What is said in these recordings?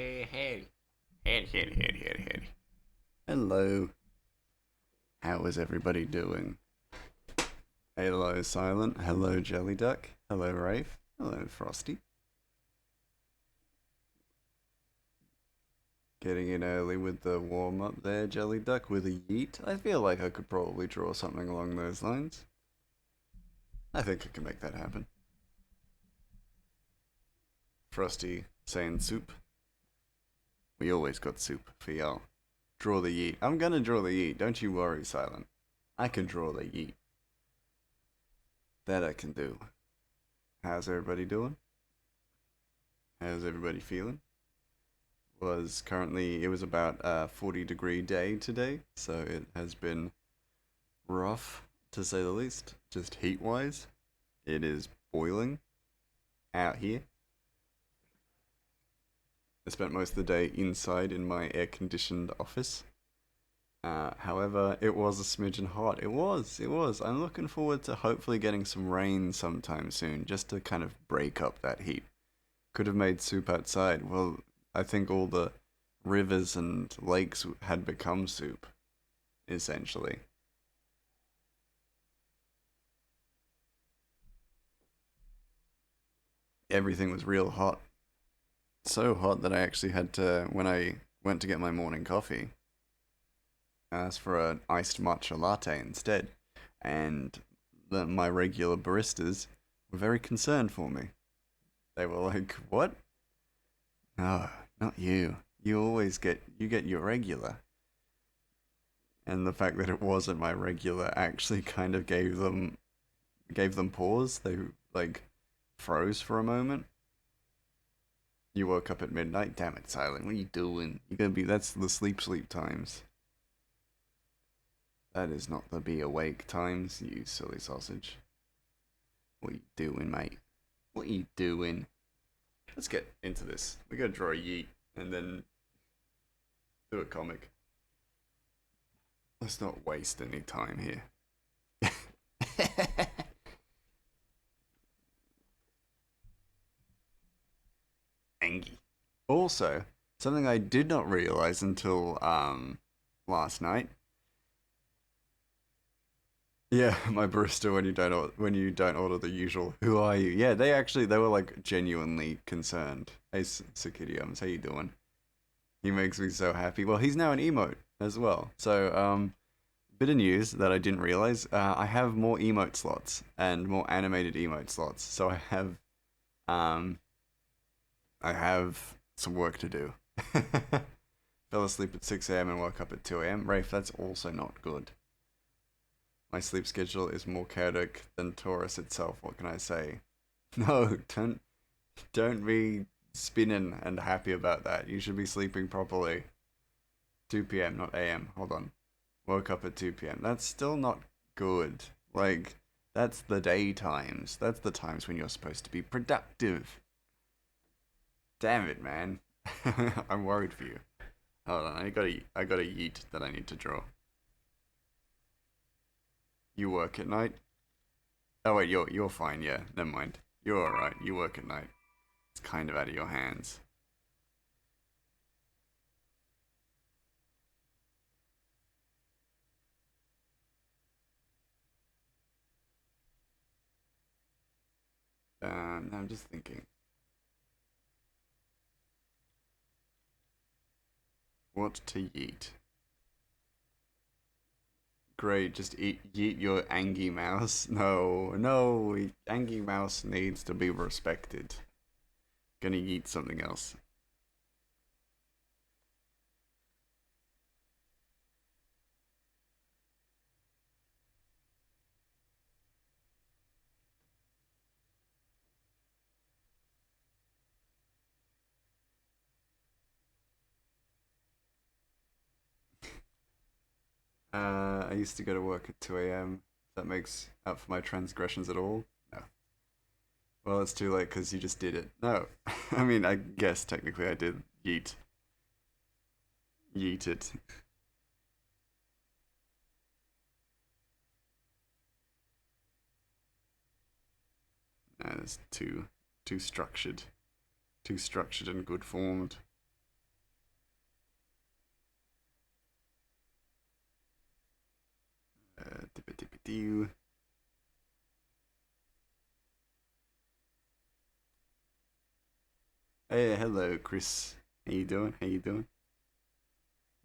Hey. Hello. How is everybody doing? Hello, Silent. Hello, Jelly Duck. Hello, Rafe. Hello, Frosty. Getting in early with the warm up there, Jelly Duck, with a yeet. I feel like I could probably draw something along those lines. I think I can make that happen. Frosty saying soup. We always got soup for y'all. Draw the yeet. I'm gonna draw the yeet. Don't you worry, Silent. I can draw the yeet. That I can do. How's everybody doing? How's everybody feeling? It was about a 40-degree day today, so it has been rough to say the least. Just heat wise, it is boiling out here. I spent most of the day inside in my air conditioned office. However, it was a smidgen hot. It was. I'm looking forward to hopefully getting some rain sometime soon, just to kind of break up that heat. Could have made soup outside. Well, I think all the rivers and lakes had become soup, essentially. Everything was real hot. So hot that I actually had to, when I went to get my morning coffee, ask for an iced matcha latte instead. And my regular baristas were very concerned for me. They were like, "What? No, not you. You get your regular." And the fact that it wasn't my regular actually kind of gave them pause. They like froze for a moment. You woke up at midnight. Damn it, Silent. What are you doing? You're gonna be. That's the sleep times. That is not the be awake times, you silly sausage. What are you doing, mate? What are you doing? Let's get into this. We gotta draw a yeet and then do a comic. Let's not waste any time here. Angie. Also, something I did not realize until last night. Yeah, my barista when you don't order the usual. Who are you? Yeah, they were like genuinely concerned. Hey, Cikidiums, how you doing? He makes me so happy. Well, he's now an emote as well. So bit of news that I didn't realize. I have more emote slots and more animated emote slots. So um I have some work to do. Fell asleep at 6 a.m. and woke up at 2 a.m. Rafe, that's also not good. My sleep schedule is more chaotic than Taurus itself. What can I say? No, don't be spinning and happy about that. You should be sleeping properly. 2 p.m., not a.m. Hold on. Woke up at 2 p.m. That's still not good. Like, that's the day times. That's the times when you're supposed to be productive. Damn it, man. I'm worried for you. Hold on, I got a yeet that I need to draw. You work at night? Oh wait, you're fine. Yeah, never mind. You're all right. You work at night. It's kind of out of your hands. I'm just thinking, what to yeet? Great, just yeet your Angie mouse. No, no, Angie mouse needs to be respected. Gonna yeet something else. I used to go to work at 2 a.m. That makes up for my transgressions at all? No. Well, it's too late because you just did it. No. I mean, I guess technically I did yeet. Yeet it. No, it's too structured. Too structured and good formed. Dip-a-dip-a-doo. Hey, hello, Chris. How you doing? How you doing?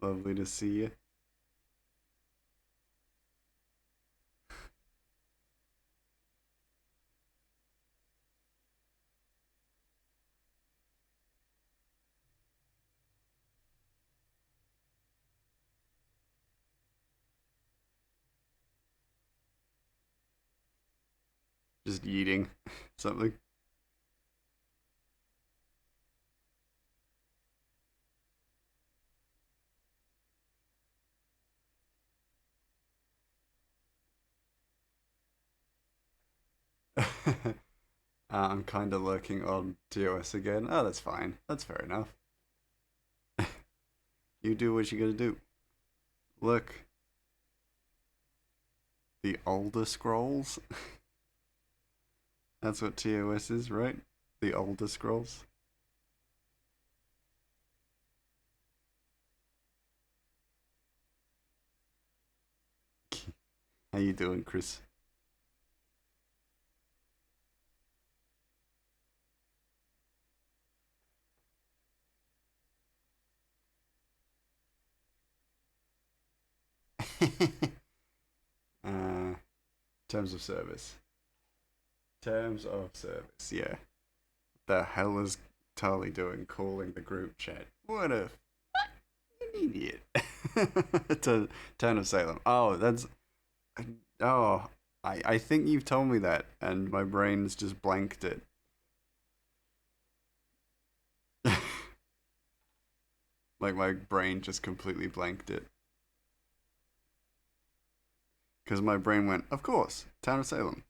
Lovely to see you. Just eating something. I'm kind of lurking on TOS again. Oh, that's fine. That's fair enough. You do what you gotta do. Look, the older scrolls. That's what TOS is, right? The older scrolls. How you doing, Chris? Terms of service. Terms of service. Yeah. The hell is Tarly doing calling the group chat? What a fucking idiot. To Town of Salem. Oh, that's. Oh, I think you've told me that, and my brain's just blanked it. Like, my brain just completely blanked it. Because my brain went, of course, Town of Salem.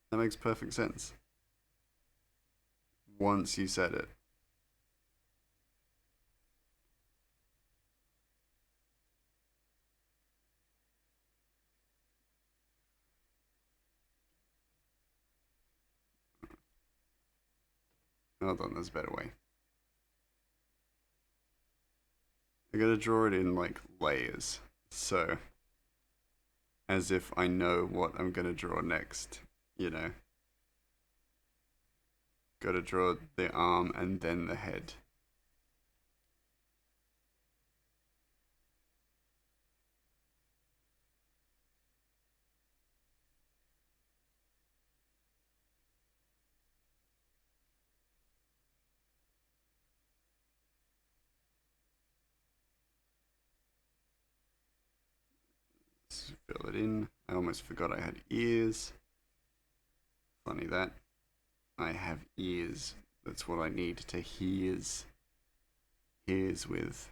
That makes perfect sense. Once you said it. Hold on, there's a better way. I gotta draw it in, like, layers. So, as if I know what I'm gonna draw next, you know? Gotta draw the arm and then the head. Let's fill it in. I almost forgot I had ears. Funny that. I have ears. That's what I need to hears with.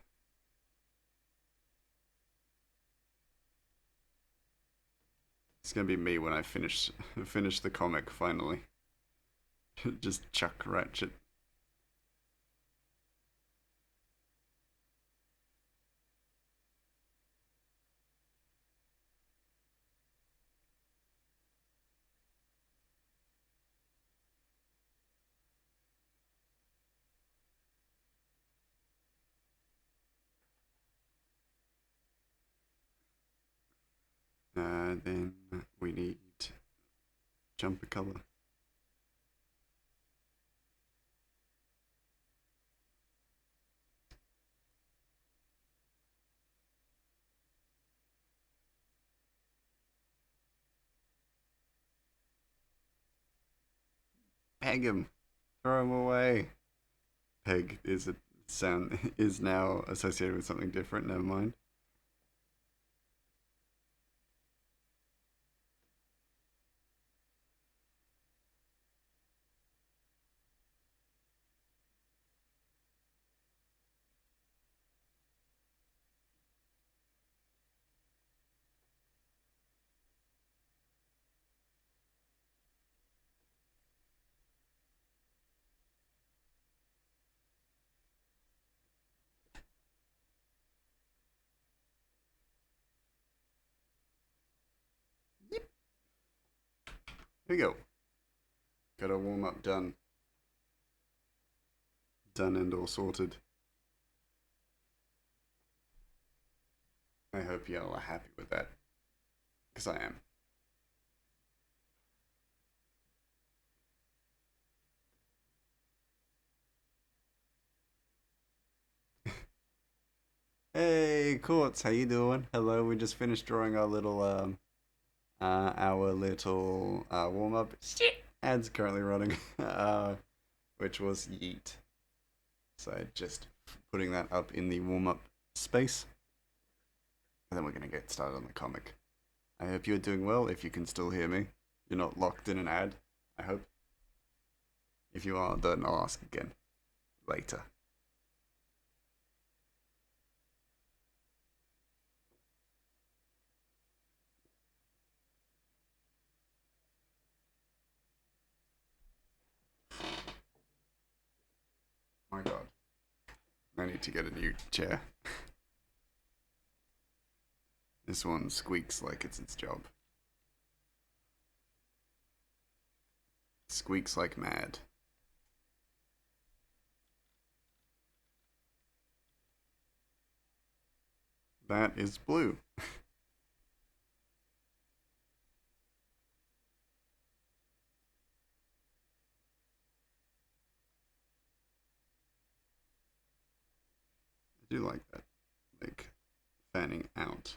It's gonna be me when I finish the comic finally. Just chuck Ratchet. Then we need jumper color. Peg him. Throw him away. Peg is a sound is now associated with something different. Never mind. Yep. Here we go. Got a warm up done. Done and all sorted. I hope y'all are happy with that, because I am. Hey, Quartz, how you doing? Hello, we just finished drawing our little warm up. Shit. Ads currently running, which was Yeet. So just putting that up in the warm up space, and then we're gonna get started on the comic. I hope you're doing well. If you can still hear me, you're not locked in an ad. I hope. If you are, then I'll ask again later. My God, I need to get a new chair. This one squeaks like it's its job. Squeaks like mad. That is blue. I do like that. Like fanning out.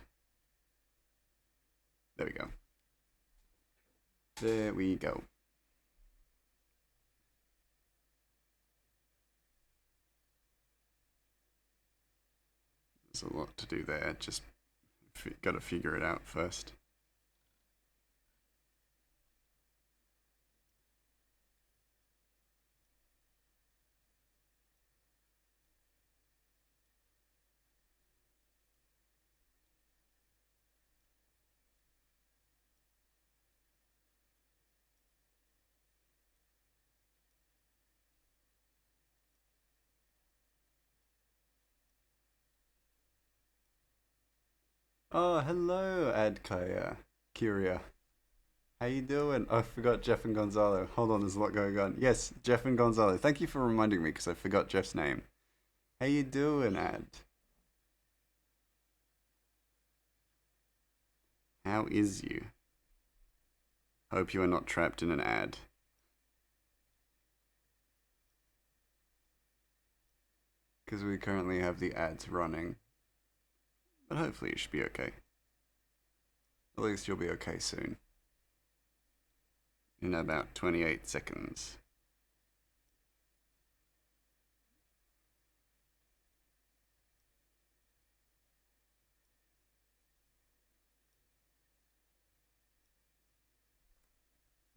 There we go. There we go. There's a lot to do there. Just gotta figure it out first. Oh, hello, Adkaya. Kyria. How you doing? I forgot Jeff and Gonzalo. Hold on, there's a lot going on. Yes, Jeff and Gonzalo. Thank you for reminding me because I forgot Jeff's name. How you doing, Ad? How is you? Hope you are not trapped in an ad. Because we currently have the ads running. But hopefully it should be okay. At least you'll be okay soon. In about 28 seconds.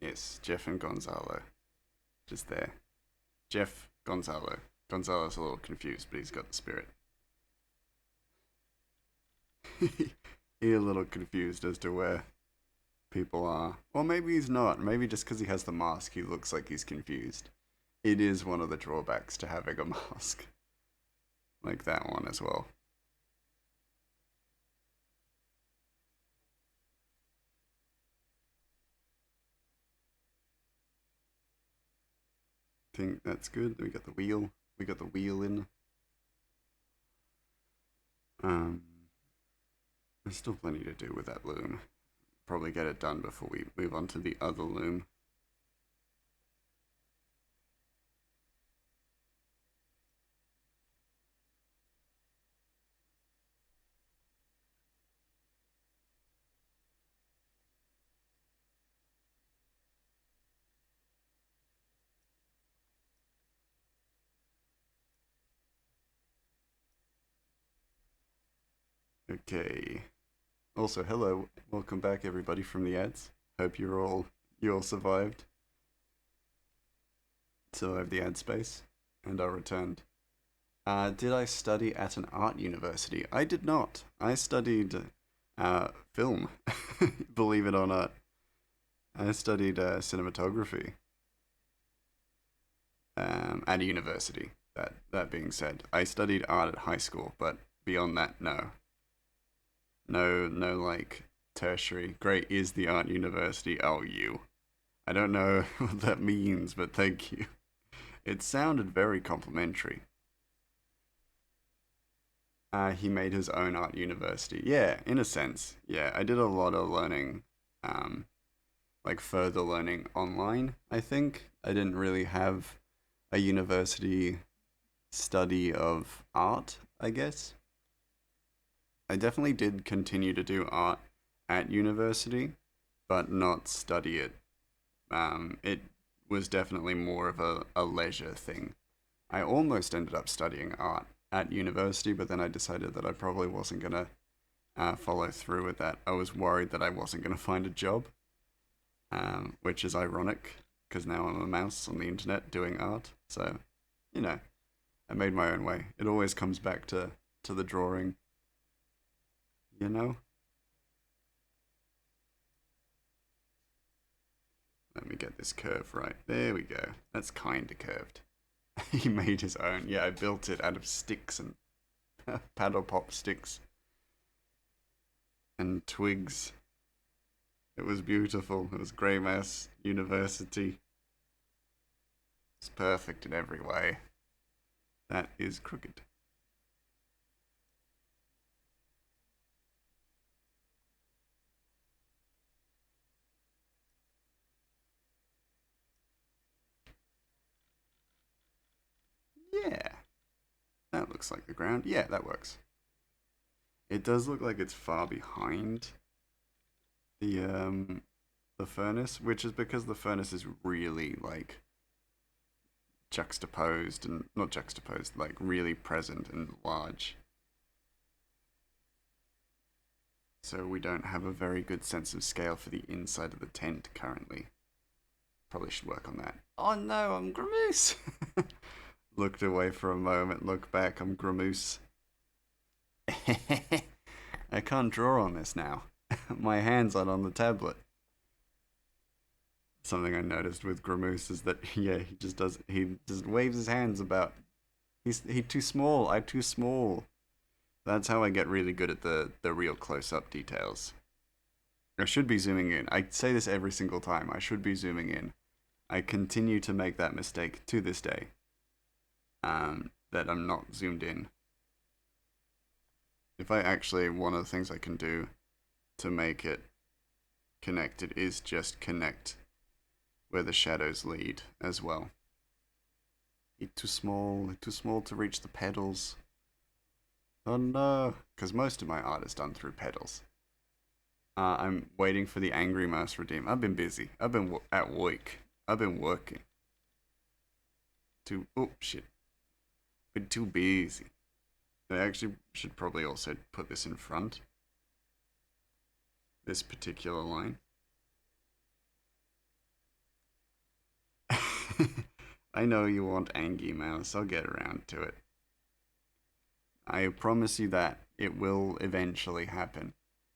Yes, Jeff and Gonzalo. Just there. Jeff, Gonzalo. Gonzalo's a little confused, but he's got the spirit. He's a little confused as to where people are. Or maybe he's not. Maybe just because he has the mask, he looks like he's confused. It is one of the drawbacks to having a mask. Like that one as well. Think that's good. We got the wheel. We got the wheel in. Um, there's still plenty to do with that loom. Probably get it done before we move on to the other loom. Okay. Also, hello, welcome back everybody from the ads. Hope you all survived. Survived the ad space, and are returned. Did I study at an art university? I did not. I studied film. Believe it or not, I studied cinematography at a university. That being said, I studied art at high school, but beyond that, no. No, like tertiary. Great is the art university. Oh, you. I don't know what that means, but thank you. It sounded very complimentary. He made his own art university. Yeah, in a sense. Yeah, I did a lot of learning, um, like further learning online, I think. I didn't really have a university study of art, I guess. I definitely did continue to do art at university, but not study it. It was definitely more of a leisure thing. I almost ended up studying art at university, but then I decided that I probably wasn't going to follow through with that. I was worried that I wasn't going to find a job, which is ironic because now I'm a mouse on the internet doing art. So, you know, I made my own way. It always comes back to the drawing, you know? Let me get this curve right. There we go. That's kind of curved. He made his own. Yeah, I built it out of sticks and paddle pop sticks and twigs. It was beautiful. It was Grey Mouse University. It's perfect in every way. That is crooked. Yeah, that looks like the ground. Yeah, that works. It does look like it's far behind the the furnace, which is because the furnace is really like juxtaposed and not juxtaposed, like really present and large. So we don't have a very good sense of scale for the inside of the tent currently. Probably should work on that. Oh no, I'm Gramoose! Looked away for a moment, look back, I'm Gramoose. I can't draw on this now. My hands aren't on the tablet. Something I noticed with Gramoose is that yeah, he just waves his hands about. He too small, I too small. That's how I get really good at the real close up details. I should be zooming in. I say this every single time. I should be zooming in. I continue to make that mistake to this day. That I'm not zoomed in. If I actually, one of the things I can do to make it connected is just connect where the shadows lead as well. It's too small to reach the pedals. Oh no, because most of my art is done through pedals. I'm waiting for the angry mouse redeem. I've been busy. I've been at work. I've been working. Oh shit. Been too busy. I actually should probably also put this in front. This particular line. I know you want Angie Mouse. I'll get around to it. I promise you that it will eventually happen.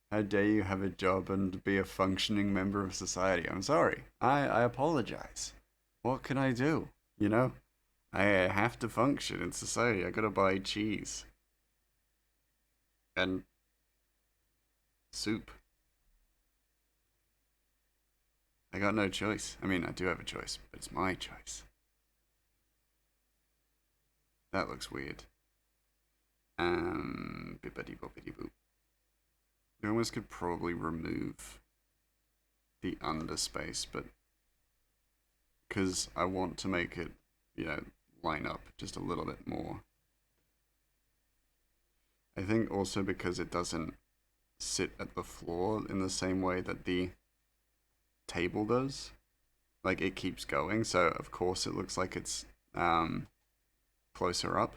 How dare you have a job and be a functioning member of society? I'm sorry. I apologize. What can I do? You know? I have to function in society. I gotta buy cheese. And soup. I got no choice. I mean, I do have a choice, but it's my choice. That looks weird. Bippity boppity boop. We almost could probably remove the underspace, but because I want to make it, line up just a little bit more. I think also because it doesn't sit at the floor in the same way that the table does. Like it keeps going, so of course it looks like it's closer up.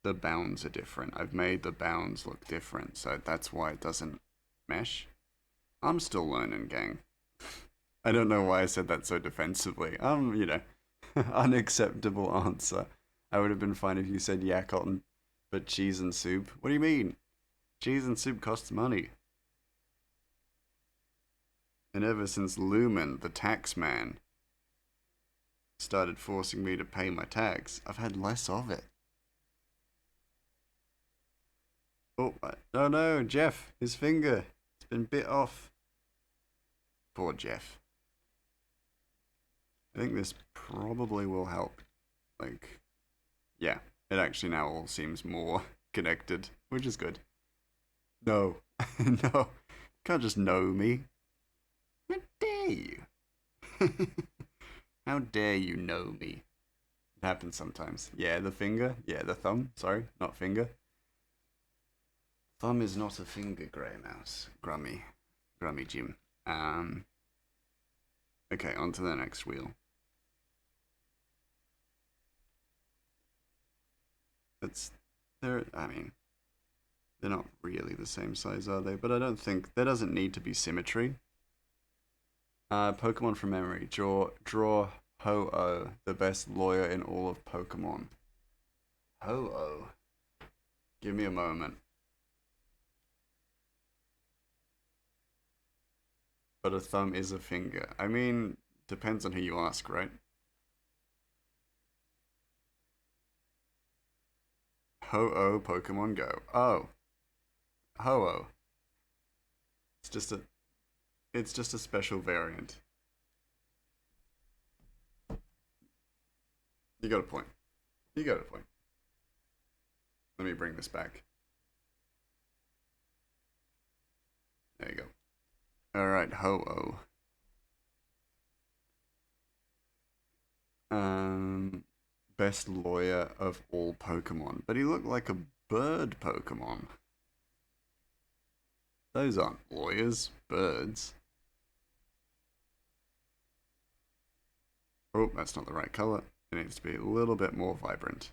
The bounds are different. I've made the bounds look different, so that's why it doesn't mesh. I'm still learning, gang. I don't know why I said that so defensively. Unacceptable answer. I would have been fine if you said yeah, cotton, but cheese and soup. What do you mean? Cheese and soup costs money. And ever since Lumen, the tax man, started forcing me to pay my tax, I've had less of it. Oh no, Jeff, his finger. It's been bit off. Poor Jeff. I think this probably will help. Like, yeah, It actually now all seems more connected, which is good. No. No. You can't just know me. How dare you? How dare you know me? It happens sometimes. Yeah, the finger. Yeah, the thumb. Sorry, not finger. Thumb is not a finger, Grey Mouse. Grummy. Grummy Jim. Okay, on to the next wheel. It's I mean, they're not really the same size, are they? But I don't think there doesn't need to be symmetry. Pokemon from memory. Draw Ho-Oh, the best lawyer in all of Pokemon. Ho-Oh. Give me a moment. But a thumb is a finger. I mean, depends on who you ask, right? Ho-Oh Pokemon Go. Oh, Ho-Oh. It's just a it's just a special variant. You got a point. You got a point. Let me bring this back. There you go. Alright, Ho-Oh. Best lawyer of all Pokemon. But he looked like a bird Pokemon. Those aren't lawyers, birds. Oh, that's not the right color. It needs to be a little bit more vibrant.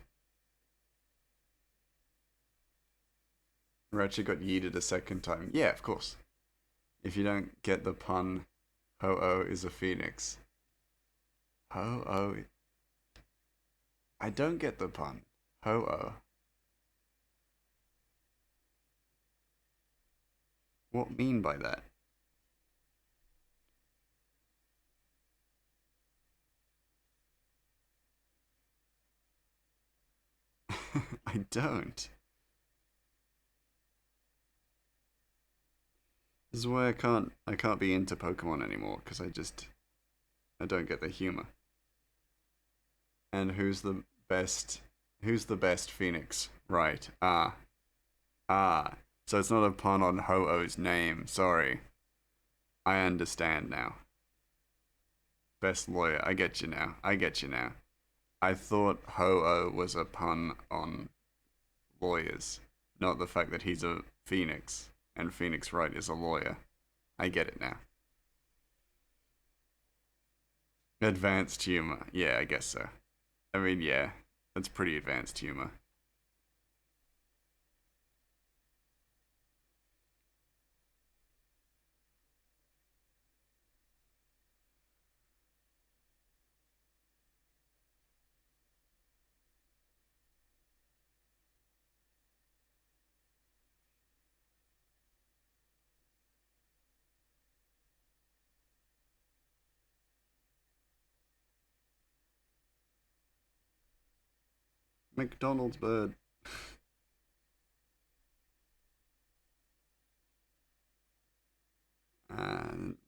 Ratchet got yeeted a second time. Yeah, of course. If you don't get the pun, Ho-Oh is a phoenix. Ho-Oh. I don't get the pun. Ho-Oh. What mean by that? I don't. This is why I can't be into Pokemon anymore because I don't get the humor. And who's the best Phoenix? Right. Ah. So it's not a pun on Ho-Oh's name. Sorry. I understand now. Best lawyer. I get you now. I get you now. I thought Ho-Oh was a pun on lawyers, not the fact that he's a Phoenix and Phoenix Wright is a lawyer. I get it now. Advanced humor. Yeah, I guess so. I mean, yeah, that's pretty advanced humor. McDonald's bird.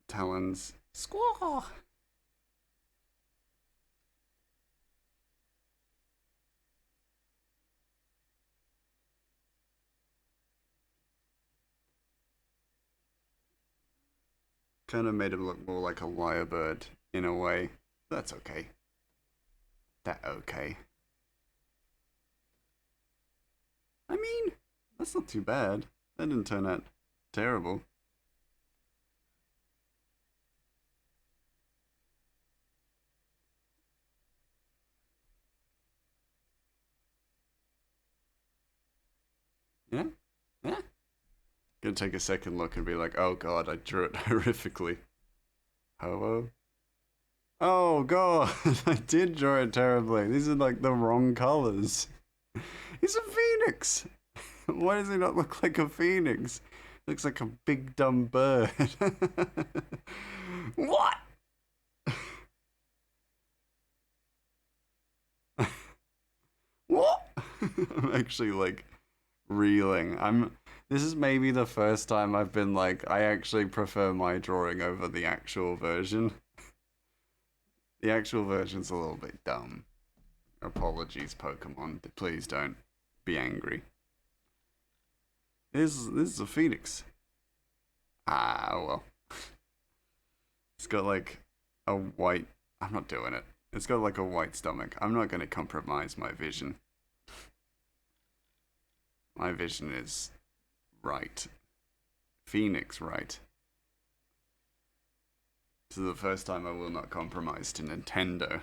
Talons. Squaw. Kind of made him look more like a lyrebird in a way. That's okay. That okay. I mean, that's not too bad. That didn't turn out terrible. Yeah? Yeah? Gonna take a second look and be like, oh god, I drew it horrifically. Ho-Oh? Oh god, I did draw it terribly. These are like the wrong colors. He's a phoenix. Why does he not look like a phoenix? Looks like a big dumb bird. What? What? I'm actually like reeling. This is maybe the first time I've been like I actually prefer my drawing over the actual version. The actual version's a little bit dumb. Apologies, Pokemon. Please don't be angry. This is a phoenix. Ah, well. It's got like a white. I'm not doing it. It's got like a white stomach. I'm not going to compromise my vision. My vision is right. Phoenix right. This is the first time I will not compromise to Nintendo.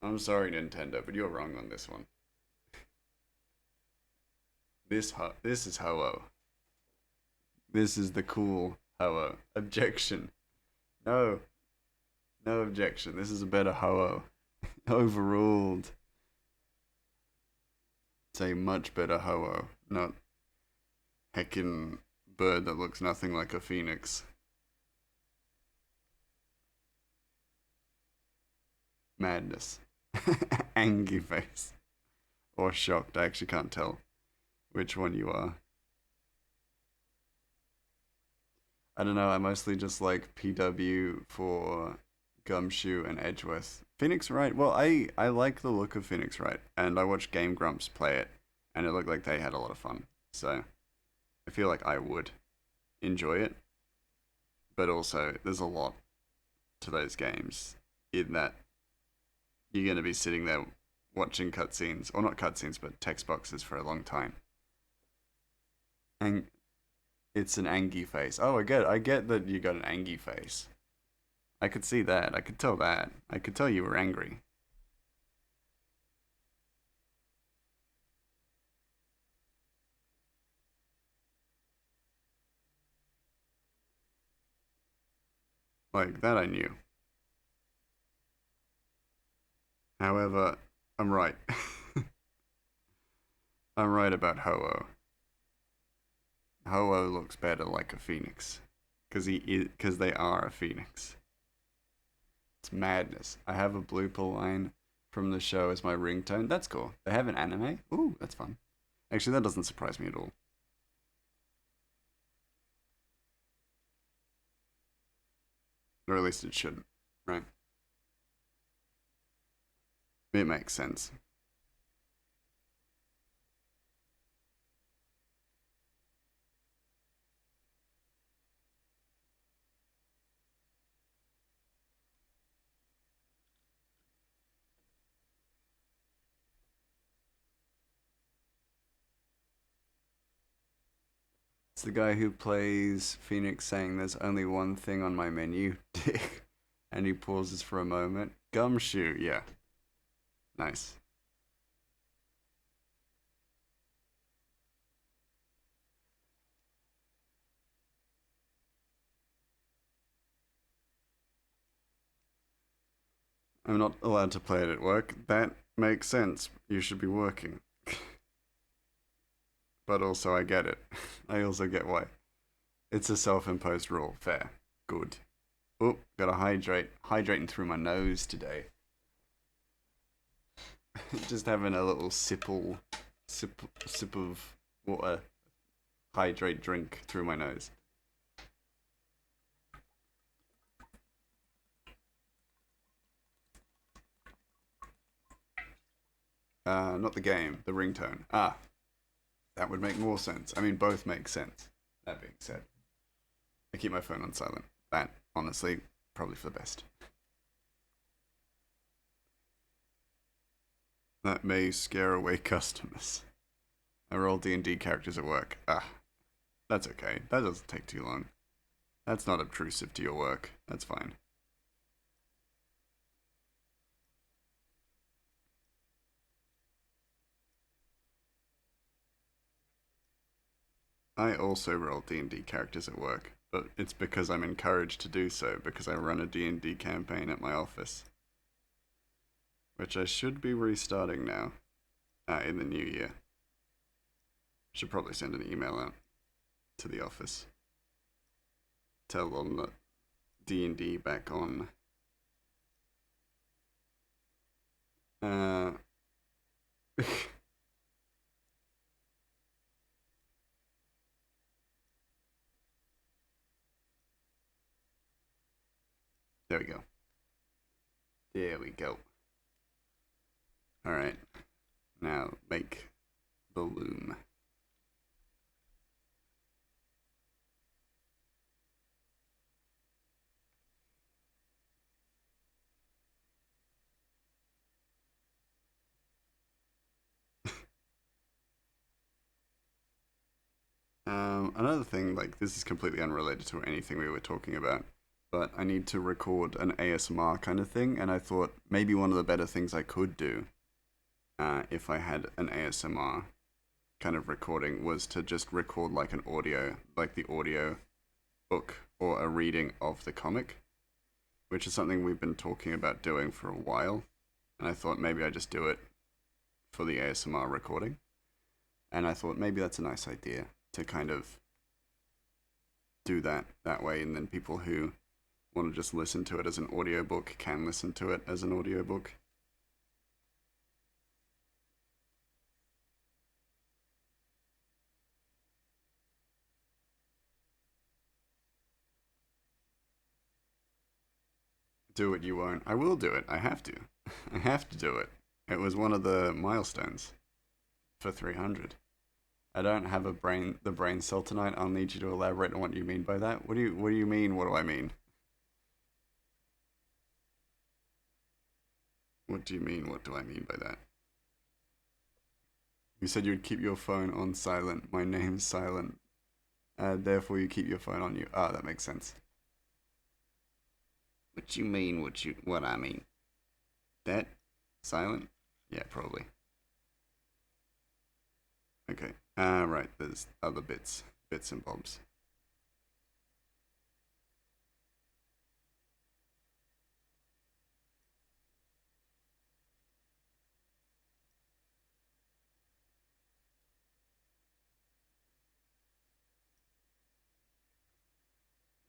I'm sorry, Nintendo, but you're wrong on this one. This is Ho-Oh. This is the cool Ho-Oh. Objection. No. No objection. This is a better Ho-Oh. Overruled. It's a much better Ho-Oh. Not heckin' bird that looks nothing like a phoenix. Madness. Angry face. Or shocked. I actually can't tell which one you are. I don't know, I mostly just like PW for Gumshoe and Edgeworth. Phoenix Wright, well, I like the look of Phoenix Wright, and I watched Game Grumps play it, and it looked like they had a lot of fun. So I feel like I would enjoy it, but also there's a lot to those games in that you're going to be sitting there watching cutscenes, or not cutscenes, but text boxes for a long time. And it's an Angie face. Oh, I get that you got an Angie face. I could see that. I could tell that. I could tell you were angry. Like, that I knew. However, I'm right. I'm right about Ho-Oh. Ho-Oh looks better like a phoenix. Because they are a phoenix. It's madness. I have a blooper line from the show as my ringtone. That's cool. They have an anime? Ooh, that's fun. Actually, that doesn't surprise me at all. Or at least it shouldn't, right? It makes sense. It's the guy who plays Phoenix saying there's only one thing on my menu, dick. And he pauses for a moment. Gumshoe, yeah. Nice. I'm not allowed to play it at work. That makes sense. You should be working. But also, I get it. I also get why. It's a self imposed rule. Fair. Good. Oh, gotta hydrate. Hydrating through my nose today. Just having a little sip of water. Hydrate drink through my nose. Not the game, the ringtone. Ah, that would make more sense. I mean, both make sense. That being said, I keep my phone on silent. That, honestly, probably for the best. That may scare away customers. I roll D&D characters at work. Ah, that's okay. That doesn't take too long. That's not obtrusive to your work. That's fine. I also roll D&D characters at work, but it's because I'm encouraged to do so because I run a D&D campaign at my office, which I should be restarting now in the new year. Should probably send an email out to the office. Tell them that D&D back on. Uh, there we go. There we go. Alright. Now make the loom. Another thing, like, this is completely unrelated to anything we were talking about, but I need to record an ASMR kind of thing, and I thought maybe one of the better things I could do, if I had an ASMR kind of recording, was to just record like an audio, like the audio book or a reading of the comic, which is something we've been talking about doing for a while, and I thought maybe I just do it for the ASMR recording, and I thought maybe that's a nice idea to kind of do that way, and then people who want to just listen to it as an audiobook can listen to it as an audiobook. Do it, you won't. I will do it. I have to. I have to do it. It was one of the milestones for 300. I don't have the brain cell tonight. I'll need you to elaborate on what you mean by that. What do you mean? What do I mean? What do you mean? What do I mean by that? You said you'd keep your phone on silent. My name's silent. Therefore you keep your phone on you. Ah, that makes sense. What you mean? What I mean? That silent? Yeah, probably. Okay. Right. There's other bits and bobs.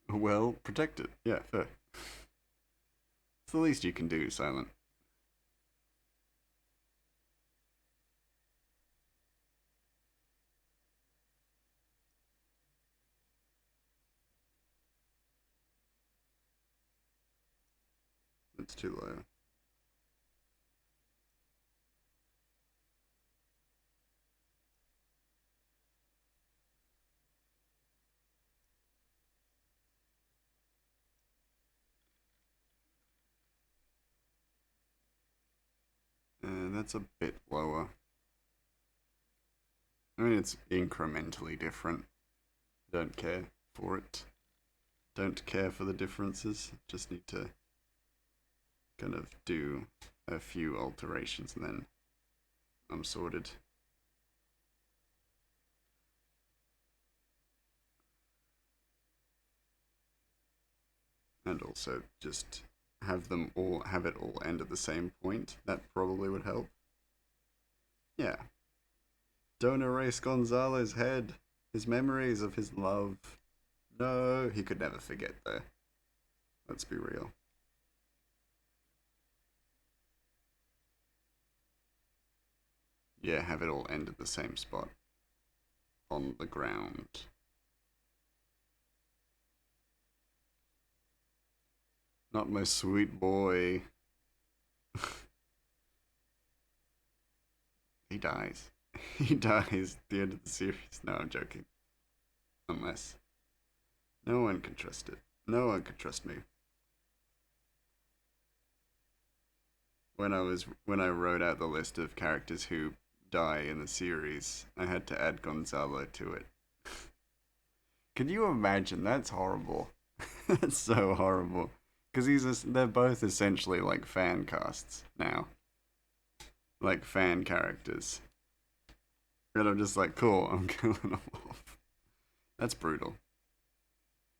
Well, protect it. Yeah, fair. It's the least you can do, silent. It's too low. That's a bit lower. I mean, it's incrementally different. Don't care for it. Don't care for the differences. Just need to kind of do a few alterations and then I'm sorted. And also just have it all end at the same point. That probably would help. Yeah. Don't erase Gonzalo's head. His memories of his love. No, he could never forget though. Let's be real. Yeah, have it all end at the same spot. On the ground. Not my sweet boy. He dies. He dies at the end of the series. No, I'm joking. Unless. No one can trust it. No one can trust me. When I wrote out the list of characters who die in the series, I had to add Gonzalo to it. Can you imagine? That's horrible. That's so horrible. Because they're both essentially like fan casts now. Like fan characters. And I'm just like, cool, I'm killing them off. That's brutal.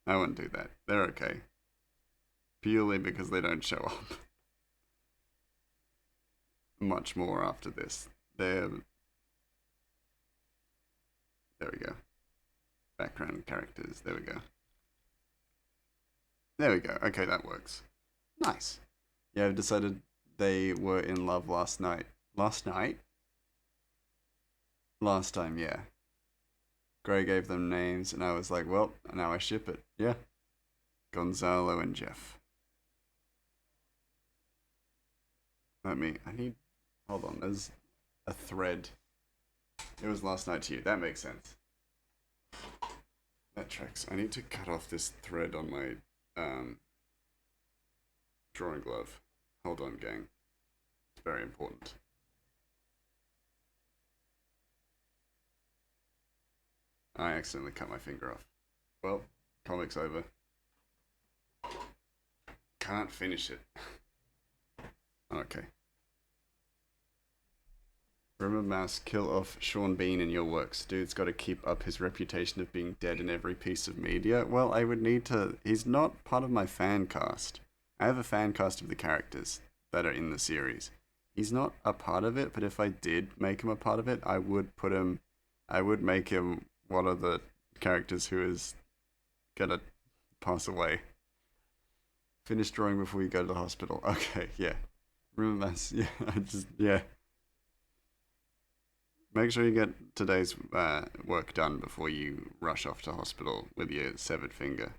I wouldn't do that. They're okay. Purely because they don't show up much more after this. There we go. Background characters. There we go. There we go. Okay, that works. Nice. Yeah, I've decided they were in love last night. Last night? Last time, yeah. Gray gave them names, and I was like, well, now I ship it. Yeah. Gonzalo and Jeff. I need, hold on, there's a thread. It was last night to you. That makes sense. That tracks. I need to cut off this thread on my drawing glove. Hold on, gang. It's very important. I accidentally cut my finger off. Well, comic's over. Can't finish it. Okay. Remember, Mouse, kill off Sean Bean in your works. Dude's got to keep up his reputation of being dead in every piece of media. Well, I would need to. He's not part of my fan cast. I have a fan cast of the characters that are in the series. He's not a part of it, but if I did make him a part of it, I would put him. I would make him one of the characters who is gonna pass away. Finish drawing before you go to the hospital. Okay, yeah. Remember, yeah, yeah. Make sure you get today's work done before you rush off to hospital with your severed finger.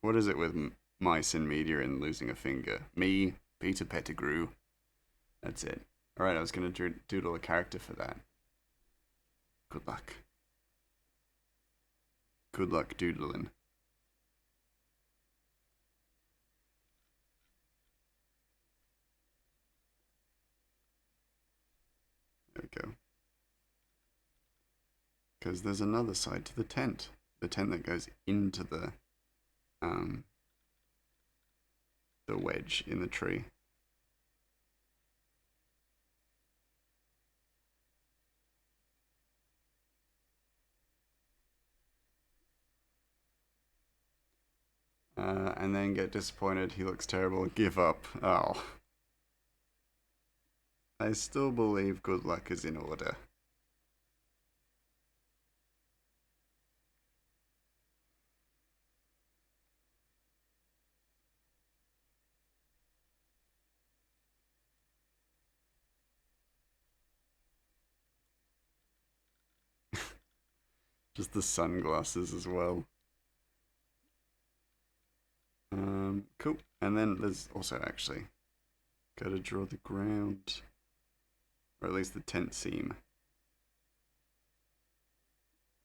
What is it with mice in media and losing a finger? Me, Peter Pettigrew. That's it. Alright, I was going to doodle a character for that. Good luck. Good luck doodling. There we go. Because there's another side to the tent. The tent that goes into the wedge in the tree. And then get disappointed, he looks terrible, give up. Oh. I still believe good luck is in order. Just the sunglasses as well. Cool. And then there's also actually got to draw the ground, or at least the tent seam.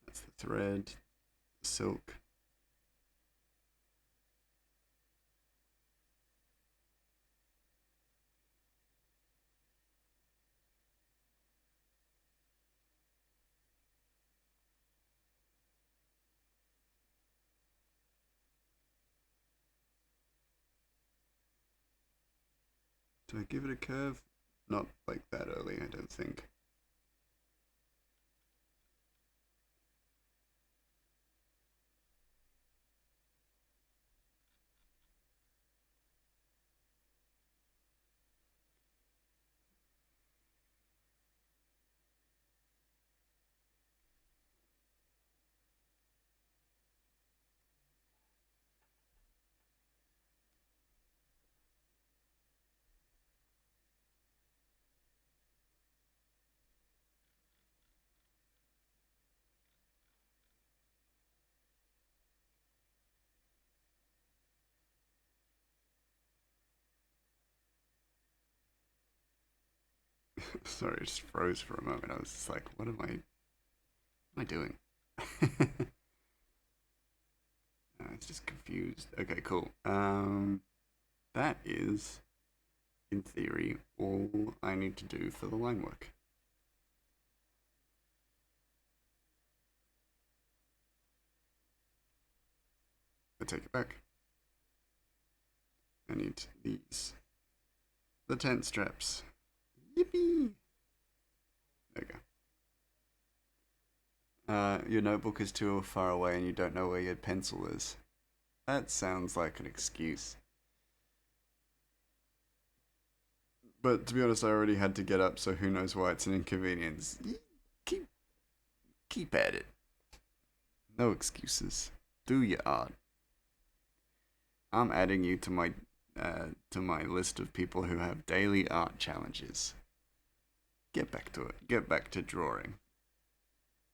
That's the thread, the silk. Do I give it a curve? Not like that early, I don't think. Sorry, it just froze for a moment. I was just like, what am I doing? It's just confused. Okay, cool. That is, in theory, all I need to do for the line work. I take it back. I need these. The tent straps. Yippee! There you go. Your notebook is too far away and you don't know where your pencil is. That sounds like an excuse. But to be honest, I already had to get up, so who knows why it's an inconvenience. Keep, keep at it. No excuses. Do your art. I'm adding you to my list of people who have daily art challenges. Get back to it. Get back to drawing.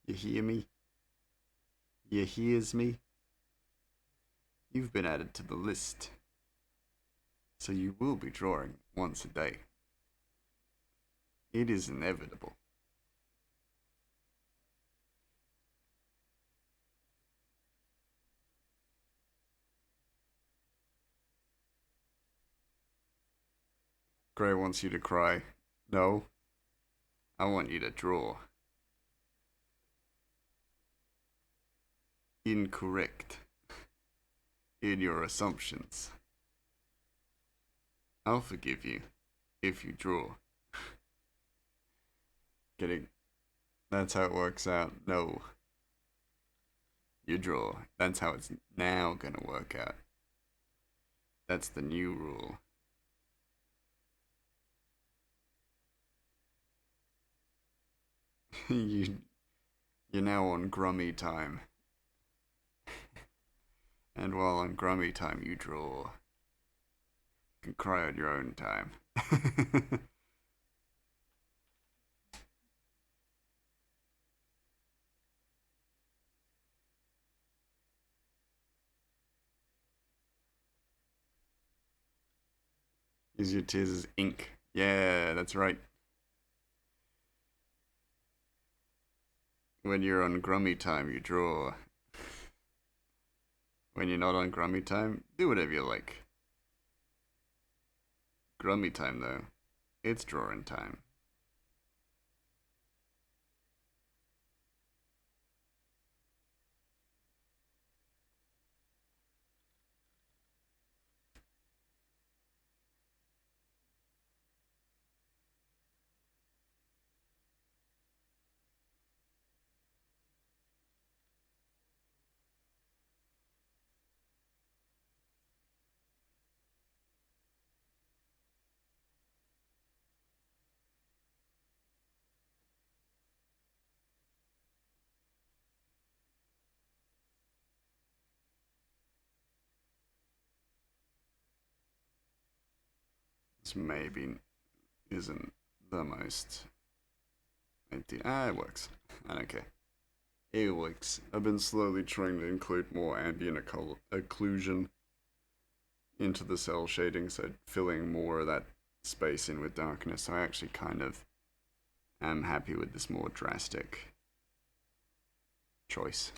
You hear me? You hears me? You've been added to the list, so you will be drawing once a day. It is inevitable. Gray wants you to cry. No, I want you to draw. Incorrect in your assumptions. I'll forgive you if you draw. Getting That's how it works out. No, you draw. That's how it's now gonna work out. That's the new rule. you you're now on grummy time. And while on grummy time you draw. You can cry on your own time. Use your tears as ink. Yeah, that's right. When you're on grummy time, you draw. When you're not on grummy time, do whatever you like. Grummy time, though, it's drawing time. This maybe isn't the most ideal. It works. I don't care. It works. I've been slowly trying to include more ambient occlusion into the cell shading, so filling more of that space in with darkness. So I actually kind of am happy with this more drastic choice.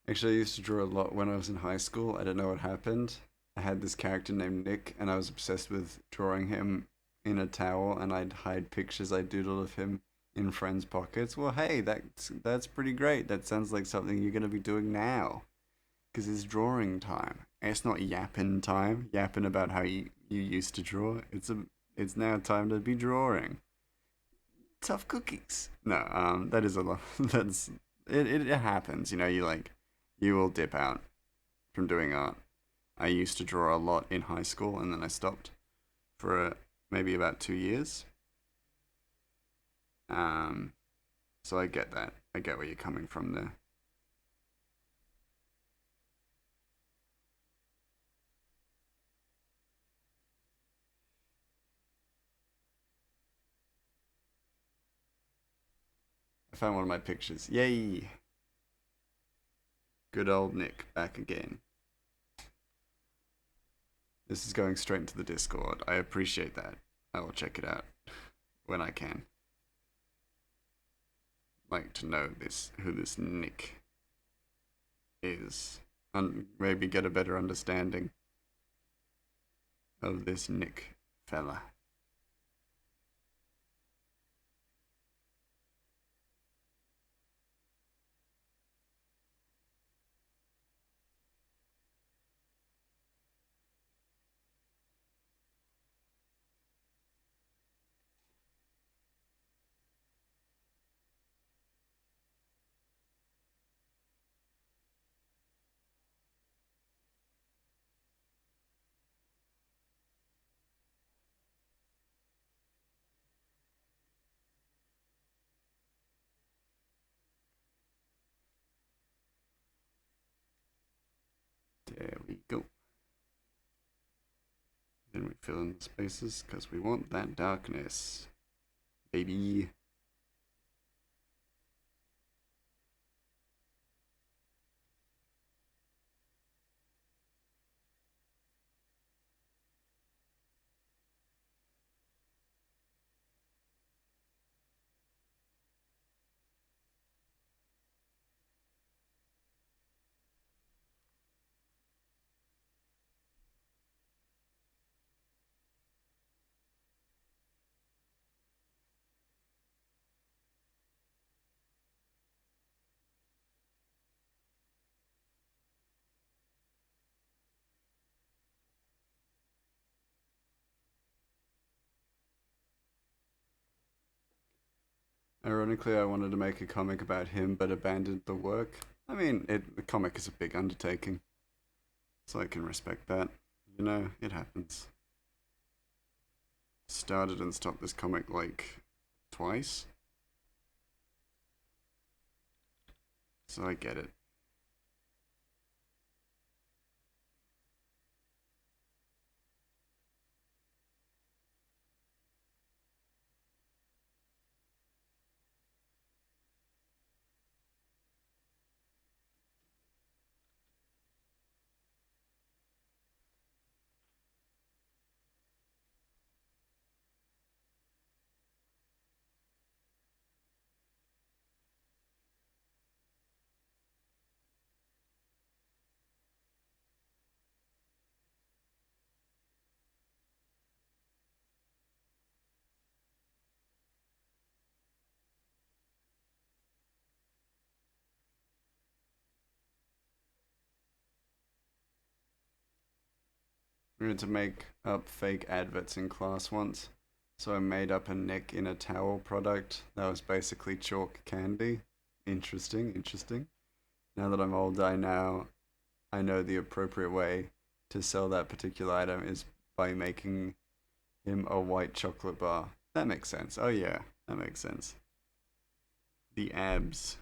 Actually, I used to draw a lot when I was in high school. I don't know what happened. I had this character named Nick, and I was obsessed with drawing him in a towel, and I'd hide pictures I doodled of him in friends' pockets. Well, hey, that's pretty great. That sounds like something you're gonna be doing now, because it's drawing time. And it's not yapping time, yapping about how you used to draw. It's now time to be drawing. Tough cookies. No, that is a lot. That's it happens. You like you will dip out from doing art. I used to draw a lot in high school, and then I stopped for maybe about 2 years. Um, so I get that. I get where you're coming from there. I found one of my pictures. Yay! Good old Nick back again. This is going straight into the Discord. I appreciate that. I will check it out when I can. Like to know this who this Nick is, and maybe get a better understanding of this Nick fella. fill in the spaces because we want that darkness, baby. Ironically, I wanted to make a comic about him, but abandoned the work. I mean, the comic is a big undertaking, so I can respect that. You know, it happens. Started and stopped this comic like twice, so I get it. We had to make up fake adverts in class once, so I made up a neck in a towel product that was basically chalk candy. Interesting, interesting. Now that I'm older, I know the appropriate way to sell that particular item is by making him a white chocolate bar. That makes sense. Oh yeah, that makes sense. The abs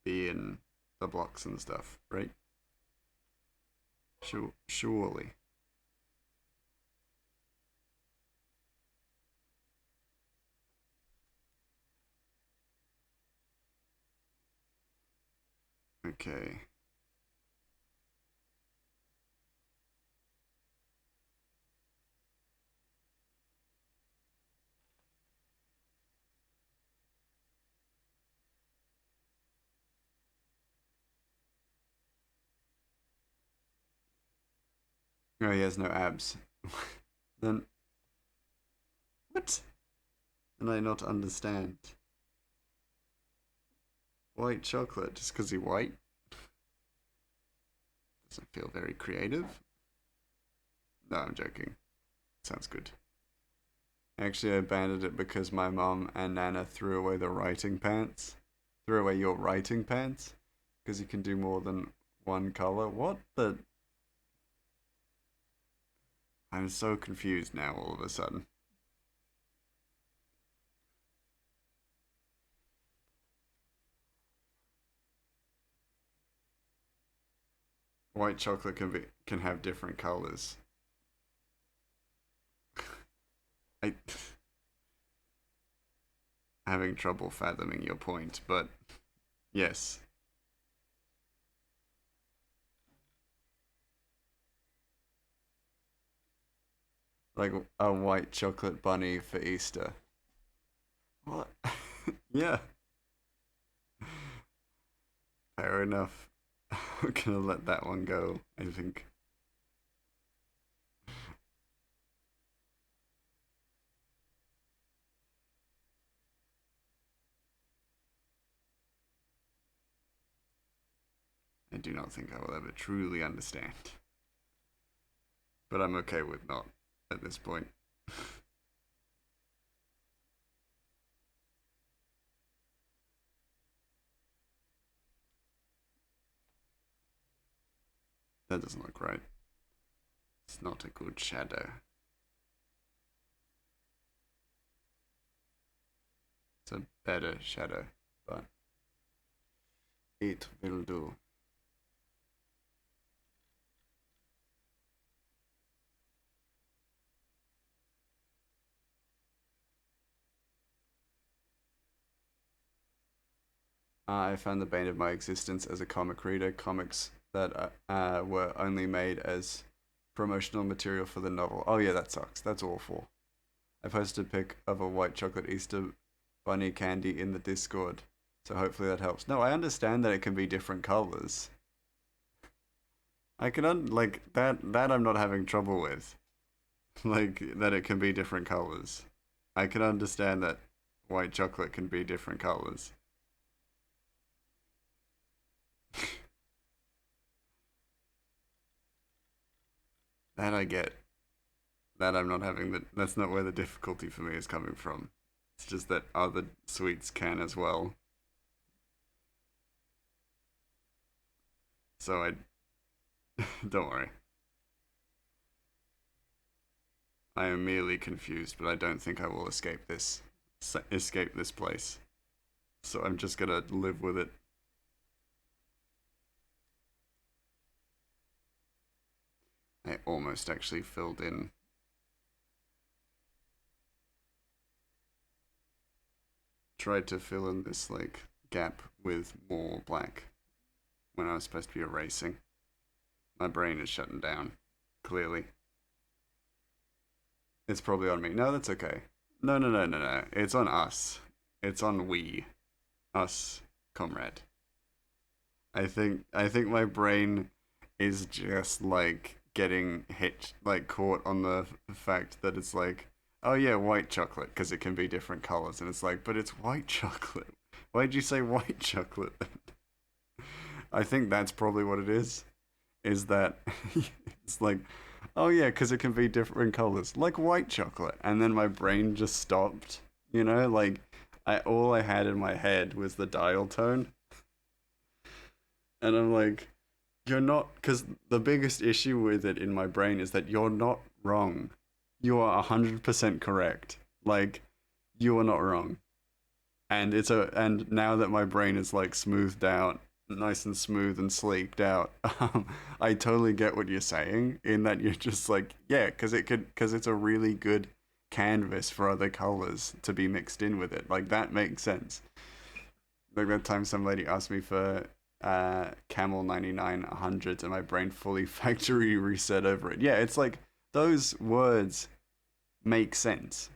being the blocks and stuff, right? Surely. Okay. Oh, he has no abs. Then what? And I not understand. White chocolate just because he white doesn't feel very creative. No, I'm joking. Sounds good. Actually, I abandoned it because my mom and Nana threw away the writing pants. Threw away your writing pants because you can do more than one color. What the? I'm so confused now. All of a sudden, white chocolate can have different colors. I having trouble fathoming your point, but yes, like a white chocolate bunny for Easter. What? Yeah, fair enough. I'm gonna let that one go, I think. I do not think I will ever truly understand. But I'm okay with not at this point. That doesn't look right. It's not a good shadow. It's a better shadow, but it will do. I found the bane of my existence as a comic reader. Comics that were only made as promotional material for the novel. Oh yeah, that sucks. That's awful. I posted a pic of a white chocolate Easter bunny candy in the Discord, so hopefully that helps. No, I understand that it can be different colors. I can like that. That I'm not having trouble with. Like that it can be different colors. I can understand that white chocolate can be different colors. That I get. That I'm not having the. That's not where the difficulty for me is coming from. It's just that other sweets can as well. So I don't worry. I am merely confused, but I don't think I will escape this place. So I'm just gonna live with it. I almost actually filled in. Tried to fill in this like gap with more black when I was supposed to be erasing. My brain is shutting down. Clearly. It's probably on me. No, that's okay. No, no, no, no, no. It's on us. It's on we. Us, comrade. I think my brain is just like getting hit like caught on the fact that it's like, oh yeah, white chocolate because it can be different colors and it's like, but it's white chocolate. Why'd you say white chocolate? I think that's probably what it is that it's like, oh yeah, because it can be different colors like white chocolate, and then my brain just stopped, like I all I had in my head was the dial tone, and I'm like, you're not, because the biggest issue with it in my brain is that you're not wrong. You are 100% correct. Like, you are not wrong. And now that my brain is like smoothed out, nice and smooth and sleeked out, I totally get what you're saying in that you're just like, yeah, because it's a really good canvas for other colors to be mixed in with it. Like, that makes sense. Like that time some lady asked me for Camel 99 100s and my brain fully factory reset over it. Yeah, it's like those words make sense.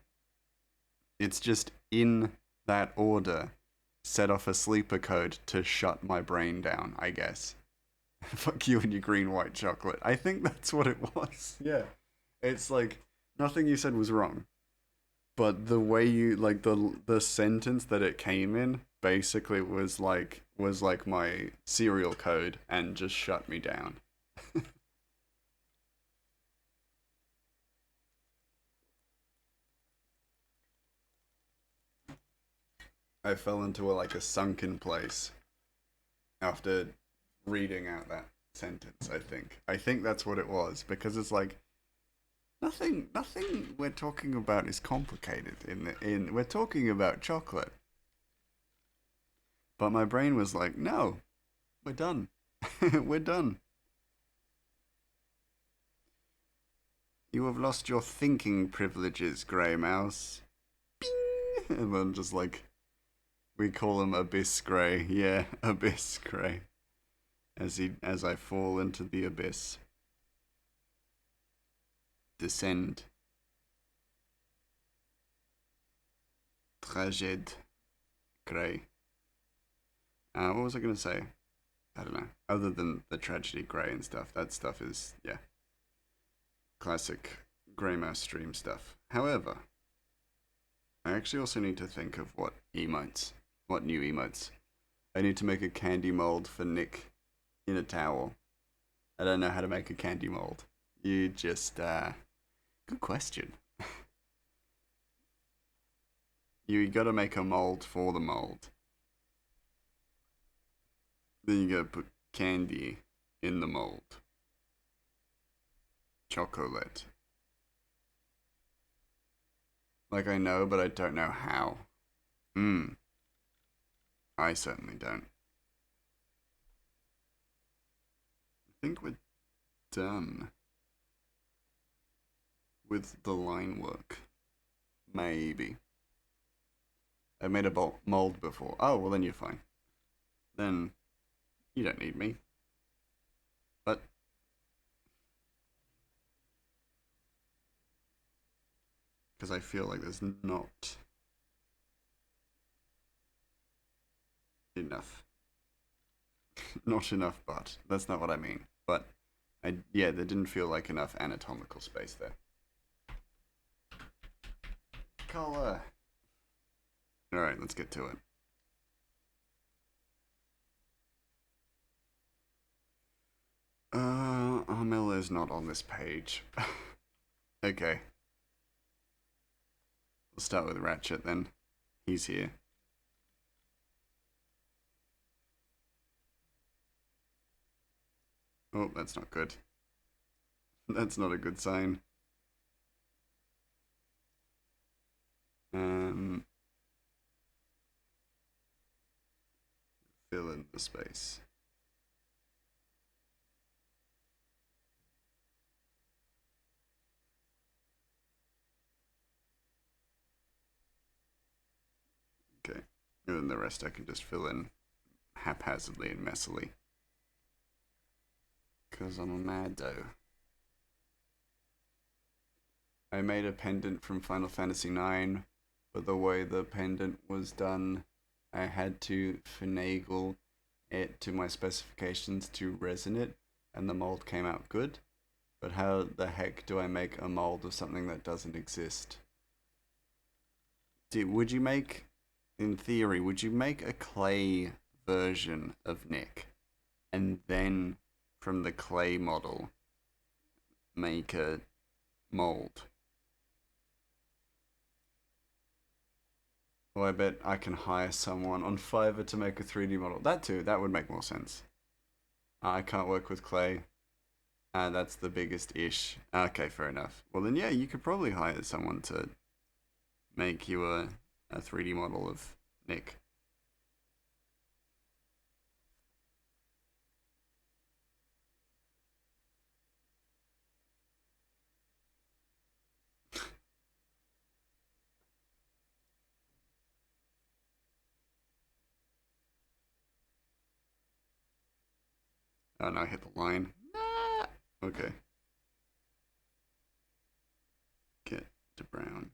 It's just in that order set off a sleeper code to shut my brain down, I guess. Fuck you and your green white chocolate. I think that's what it was. Yeah. It's like nothing you said was wrong, but the way you like the sentence that it came in basically was like my serial code and just shut me down. I fell into like a sunken place after reading out that sentence. I think that's what it was because it's like nothing we're talking about is complicated in we're talking about chocolate. But my brain was like, no, we're done. We're done. You have lost your thinking privileges, Grey Mouse. Bing! And then just like, we call him Abyss Grey. Yeah, Abyss Grey. As I fall into the abyss. Descend. Traged Grey. What was I going to say? I don't know. Other than the tragedy Grey and stuff, that stuff is, yeah, classic Grey Mouse stream stuff. However, I actually also need to think of what new emotes. I need to make a candy mold for Nick in a towel. I don't know how to make a candy mold. You just, good question. You gotta make a mold for the mold. Then you gotta put candy in the mold. Chocolate. Like I know, but I don't know how. I certainly don't. I think we're done with the line work. Maybe. I've made a mold before. Oh, well then you're fine. then you don't need me. But because I feel like there's not enough. Not enough, but that's not what I mean. But yeah, there didn't feel like enough anatomical space there. Color. All right, let's get to it. Armilla's not on this page. Okay, we'll start with Ratchet then. He's here. Oh, that's not good. That's not a good sign. Um, Fill in the space. Okay, and then the rest I can just fill in haphazardly and messily. Because I'm a mad dough. I made a pendant from Final Fantasy IX, but the way the pendant was done, I had to finagle it to my specifications to resin it, and the mold came out good. But how the heck do I make a mold of something that doesn't exist? Would you make, in theory, would you make a clay version of Nick, and then from the clay model make a mold? Well, I bet I can hire someone on Fiverr to make a 3D model. That too, that would make more sense. I can't work with clay. That's the biggest ish. Okay, fair enough. Well, then, yeah, you could probably hire someone to make you a 3D model of Nick. Oh, no, I hit the line. Okay. Get to brown.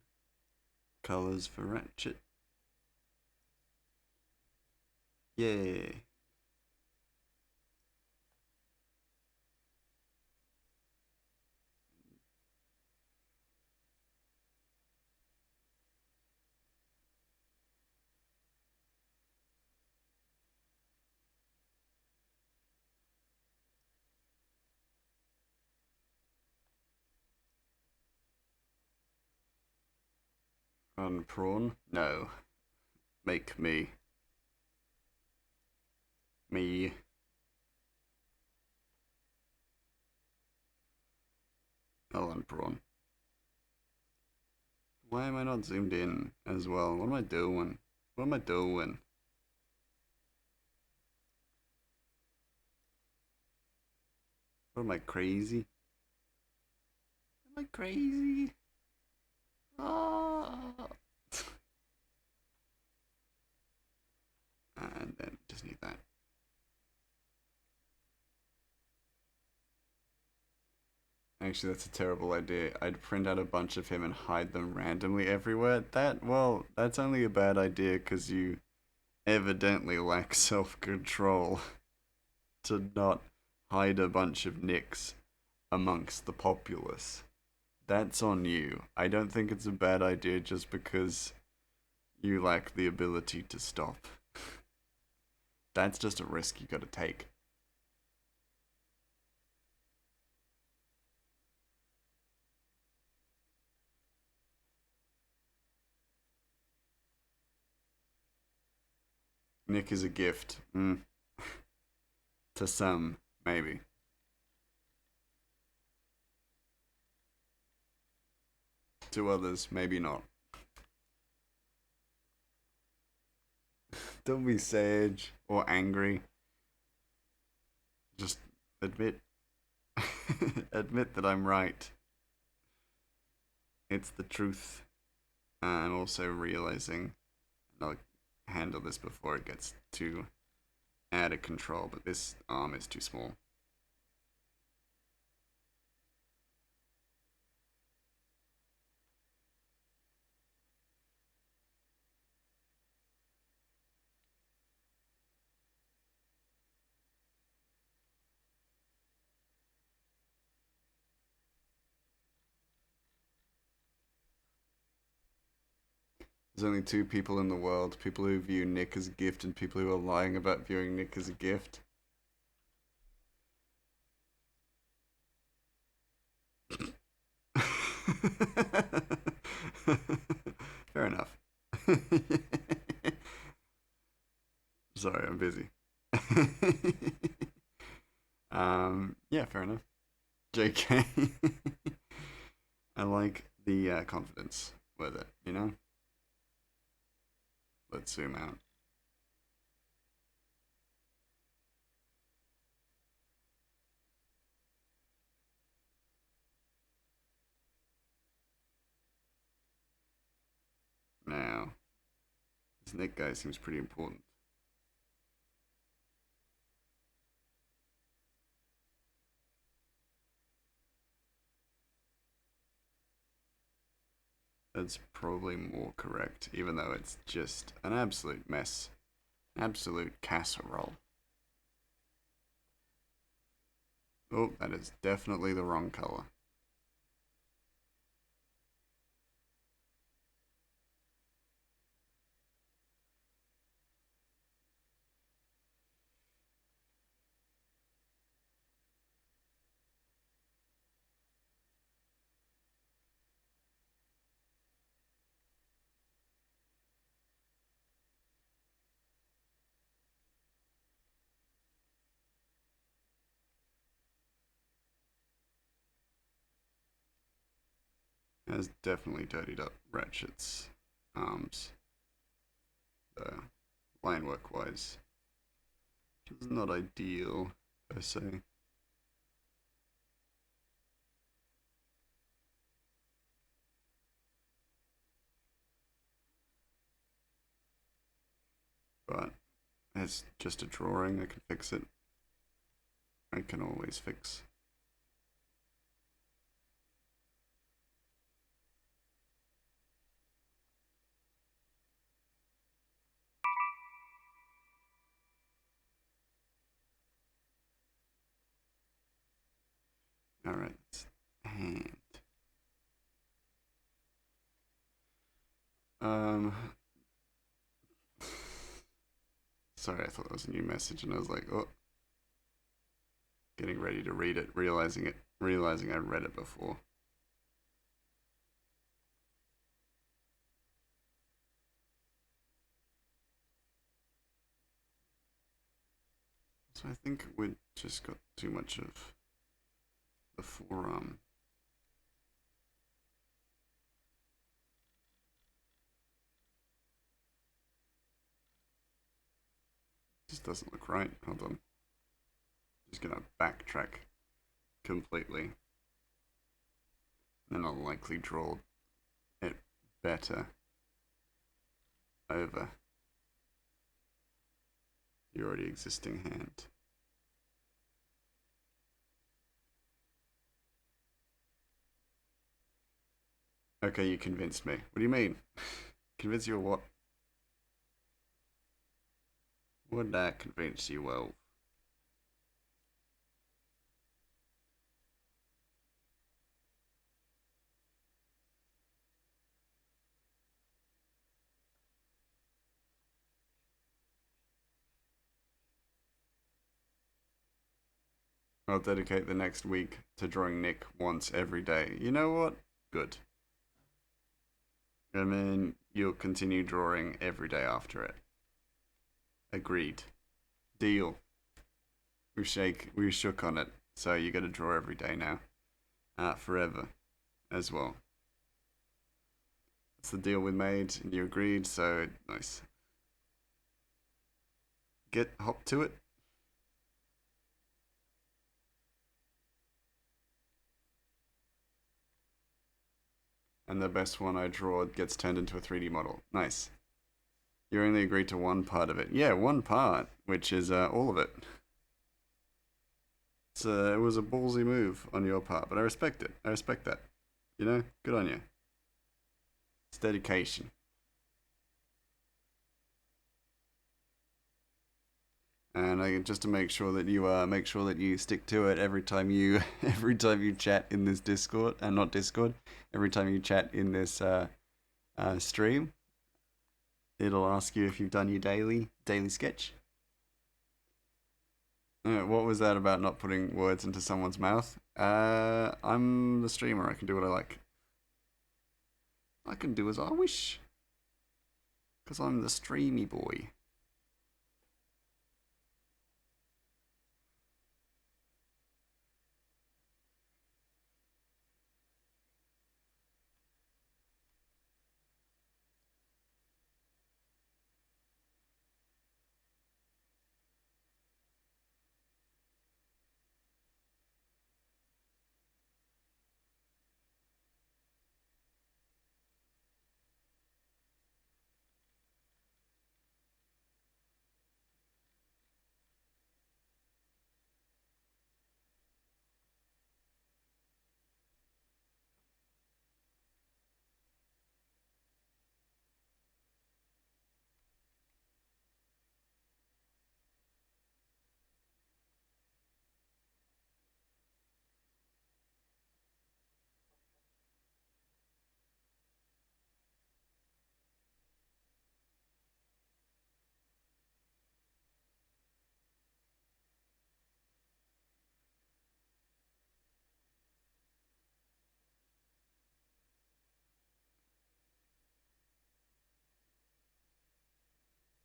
Colors for Ratchet. Yay. On prawn? No. Make me. Me. I'll on prawn. Why am I not zoomed in as well? What am I doing? What am I doing? What am I crazy? Am I crazy? Oh. And then just need that. Actually, that's a terrible idea. I'd print out a bunch of him and hide them randomly everywhere. Well, that's only a bad idea because you evidently lack self control to not hide a bunch of nicks amongst the populace. That's on you. I don't think it's a bad idea just because you lack the ability to stop. That's just a risk you gotta take. Nick is a gift. To some, maybe. To others, maybe not. Don't be sage or angry. Just admit admit that I'm right. It's the truth. I'm also realizing I'll handle this before it gets too out of control, but this arm is too small. There's only two people in the world, people who view Nick as a gift and people who are lying about viewing Nick as a gift. Fair enough. Sorry, I'm busy. Yeah, fair enough. JK. I like the confidence with it, you know? Let's zoom out. Now, this Nick guy seems pretty important. That's probably more correct, even though it's just an absolute mess. Absolute casserole. Oh, that is definitely the wrong color. Has definitely dirtied up Ratchet's arms, though, line work wise. Which is not ideal, per se. But it's just a drawing, I can fix it. I can always fix. Alright, hand. Um. Sorry, I thought that was a new message, and I was like, oh, getting ready to read it, realizing I read it before. So I think we just got too much of the forearm. This doesn't look right. Hold on. Just gonna backtrack completely. Then I'll likely draw it better over the already existing hand. Okay, you convinced me. What do you mean? Convince you of what? Would that convince you of? I'll dedicate the next week to drawing Nick once every day. You know what? Good. And then you'll continue drawing every day after it. Agreed. Deal. We shook on it. So you gotta draw every day now. Forever. As well. That's the deal we made and you agreed, so nice. Hop to it. And the best one I draw gets turned into a 3D model. Nice. You only agreed to one part of it. Yeah, one part, which is all of it. It was a ballsy move on your part, but I respect it. I respect that. You know, good on you. It's dedication. And just to make sure that you stick to it every time you every time you chat in this Discord and not Discord, every time you chat in this stream, it'll ask you if you've done your daily sketch. What was that about not putting words into someone's mouth? I'm the streamer. I can do what I like. I can do as I wish, because I'm the streamy boy.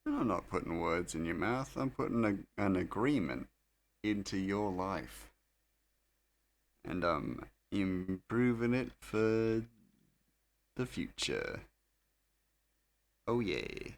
I'm not putting words in your mouth. I'm putting an agreement into your life, and I'm improving it for the future. Oh yeah.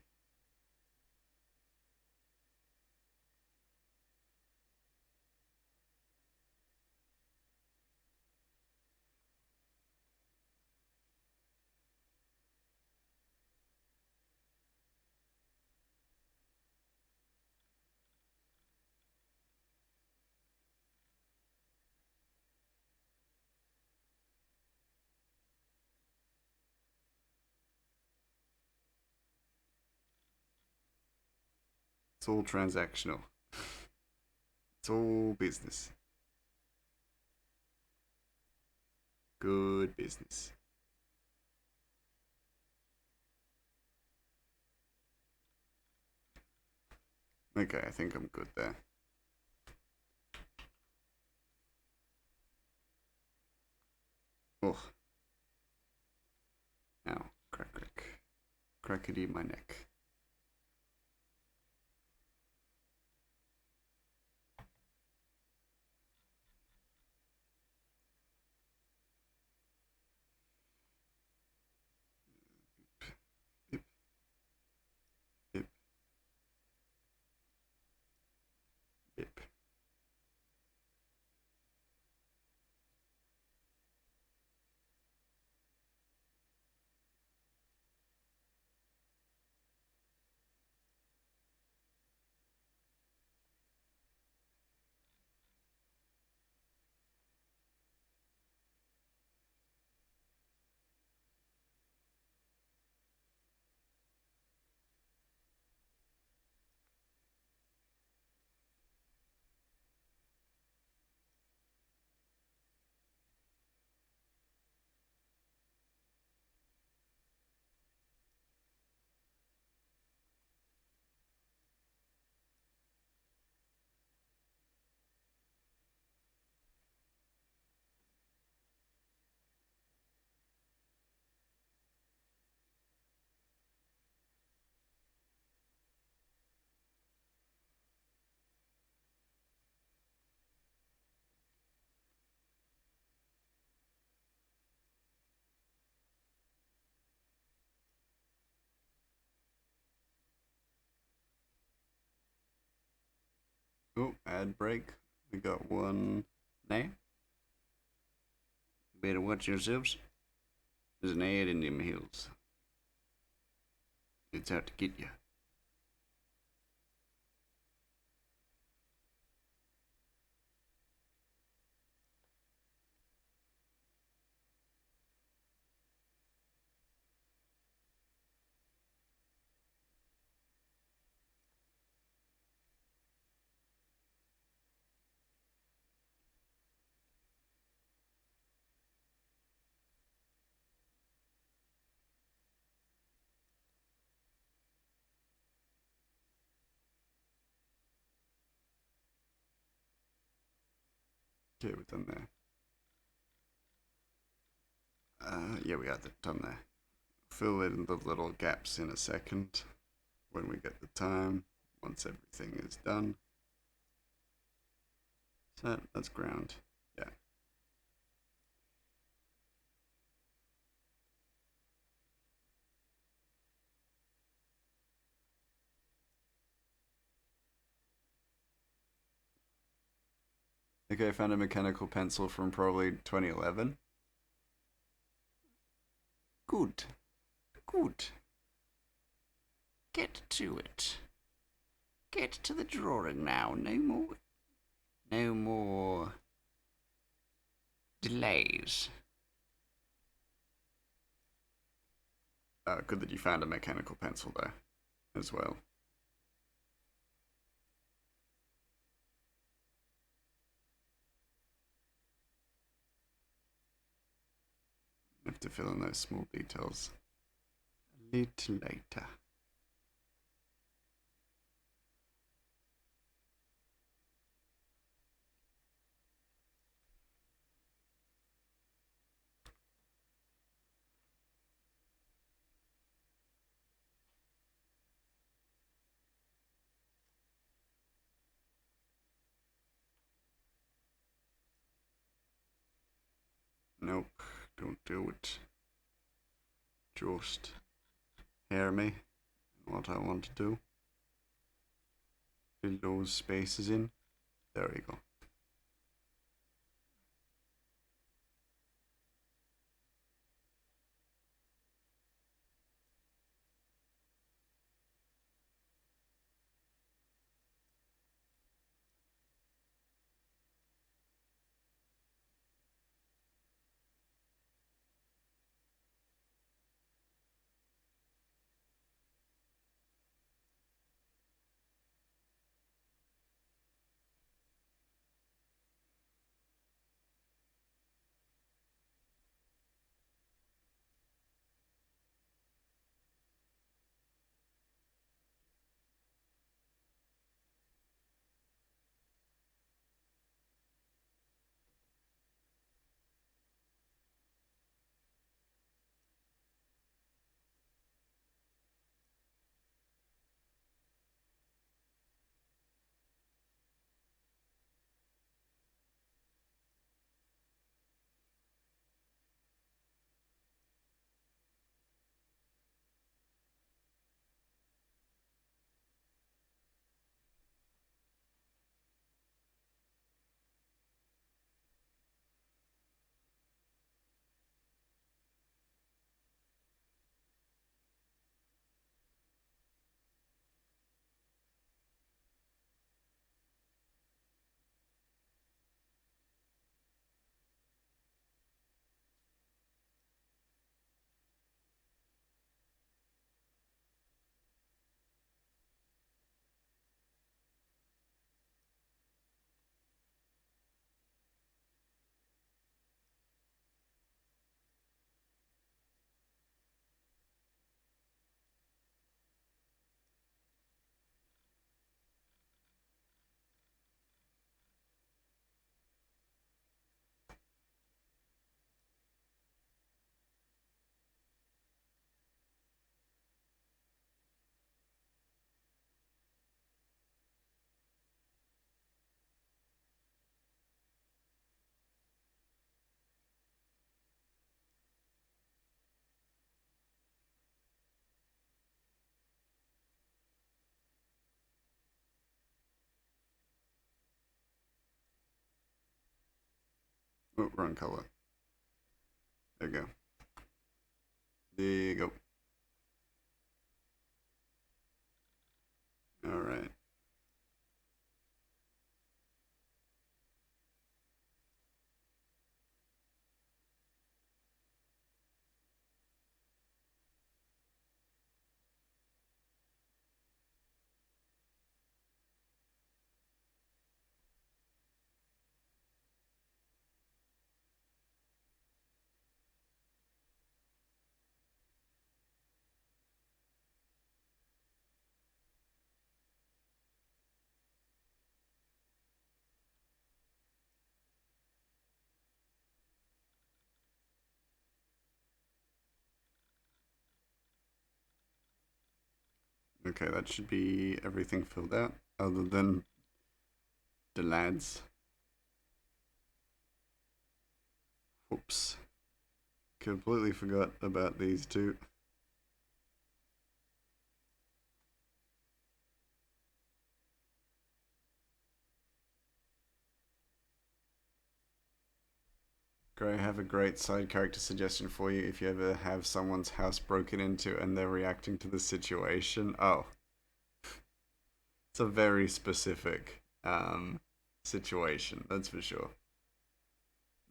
It's all transactional. It's all business. Good business. Okay, I think I'm good there. Oh, ow, crackety my neck. Bip, bip, bip. Oh, ad break. We got one now. Better watch yourselves. There's an ad in them hills. It's out to get you. Okay, we're done there. Yeah, we got that done there. Fill in the little gaps in a second when we get the time, once everything is done. So that's ground. Yeah. Okay, I found a mechanical pencil from probably 2011. Good. Good. Get to it. Get to the drawing now. No more. No more delays. Good that you found a mechanical pencil there as well. Have to fill in those small details a little later. Nope, don't do it. Just hear me and what I want to do. Fill those spaces in. There we go. Oh, wrong color. There you go. There you go. Alright. Okay, that should be everything filled out, other than the lads. Whoops. Completely forgot about these two. Great, I have a great side character suggestion for you if you ever have someone's house broken into and they're reacting to the situation. Oh, it's a very specific situation, that's for sure.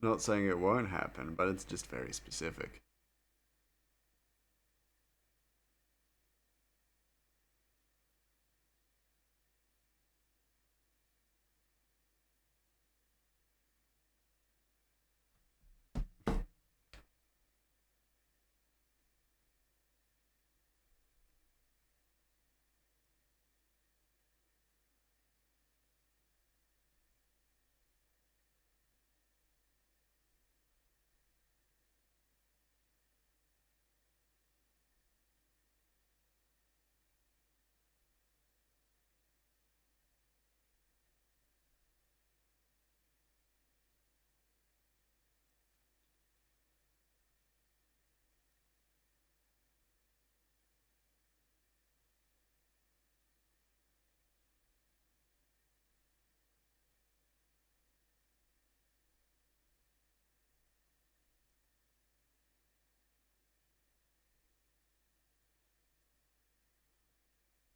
Not saying it won't happen, but it's just very specific.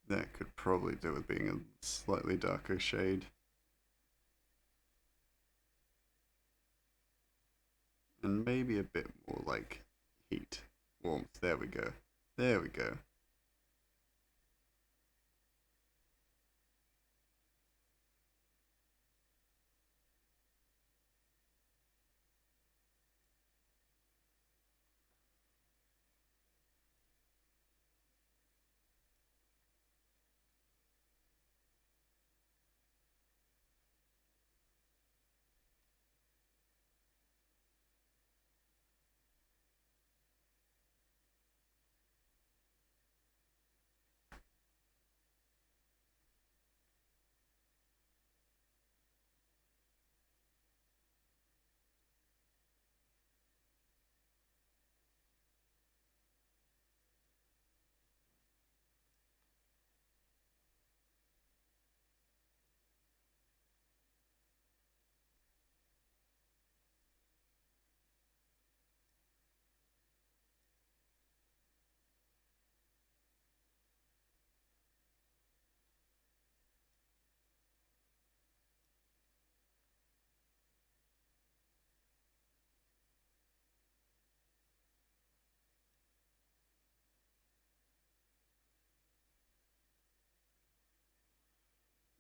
That could probably do with being a slightly darker shade. And maybe a bit more like heat, warmth. There we go. There we go.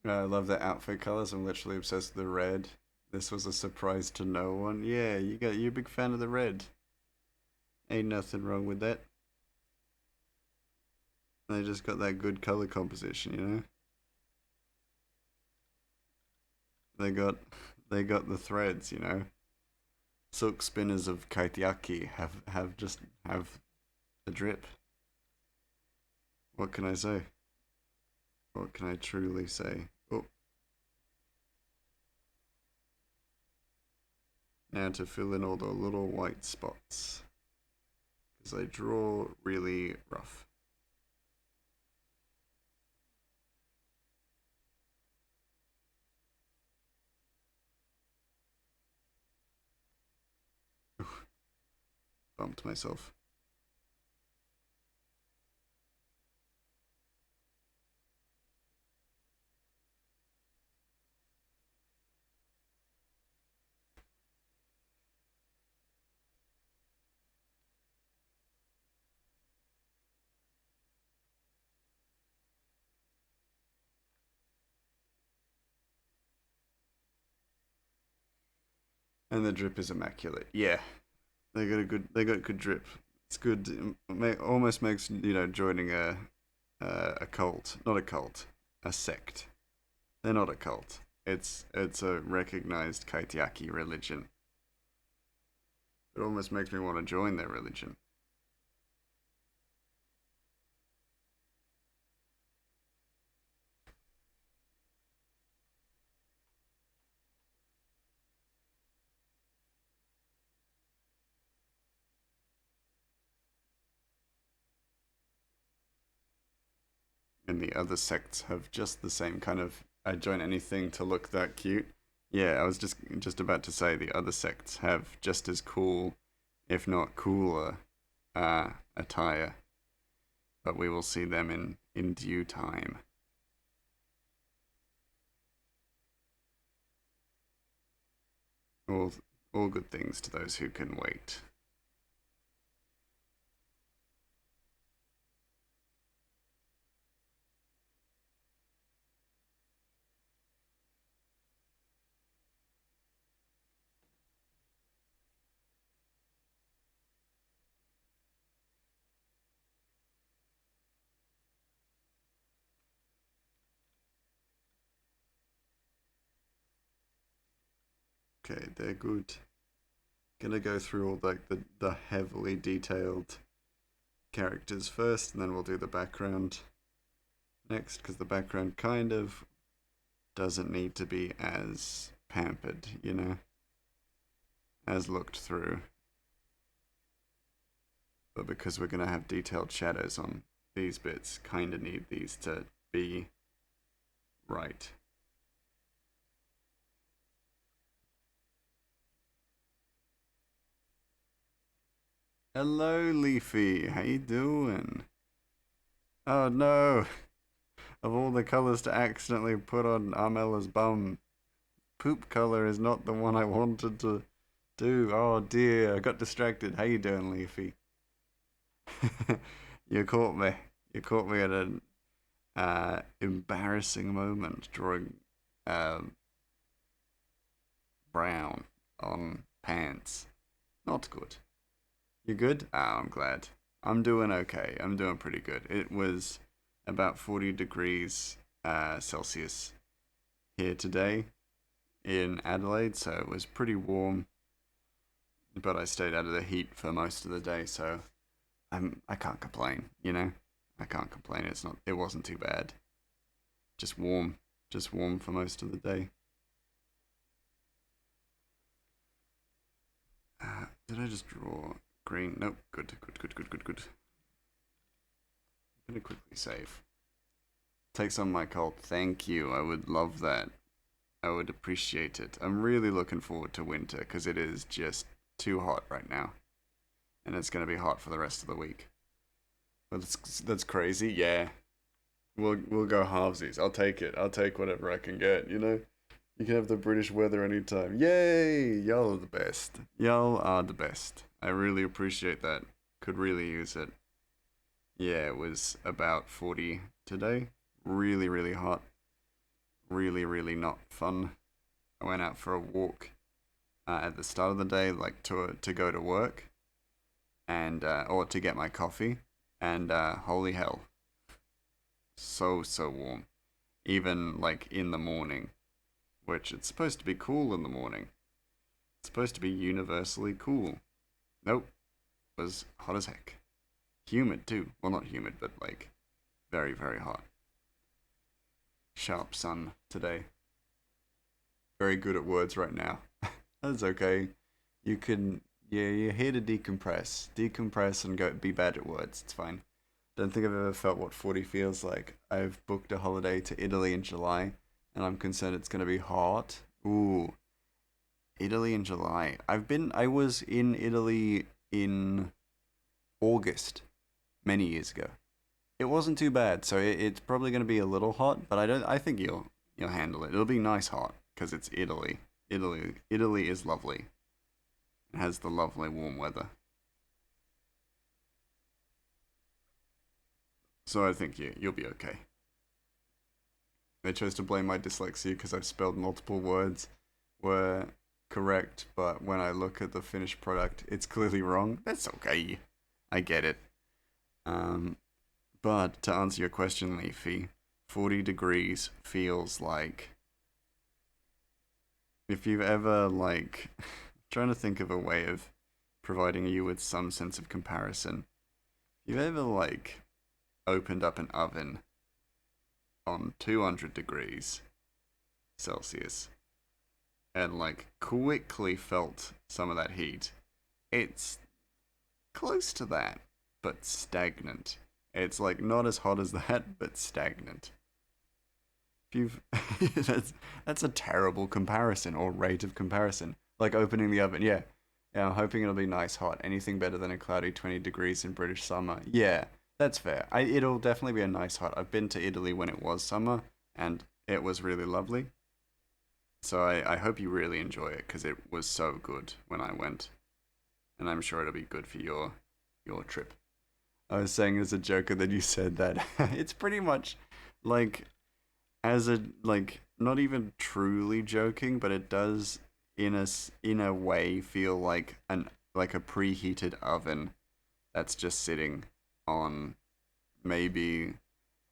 I love the outfit colors. I'm literally obsessed with the red. This was a surprise to no one. Yeah, you're a big fan of the red. Ain't nothing wrong with that. They just got that good color composition, you know. They got they got the threads, you know. Silk spinners of kaitiaki have the drip. What can I say? What can I truly say? Oh, now to fill in all the little white spots. Because I draw really rough. Bumped myself. And the drip is immaculate. Yeah, they got good drip. It's good. Almost makes joining a cult, not a cult, a sect. They're not a cult. It's a recognized Kaitiaki religion. It almost makes me want to join their religion. And the other sects have just the same kind of I join anything to look that cute. Yeah, I was just about to say the other sects have just as cool, if not cooler, attire, but we will see them in due time. All all good things to those who can wait. Okay, they're good. Gonna go through all like the heavily detailed characters first, and then we'll do the background next, because the background kind of doesn't need to be as pampered, as looked through. But because we're gonna have detailed shadows on these bits, kind of need these to be right. Hello, Leafy. How you doing? Oh no! Of all the colors to accidentally put on Armella's bum, poop color is not the one I wanted to do. Oh dear, I got distracted. How you doing, Leafy? You caught me. You caught me at an embarrassing moment drawing uh, brown on pants. Not good. You good? Ah, I'm glad. I'm doing okay. I'm doing pretty good. It was about 40 degrees Celsius here today in Adelaide, so it was pretty warm. But I stayed out of the heat for most of the day, so I can't complain. I can't complain. It wasn't too bad. Just warm for most of the day. Did I just draw green? Nope. Good, good, good, good, good, good. I'm gonna quickly save. Take some of my cold. Thank you. I would love that. I would appreciate it. I'm really looking forward to winter because it is just too hot right now, and it's gonna be hot for the rest of the week. But that's crazy. Yeah, we'll go halvesies. I'll take it. I'll take whatever I can get. You can have the British weather anytime. Yay! Y'all are the best. Y'all are the best. I really appreciate that. Could really use it. Yeah, it was about 40 today. Really, really hot. Really, really not fun. I went out for a walk at the start of the day, like to go to work, and or to get my coffee, and holy hell, so warm. Even like in the morning, which it's supposed to be cool in the morning. It's supposed to be universally cool. Nope, it was hot as heck. Humid too. Well, not humid, but like very, very hot. Sharp sun today. Very good at words right now. That's okay. You can, yeah, you're here to decompress and go be bad at words. It's fine. Don't think I've ever felt what 40 feels like. I've booked a holiday to Italy in July, and I'm concerned it's gonna be hot. Ooh, Italy in July. I was in Italy in August many years ago. It wasn't too bad, so it's probably gonna be a little hot, but I think you'll handle it. It'll be nice hot because it's Italy. Italy is lovely. It has the lovely warm weather. So I think you'll be okay. They chose to blame my dyslexia because I spelled multiple words were correct, but when I look at the finished product, it's clearly wrong. That's okay. I get it. Um, but to answer your question, Leafy, 40 degrees feels like if you've ever like trying to think of a way of providing you with some sense of comparison. You've ever like opened up an oven on 200 degrees Celsius and like quickly felt some of that heat. It's close to that, but stagnant. It's like not as hot as that, but stagnant. If you've that's a terrible comparison or rate of comparison. Like opening the oven, yeah. Yeah, I'm hoping it'll be nice hot. Anything better than a cloudy 20 degrees in British summer. Yeah, that's fair. It'll definitely be a nice hot. I've been to Italy when it was summer, and it was really lovely. So I hope you really enjoy it because it was so good when I went, and I'm sure it'll be good for your trip. I was saying as a joker that you said that it's pretty much like as a like not even truly joking, but it does in a way feel like an like a preheated oven that's just sitting on maybe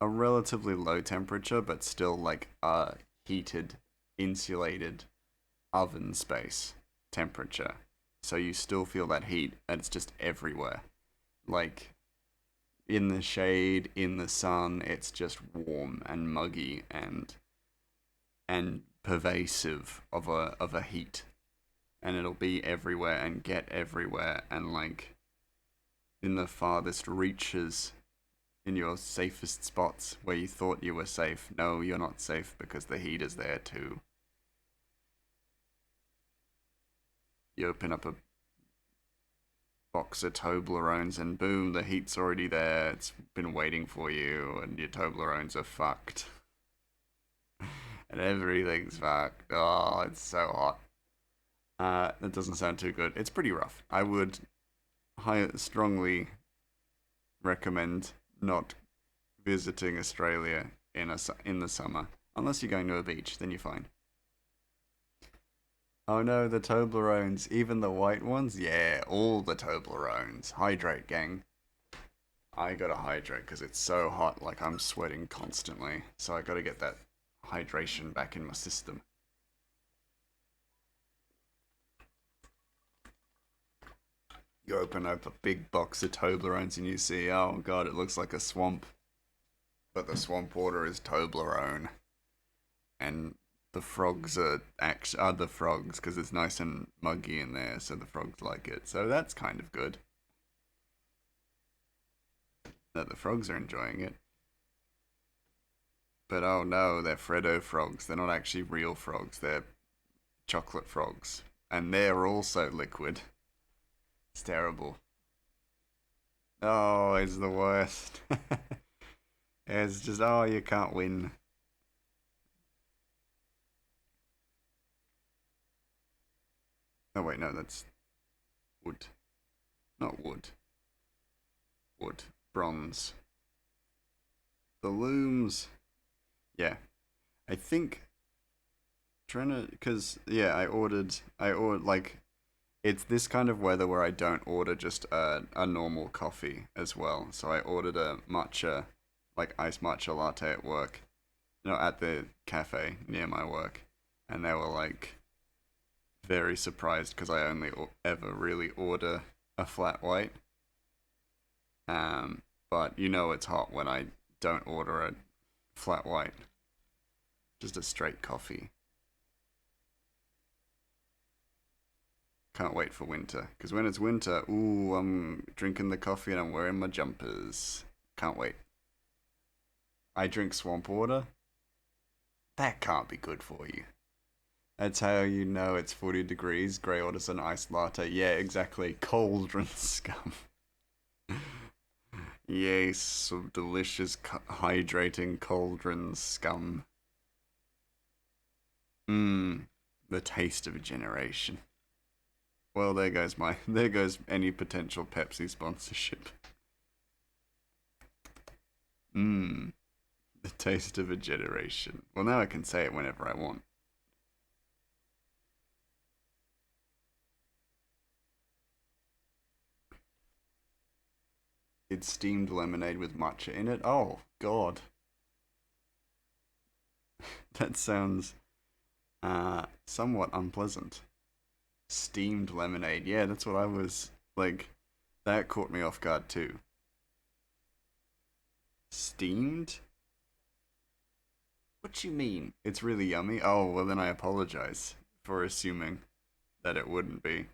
a relatively low temperature, but still like a heated, insulated oven space temperature. So you still feel that heat, and it's just everywhere. Like in the shade, in the sun, it's just warm and muggy and pervasive of a heat. And it'll be everywhere and get everywhere and like in the farthest reaches in your safest spots where you thought you were safe. No, you're not safe because the heat is there too. You open up a box of Toblerones and boom, the heat's already there. It's been waiting for you and your Toblerones are fucked. And everything's fucked. Oh, it's so hot. That doesn't sound too good. It's pretty rough. I would strongly recommend not visiting Australia in the summer unless you're going to a beach. Then you're fine. Oh no, the Toblerones, even the white ones. Yeah, all the Toblerones. Hydrate, gang. I gotta hydrate because it's so hot. Like I'm sweating constantly, so I gotta get that hydration back in my system. You open up a big box of Toblerones and you see, oh god, it looks like a swamp. But the swamp water is Toblerone. And the frogs are the frogs because it's nice and muggy in there, so the frogs like it. So that's kind of good that the frogs are enjoying it. But oh no, they're Freddo frogs. They're not actually real frogs. They're chocolate frogs, and they're also liquid. It's terrible. Oh, it's the worst. It's just oh, you can't win. Oh wait, no, that's wood. Not wood. Wood. Bronze. The looms. Yeah. I think trying to cuz yeah, I ordered like it's this kind of weather where I don't order just a normal coffee as well. So I ordered a matcha like iced matcha latte at work. At the cafe near my work, and they were like very surprised because I only ever really order a flat white. But it's hot when I don't order a flat white, just a straight coffee. Can't wait for winter because when it's winter, ooh, I'm drinking the coffee and I'm wearing my jumpers. Can't wait. I drink swamp water. That can't be good for you. That's how you know it's 40 degrees. Grey orders an iced latte. Yeah, exactly. Cauldron scum. Yes, some delicious, hydrating cauldron scum. Mmm, the taste of a generation. Well, there goes any potential Pepsi sponsorship. Mmm, the taste of a generation. Well, now I can say it whenever I want. It's steamed lemonade with matcha in it. Oh, God. That sounds somewhat unpleasant. Steamed lemonade. Yeah, that's what I was like. That caught me off guard too. Steamed? What you mean? It's really yummy? Oh, well then I apologize for assuming that it wouldn't be.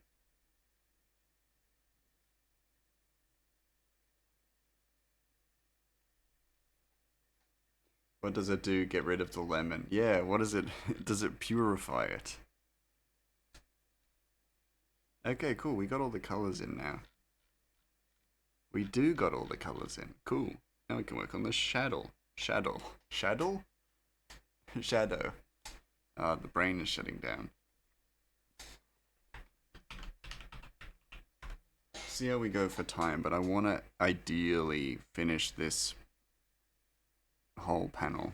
What does it do? Get rid of the lemon. Yeah, what does it... Does it purify it? Okay, cool. We got all the colors in now. We do got all the colors in. Cool. Now we can work on the shadow. Shadow. Shadow? Shadow. The brain is shutting down. See how we go for time, but I want to ideally finish this whole panel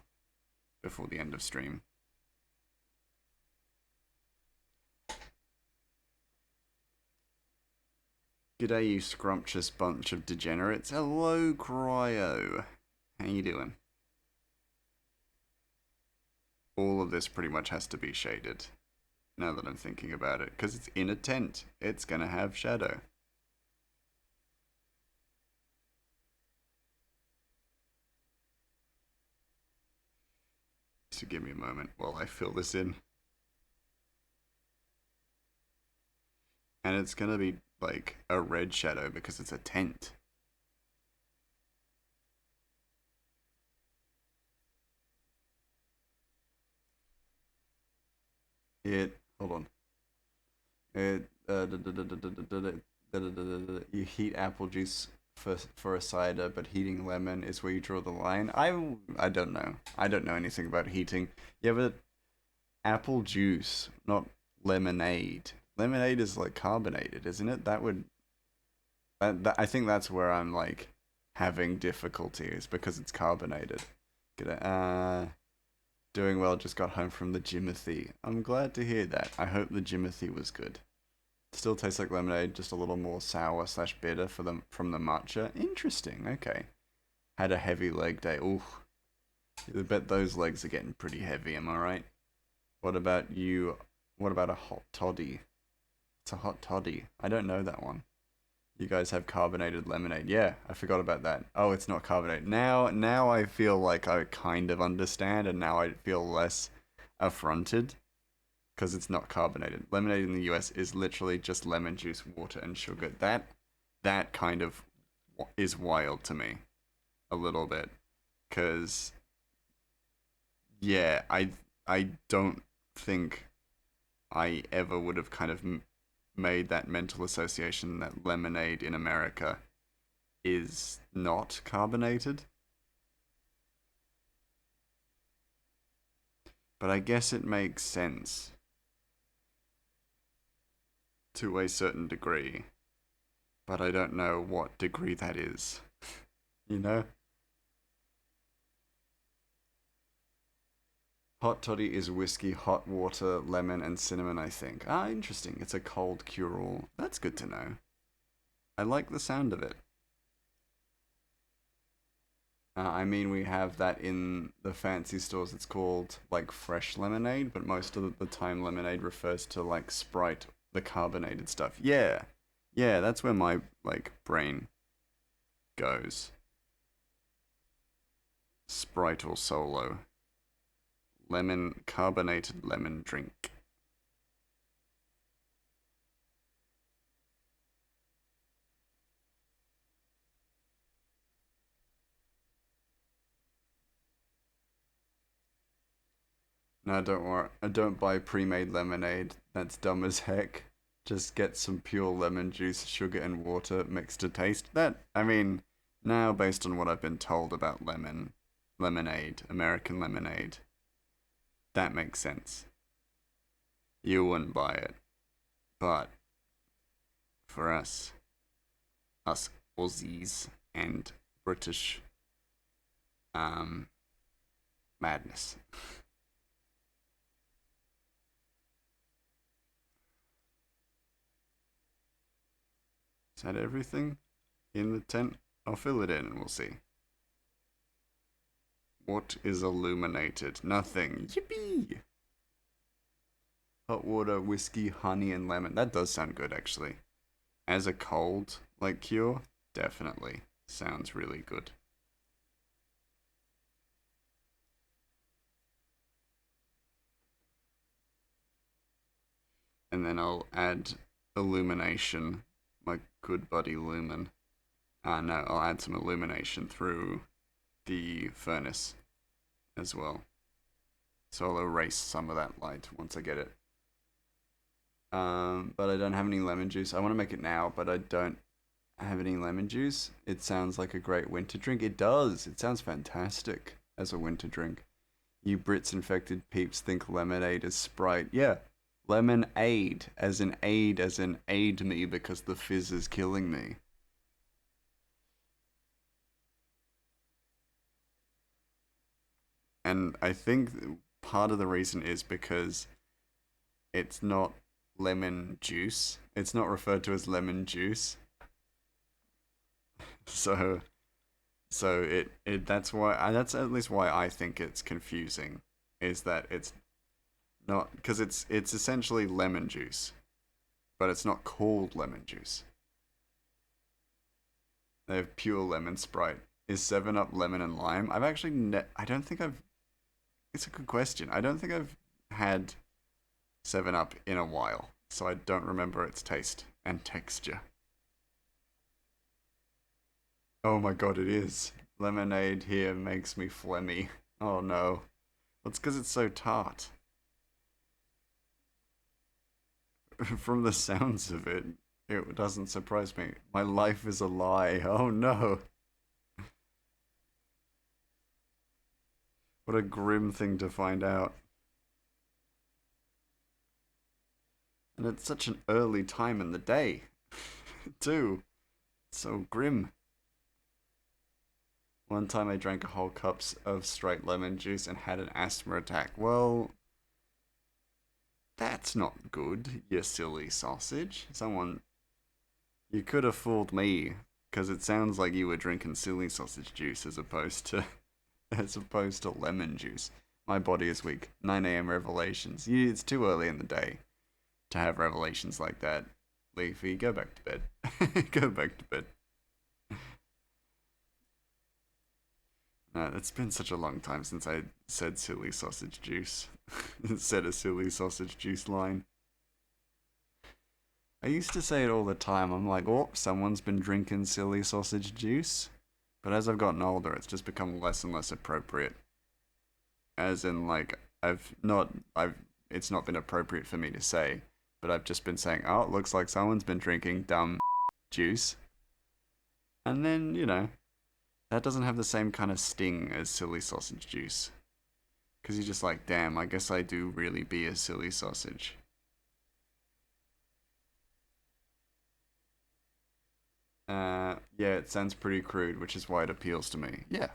before the end of stream. G'day, you scrumptious bunch of degenerates. Hello, Cryo. How you doing? All of this pretty much has to be shaded, now that I'm thinking about it, because it's in a tent. It's gonna have shadow. So give me a moment while I fill this in. And it's gonna be like a red shadow because it's a tent. Hold on. You heat apple juice for a cider, but heating lemon is where you draw the line. I don't know. I don't know anything about heating. Yeah, but apple juice, not lemonade. Lemonade is like carbonated, isn't it? I think that's where I'm like having difficulties because it's carbonated. Doing well, just got home from the Jimothy. I'm glad to hear that. I hope the Jimothy was good. Still tastes like lemonade, just a little more sour slash bitter from the matcha. Interesting, okay. Had a heavy leg day. Ooh. I bet those legs are getting pretty heavy, am I right? What about you? What about a hot toddy? It's a hot toddy. I don't know that one. You guys have carbonated lemonade. Yeah, I forgot about that. Oh, it's not carbonated. Now I feel like I kind of understand, and now I feel less affronted because it's not carbonated. Lemonade in the US is literally just lemon juice, water, and sugar. That kind of is wild to me a little bit because yeah, I don't think I ever would have kind of made that mental association that lemonade in America is not carbonated. But I guess it makes sense to a certain degree. But I don't know what degree that is. You know? Hot toddy is whiskey, hot water, lemon, and cinnamon, I think. Ah, interesting. It's a cold cure-all. That's good to know. I like the sound of it. I mean, we have that in the fancy stores. It's called like fresh lemonade, but most of the time, lemonade refers to like Sprite, the carbonated stuff. Yeah, yeah, that's where my like brain goes. Sprite or Solo, lemon carbonated lemon drink. No, don't worry. I don't buy pre-made lemonade. That's dumb as heck. Just get some pure lemon juice, sugar, and water mixed to taste. That, I mean, now based on what I've been told about lemonade, American lemonade, that makes sense. You wouldn't buy it. But for us Aussies and British, um, madness. Is that everything in the tent? I'll fill it in and we'll see. What is illuminated? Nothing. Yippee! Hot water, whiskey, honey, and lemon. That does sound good, actually. As a cold, like, cure, definitely. Sounds really good. And then I'll add illumination, my good buddy Lumen. No, I'll add some illumination through the furnace. as well. So I'll erase some of that light once I get it. But I don't have any lemon juice. I want to make it now, but I don't have any lemon juice. It sounds like a great winter drink. It does. It sounds fantastic as a winter drink. You Brits infected peeps think lemonade is Sprite. Yeah, lemonade, as in aid me because the fizz is killing me. And I think part of the reason is because it's not lemon juice. It's not referred to as lemon juice. So it that's why that's at least why I think it's confusing is that it's not because it's essentially lemon juice, but it's not called lemon juice. They have pure lemon Sprite. Is 7 Up lemon and lime? I've actually I don't think I've it's a good question. I don't think I've had 7 Up in a while, so I don't remember its taste and texture. Oh my god, it is. Lemonade here makes me phlegmy. Oh no. Well, it's because it's so tart. From the sounds of it, it doesn't surprise me. My life is a lie. Oh no. What a grim thing to find out. And it's such an early time in the day, too. It's so grim. One time I drank a whole cups of straight lemon juice and had an asthma attack. Well, that's not good, you silly sausage. You could have fooled me, because it sounds like you were drinking silly sausage juice as opposed to lemon juice. My body is weak. 9 a.m. revelations. It's too early in the day to have revelations like that. Leafy, go back to bed. Go back to bed. No, it's been such a long time since I said silly sausage juice. Said a silly sausage juice line. I used to say it all the time. I'm like, oh, someone's been drinking silly sausage juice. But as I've gotten older, it's just become less and less appropriate. As in, like, it's not been appropriate for me to say, but I've just been saying, oh, it looks like someone's been drinking dumb juice. And then, that doesn't have the same kind of sting as silly sausage juice. Because you're just like, damn, I guess I do really be a silly sausage. Yeah, it sounds pretty crude, which is why it appeals to me. Yeah,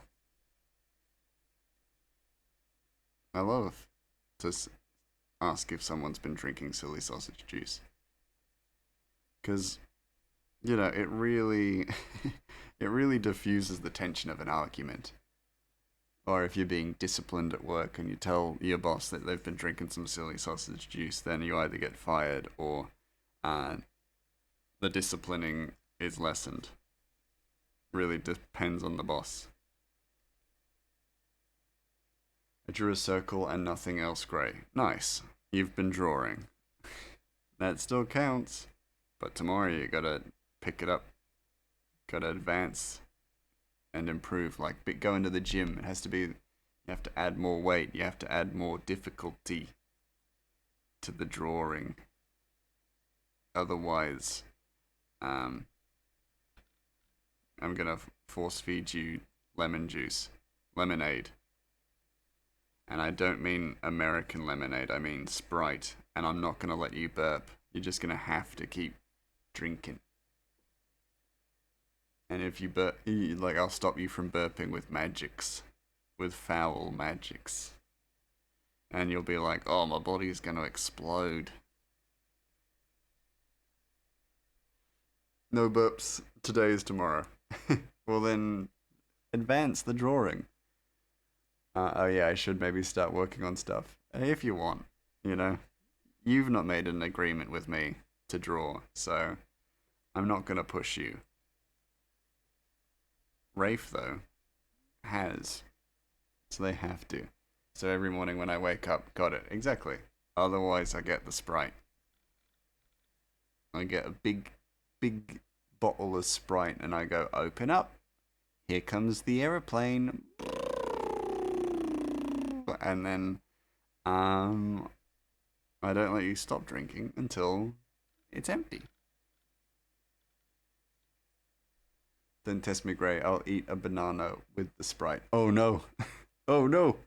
I love to ask if someone's been drinking silly sausage juice. Because, it really, it really diffuses the tension of an argument. Or if you're being disciplined at work and you tell your boss that they've been drinking some silly sausage juice, then you either get fired or uh, the disciplining is lessened. Really depends on the boss. I drew a circle and nothing else grey. Nice. You've been drawing. That still counts. But tomorrow you gotta pick it up. Gotta advance and improve. Like, go into the gym. It has to be. You have to add more weight. You have to add more difficulty to the drawing. Otherwise, I'm gonna force feed you lemonade. And I don't mean American lemonade, I mean Sprite. And I'm not gonna let you burp. You're just gonna have to keep drinking. And if you burp, I'll stop you from burping with magics. With foul magics. And you'll be like, oh, my body's gonna explode. No burps. Today is tomorrow. Well then, advance the drawing. Oh yeah, I should maybe start working on stuff. If you want, you know. You've not made an agreement with me to draw, so I'm not gonna push you. Rafe, though, has. So they have to. So every morning when I wake up, got it. Exactly. Otherwise, I get the Sprite. I get a big bottle of Sprite and I go, open up. Here comes the aeroplane. and then um, I don't let you stop drinking until it's empty. Then test me grey. I'll eat a banana with the Sprite. Oh no! Oh no!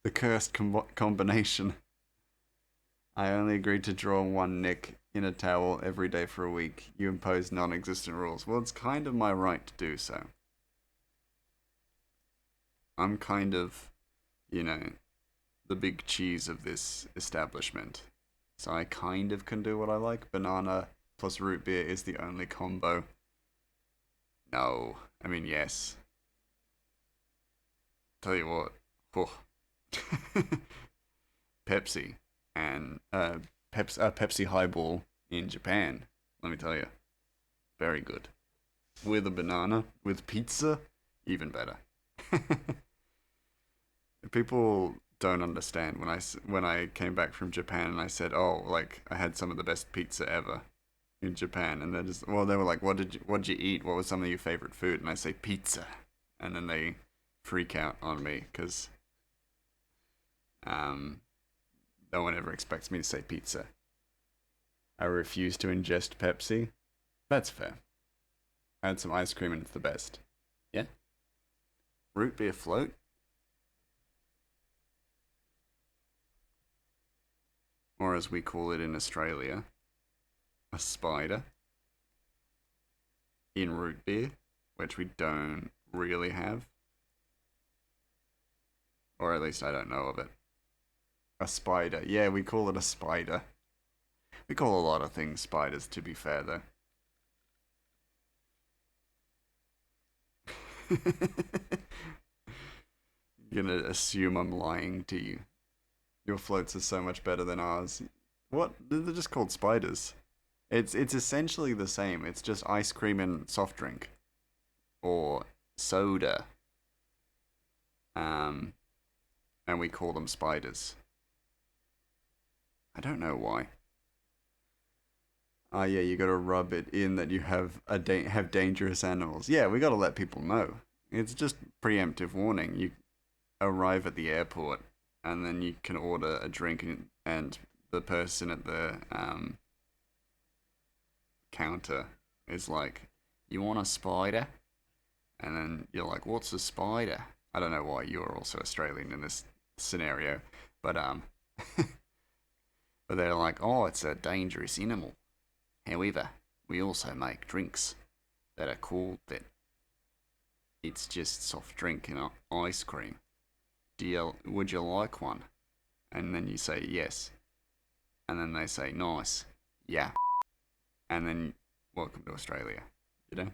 The cursed combination. I only agreed to draw one nick in a towel every day for a week. You impose non-existent rules. Well, it's kind of my right to do so. I'm kind of, you know, the big cheese of this establishment. So I kind of can do what I like. Banana plus root beer is the only combo. No. I mean, yes. Tell you what. Oh. Pepsi and Pepsi Highball in Japan. Let me tell you, very good. With a banana, with pizza, even better. People don't understand when I came back from Japan and I said, "Oh, like I had some of the best pizza ever in Japan," and they were like, what did you eat? What was some of your favorite food?" And I say pizza, and then they freak out on me because um no one ever expects me to say pizza. I refuse to ingest Pepsi. That's fair. Add some ice cream and it's the best. Yeah. Root beer float. Or as we call it in Australia, a spider. In root beer, which we don't really have. Or at least I don't know of it. A spider. Yeah, we call it a spider. We call a lot of things spiders, to be fair, though. You're gonna assume I'm lying to you. Your floats are so much better than ours. What? They're just called spiders. It's essentially the same. It's just ice cream and soft drink. Or soda. Um, and we call them spiders. I don't know why. Ah, yeah, you gotta rub it in that you have dangerous animals. Yeah, we gotta let people know. It's just preemptive warning. You arrive at the airport, and then you can order a drink, and the person at the counter is like, "You want a spider?" And then you're like, "What's a spider?" I don't know why you're also Australian in this scenario, but but they're like, "Oh, it's a dangerous animal. However, we also make drinks that are called that. It's just soft drink and ice cream. Would you like one?" And then you say yes, and then they say nice, yeah, and then welcome to Australia. You know.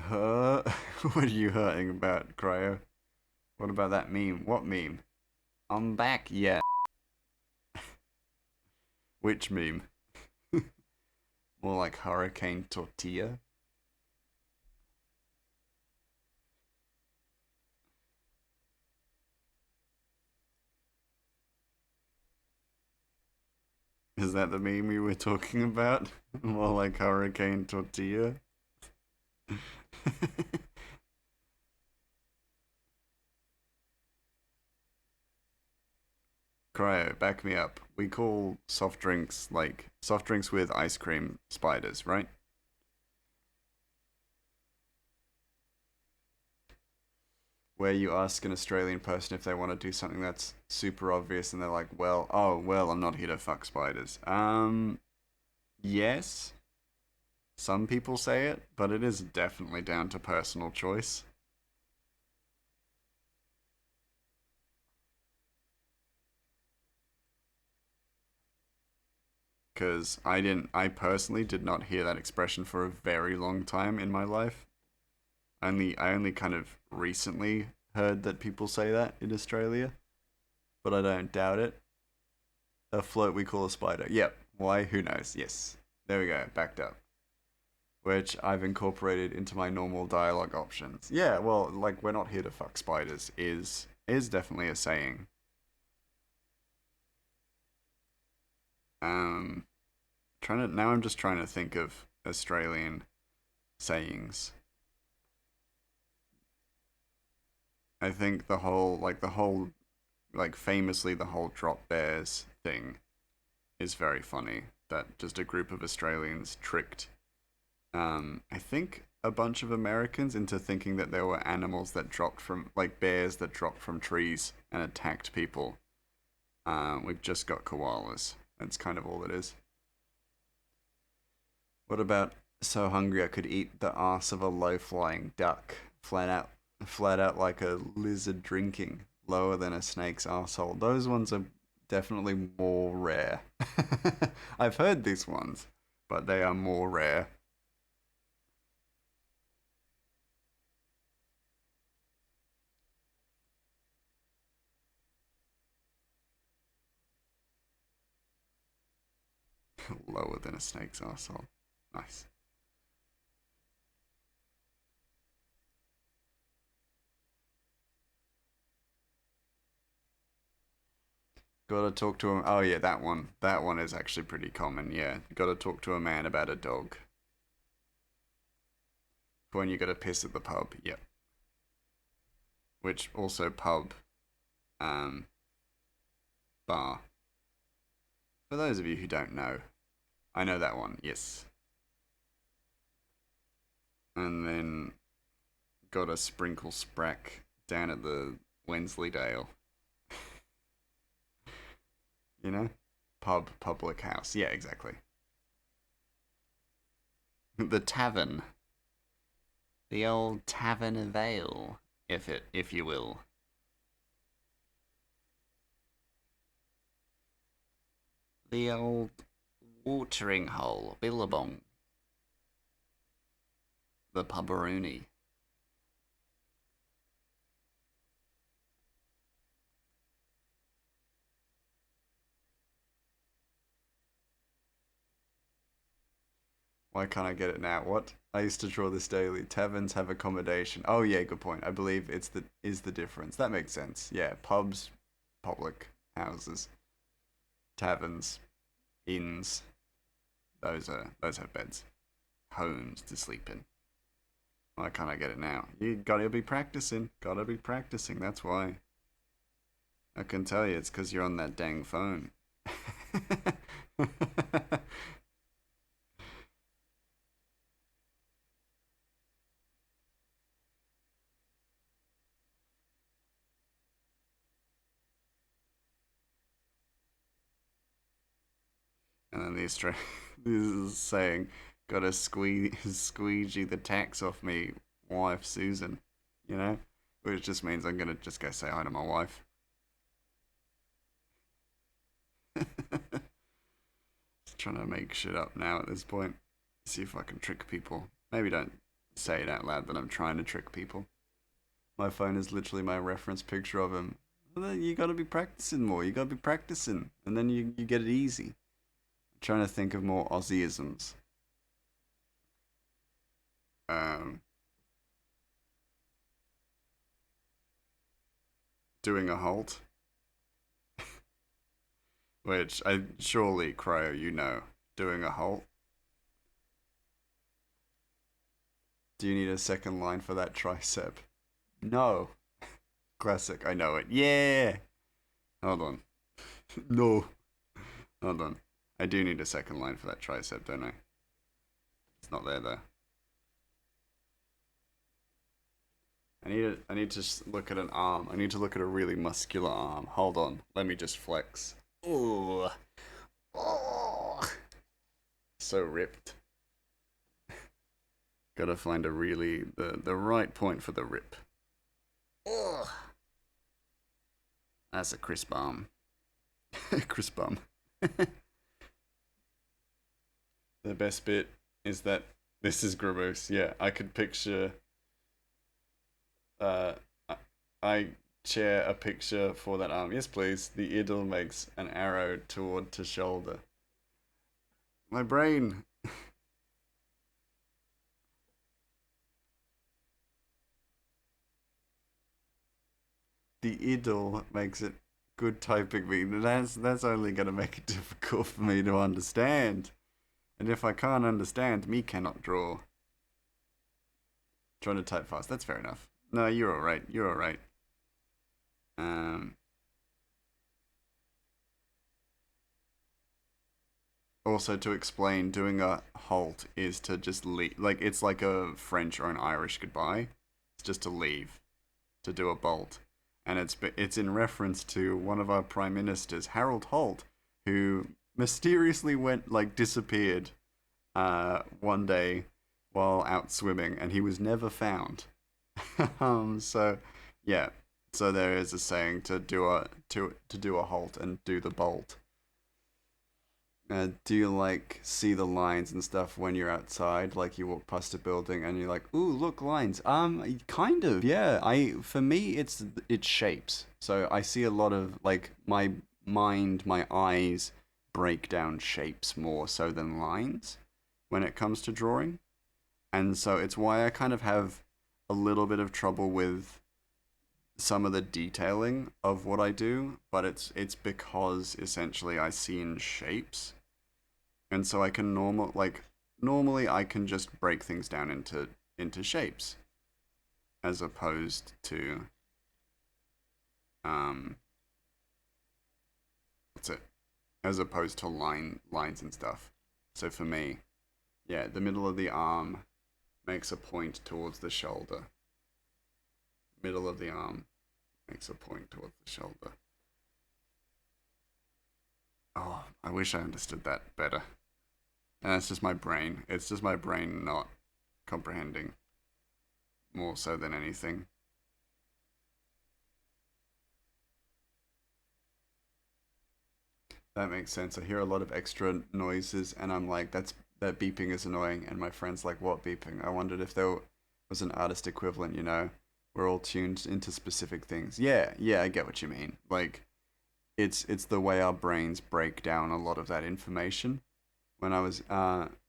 What are you hurting about, Cryo? What about that meme? What meme? I'm back. Yeah. Which meme? More like hurricane tortilla. Is that the meme we were talking about? More like hurricane tortilla. Cryo, back me up. We call soft drinks like soft drinks with ice cream spiders, right? Where you ask an Australian person if they want to do something that's super obvious and they're like, "Well, oh, well, I'm not here to fuck spiders." Yes. Some people say it, but it is definitely down to personal choice. Because I personally did not hear that expression for a very long time in my life. I only kind of recently heard that people say that in Australia, but I don't doubt it. A float we call a spider. Yep. Why? Who knows? Yes. There we go. Backed up. Which I've incorporated into my normal dialogue options. Yeah, well, like we're not here to fuck spiders is definitely a saying. Um trying to now I'm just trying to think of Australian sayings. I think the whole famously the whole drop bears thing is very funny. That just a group of Australians tricked, I think a bunch of Americans into thinking that there were animals that dropped from, like bears that dropped from trees and attacked people. We've just got koalas. That's kind of all it is. What about so hungry I could eat the ass of a low-flying duck, flat out like a lizard drinking, lower than a snake's asshole. Those ones are definitely more rare. I've heard these ones, but they are more rare. Lower than a snake's asshole. Nice. Gotta talk to him. Oh yeah, that one. That one is actually pretty common. Yeah, gotta talk to a man about a dog. When you gotta piss at the pub. Yep. Which also pub, um, bar. For those of you who don't know, I know that one. Yes. And then gotta sprinkle sprack down at the Wensleydale. You know, public house. Yeah, exactly. The tavern. The old tavern of ale, if you will. The old watering hole, billabong, the pubberoonie. Why can't I get it now? What? I used to draw this daily. Taverns have accommodation. Oh yeah, good point. I believe it's the is the difference. That makes sense. Yeah, pubs, public houses, taverns, inns. Those have beds, homes to sleep in. Why can't I get it now? You gotta be practicing. Gotta be practicing. That's why. I can tell you it's because you're on that dang phone. And then the Australian this is saying, "Gotta squeegee the tax off me, wife Susan." You know, which just means I'm gonna just go say hi to my wife. Just trying to make shit up now at this point. See if I can trick people. Maybe don't say it out loud that I'm trying to trick people. My phone is literally my reference picture of him. Well, then you gotta be practicing more. You gotta be practicing, and then you get it easy. I'm trying to think of more Aussieisms. Um, doing a halt, which I surely Cryo, you know. Doing a halt. Do you need a second line for that tricep? No. Classic. I know it. Yeah. Hold on. No. Hold on. I do need a second line for that tricep, don't I? It's not there though. I need to look at an arm. I need to look at a really muscular arm. Hold on. Let me just flex. Ooh. Oh. So ripped. Gotta find a really the right point for the rip. Ugh. That's a crisp arm. Crisp arm. The best bit is that this is Graboose. Yeah, I could picture. Uh, I share a picture for that arm. Yes, please. The idol makes an arrow toward to shoulder. My brain. The idol makes it good typing me. That's only gonna make it difficult for me to understand. And if I can't understand, me cannot draw. Trying to type fast. That's fair enough. No, you're alright. You're alright. Um, Also, to explain, doing a halt is to just leave. Like, it's like a French or an Irish goodbye. It's just to leave, to do a bolt. And it's in reference to one of our prime ministers, Harold Holt, who mysteriously went, like, disappeared one day while out swimming, and he was never found. So, yeah. So there is a saying to do a halt and do the bolt. Do you like see the lines and stuff when you're outside? Like you walk past a building and you're like, "Ooh, look, lines." Kind of, yeah. For me, it's shapes. So I see a lot of like my mind, my eyes break down shapes more so than lines when it comes to drawing, and so it's why I kind of have a little bit of trouble with some of the detailing of what I do, but it's because essentially I see in shapes, and so I can normally I can just break things down into shapes as opposed to um what's it as opposed to lines and stuff. So for me, yeah, the middle of the arm makes a point towards the shoulder. Middle of the arm makes a point towards the shoulder. Oh, I wish I understood that better. And that's just my brain. It's just my brain not comprehending more so than anything. That makes sense. I hear a lot of extra noises, and I'm like, that beeping is annoying. And my friend's like, what beeping? I wondered if there was an artist equivalent. We're all tuned into specific things. Yeah, yeah, I get what you mean. Like, it's the way our brains break down a lot of that information. When I was,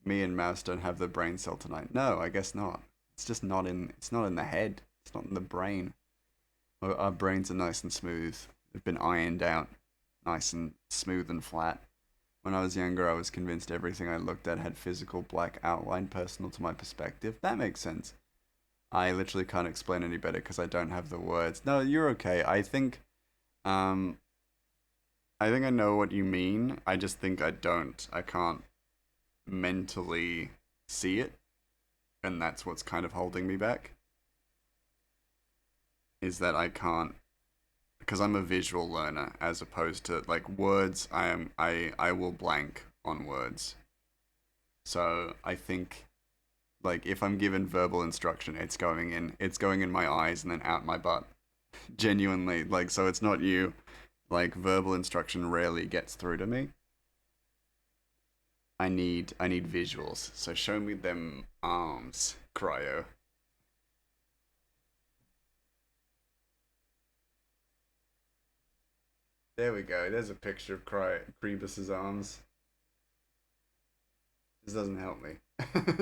me and Mouse don't have the brain cell tonight. No, I guess not. It's not in the head. It's not in the brain. Our brains are nice and smooth. They've been ironed out, nice and smooth and flat. When I was younger, I was convinced everything I looked at had physical black outline personal to my perspective. That makes sense. I literally can't explain any better because I don't have the words. No, you're okay. Um, I think I know what you mean. I just think I don't. I can't mentally see it, and that's what's kind of holding me back. Is that I can't because I'm a visual learner as opposed to like words. I will blank on words. So I think like if I'm given verbal instruction, it's going in my eyes and then out my butt. Genuinely, like so it's not you. Like verbal instruction rarely gets through to me. I need visuals. So show me them arms, cryo. There we go. There's a picture of Crebus's arms. This doesn't help me.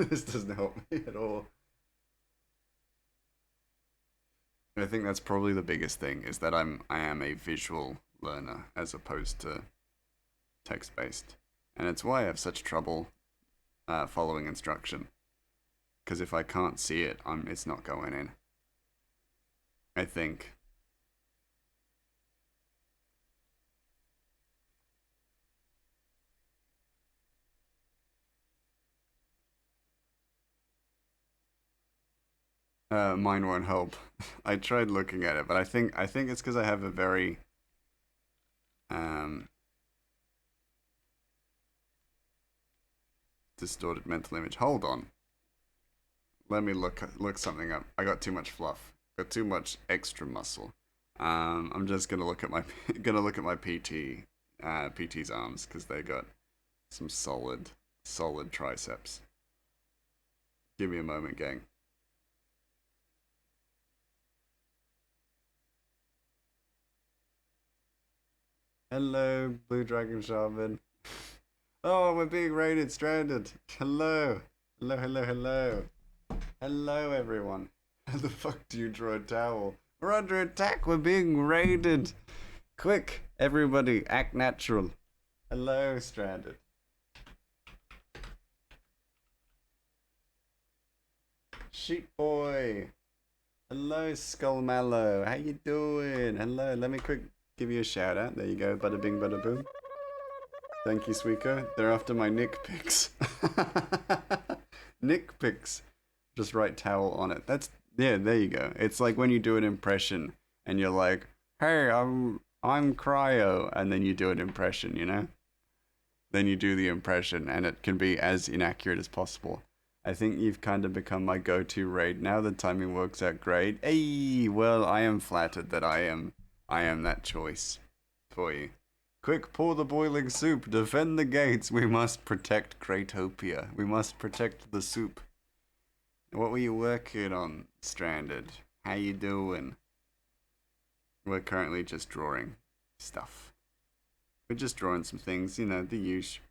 This doesn't help me at all. I think that's probably the biggest thing is that I am a visual learner as opposed to text based, and it's why I have such trouble following instruction. Because if I can't see it, it's not going in. I think. Mine won't help. I tried looking at it, but I think it's because I have a very um, distorted mental image. Hold on, let me look something up. I got too much fluff. Got too much extra muscle. I'm just gonna look at my gonna look at my PT's arms because they got some solid triceps. Give me a moment, gang. Hello, Blue Dragon Shaman. Oh, we're being raided, stranded. Hello. Hello, hello, hello. Hello, everyone. How the fuck do you draw a towel? We're under attack. We're being raided. Quick, everybody, act natural. Hello, stranded. Sheep boy. Hello, Skullmallow. How you doing? Hello. Let me quick give you a shout out. There you go. Bada bing, bada boom. Thank you, Suiko. They're after my Nick pics. Nick pics. Just write towel on it. That's yeah. There you go. It's like when you do an impression and you're like, "Hey, I'm Cryo," and then you do an impression. Then you do the impression, and it can be as inaccurate as possible. I think you've kind of become my go-to raid now. The timing works out great. Hey, well, I am flattered that I am that choice for you. Quick, pour the boiling soup. Defend the gates. We must protect Greytopia. We must protect the soup. What were you working on, Stranded? How you doing? We're currently just drawing stuff. We're just drawing some things, the usual.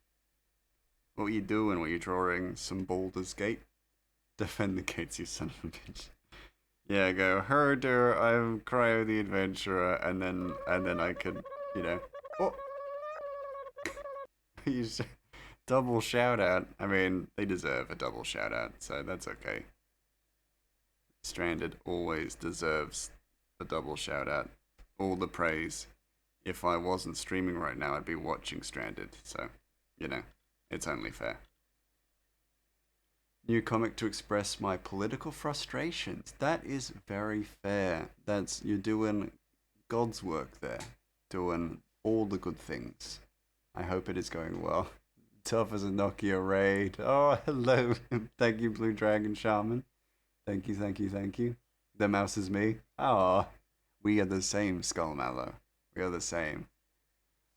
What were you doing? Were you drawing some Baldur's Gate? Defend the gates, you son of a bitch. Yeah, go, herder, I'm Cryo the Adventurer, and then I could, you know. Oh, you double shout out. I mean, they deserve a double shout out, so that's okay. Stranded always deserves a double shout out. All the praise. If I wasn't streaming right now, I'd be watching Stranded, so, it's only fair. New comic to express my political frustrations. That is very fair. You're doing God's work there. Doing all the good things. I hope it is going well. Tough as a Nokia raid. Oh, hello. Thank you, Blue Dragon Shaman. Thank you, thank you, thank you. The mouse is me. Ah, we are the same, Skullmallow. We are the same.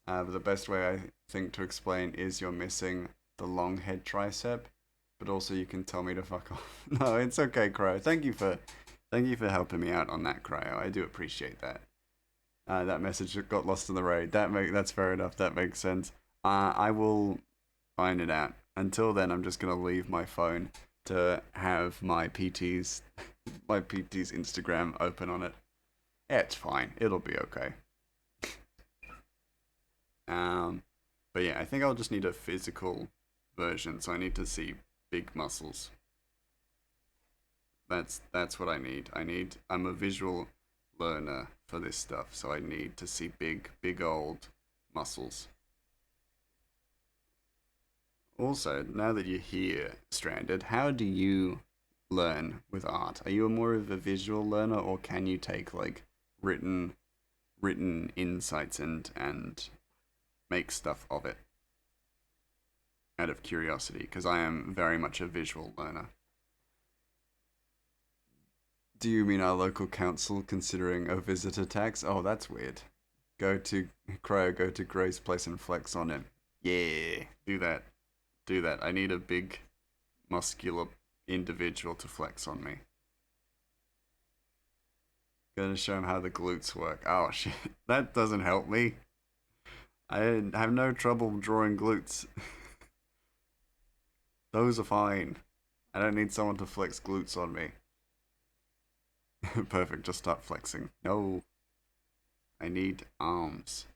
But the best way I think to explain is you're missing the long head tricep, but also you can tell me to fuck off. No, it's okay, Cryo. Thank you for helping me out on that, Cryo. I do appreciate that. That message got lost in the raid. That's fair enough. That makes sense. I will find it out. Until then, I'm just gonna leave my phone to have my PT's Instagram open on it. Yeah, it's fine. It'll be okay. But yeah, I think I'll just need a physical version, so I need to see big muscles. That's what I need. I'm a visual learner for this stuff, so I need to see big old muscles. Also, now that you're here, Stranded, how do you learn with art? Are you more of a visual learner, or can you take like written written insights and make stuff of it out of curiosity? Because I am very much a visual learner. Do you mean our local council considering a visitor tax? Oh, that's weird. Go to go to Grace Place and flex on him. Yeah, do that. Do that. I need a big, muscular individual to flex on me. Gonna show him how the glutes work. Oh shit, that doesn't help me. I have no trouble drawing glutes. Those are fine. I don't need someone to flex glutes on me. Perfect, just start flexing. No. I need arms.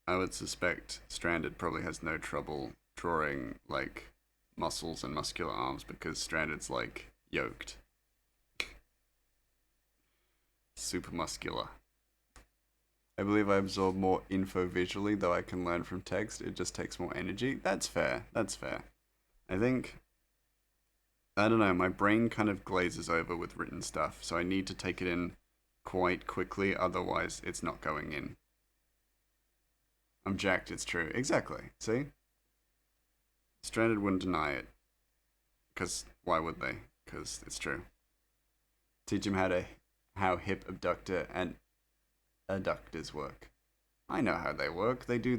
I would suspect Stranded probably has no trouble drawing, like, muscles and muscular arms because Stranded's, like, yoked. Super muscular. I believe I absorb more info visually, though I can learn from text. It just takes more energy. That's fair. That's fair. I think, I don't know, my brain kind of glazes over with written stuff, so I need to take it in quite quickly, otherwise it's not going in. I'm jacked, it's true. Exactly. See? Stranded wouldn't deny it. Because why would they? Because it's true. Teach him how hip abductor and adductors work. I know how they work. They do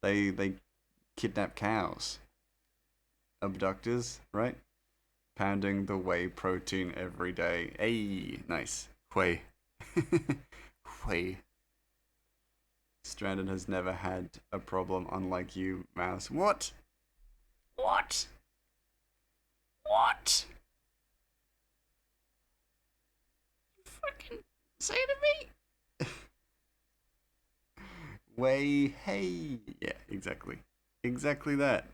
they kidnap cows. Abductors, right? Pounding the whey protein every day. Hey, nice. Whey. Whey. Stranded has never had a problem unlike you, Mouse. What? What? What? Fucking say to me. Way, hey. Yeah, exactly. Exactly that.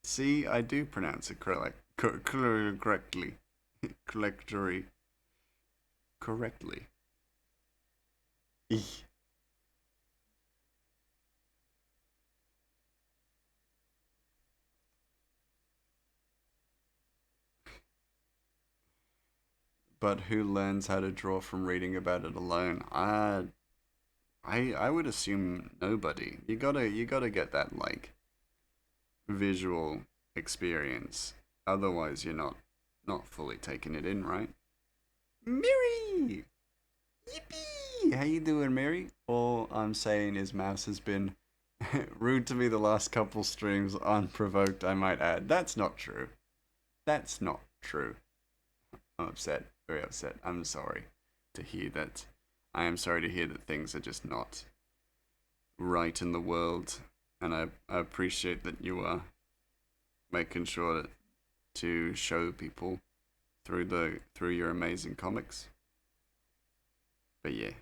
See, I do pronounce it correctly. Correctory. Correctly. Eeh. But who learns how to draw from reading about it alone? I would assume nobody. You gotta get that like visual experience. Otherwise, you're not fully taking it in, right? Miri, yippee! How you doing, Mary? All I'm saying is Mouse has been rude to me the last couple streams, unprovoked, I might add. That's not true. That's not true. I'm upset, very upset. I'm sorry to hear that. I am sorry to hear that things are just not right in the world, and I appreciate that you are making sure to show people through your amazing comics. But yeah,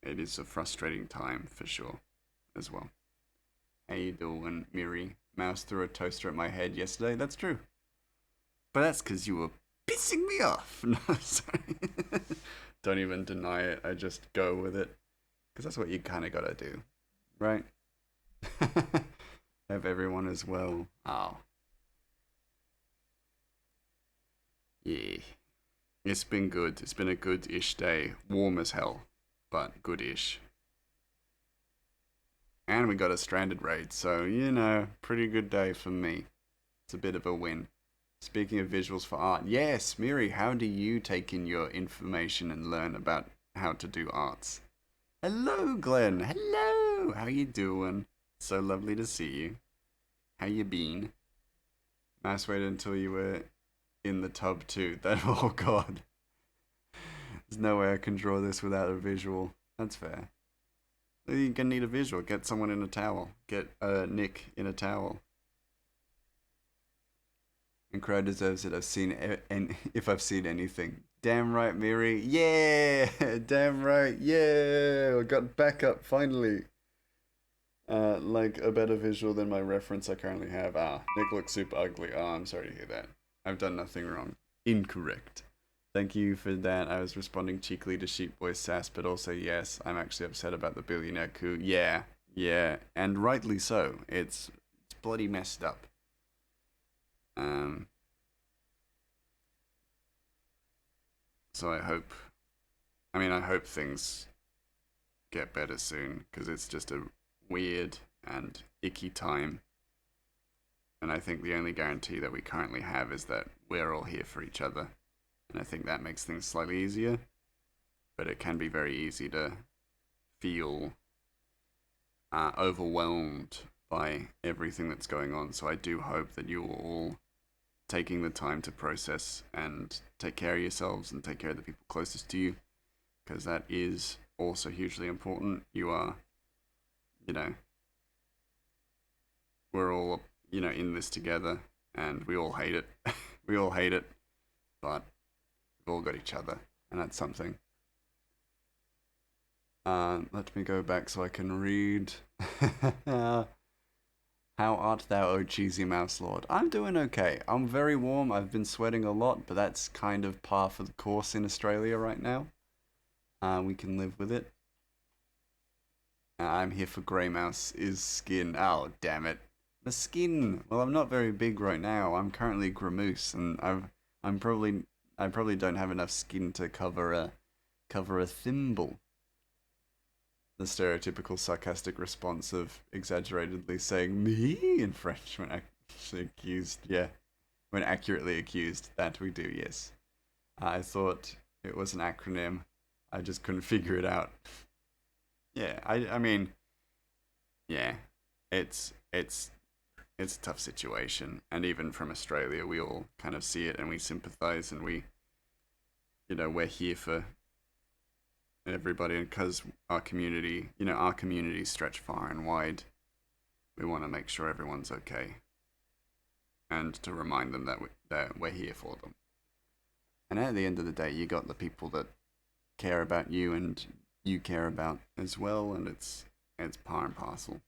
it is a frustrating time for sure, as well. How you doing, Miri? Mouse threw a toaster at my head yesterday. That's true, but that's because you were pissing me off. No, sorry. Don't even deny it. I just go with it because that's what you kind of gotta do, right? Have everyone as well. Oh, yeah. It's been good. It's been a good-ish day. Warm as hell, but good-ish. And we got a stranded raid, so pretty good day for me. It's a bit of a win. Speaking of visuals for art, yes, Miri, how do you take in your information and learn about how to do arts? Hello, Glenn. Hello. How you doing? So lovely to see you. How you been? Mass waited until you were in the tub too. That oh god. There's no way I can draw this without a visual. That's fair. You're gonna need a visual. Get someone in a towel. Get Nick in a towel. And Crow deserves it. And if I've seen anything. Damn right, Miri. Yeah, damn right. Yeah, I got backup finally. Like a better visual than my reference I currently have. Ah, Nick looks super ugly. Oh, I'm sorry to hear that. I've done nothing wrong. Incorrect. Thank you for that. I was responding cheekily to Sheep Boy Sass, but also yes, I'm actually upset about the billionaire coup. Yeah, yeah, and rightly so. It's bloody messed up. Um, so I hope things get better soon because it's just a weird and icky time. And I think the only guarantee that we currently have is that we're all here for each other. And I think that makes things slightly easier. But it can be very easy to feel overwhelmed by everything that's going on. So I do hope that you are all taking the time to process and take care of yourselves and take care of the people closest to you, because that is also hugely important. You are, you know, we're all, in this together, and we all hate it. We all hate it, but we've all got each other, and that's something. Let me go back so I can read. How art thou, O cheesy mouse lord? I'm doing okay. I'm very warm. I've been sweating a lot, but that's kind of par for the course in Australia right now. We can live with it. I'm here for Grey Mouse is skin. Oh, damn it. The skin. Well, I'm not very big right now. I'm currently Gramoose, and I'm probably I probably don't have enough skin to cover a thimble. The stereotypical sarcastic response of exaggeratedly saying me in French when actually accused. Yeah, when accurately accused. That we do. Yes. I thought it was an acronym. I just couldn't figure it out. Yeah, I mean, yeah, it's it's a tough situation, and even from Australia, we all kind of see it and we sympathise, and we're here for everybody, and because our communities stretch far and wide, we want to make sure everyone's okay, and to remind them that we're here for them. And at the end of the day, you got the people that care about you and you care about as well, and it's par and parcel.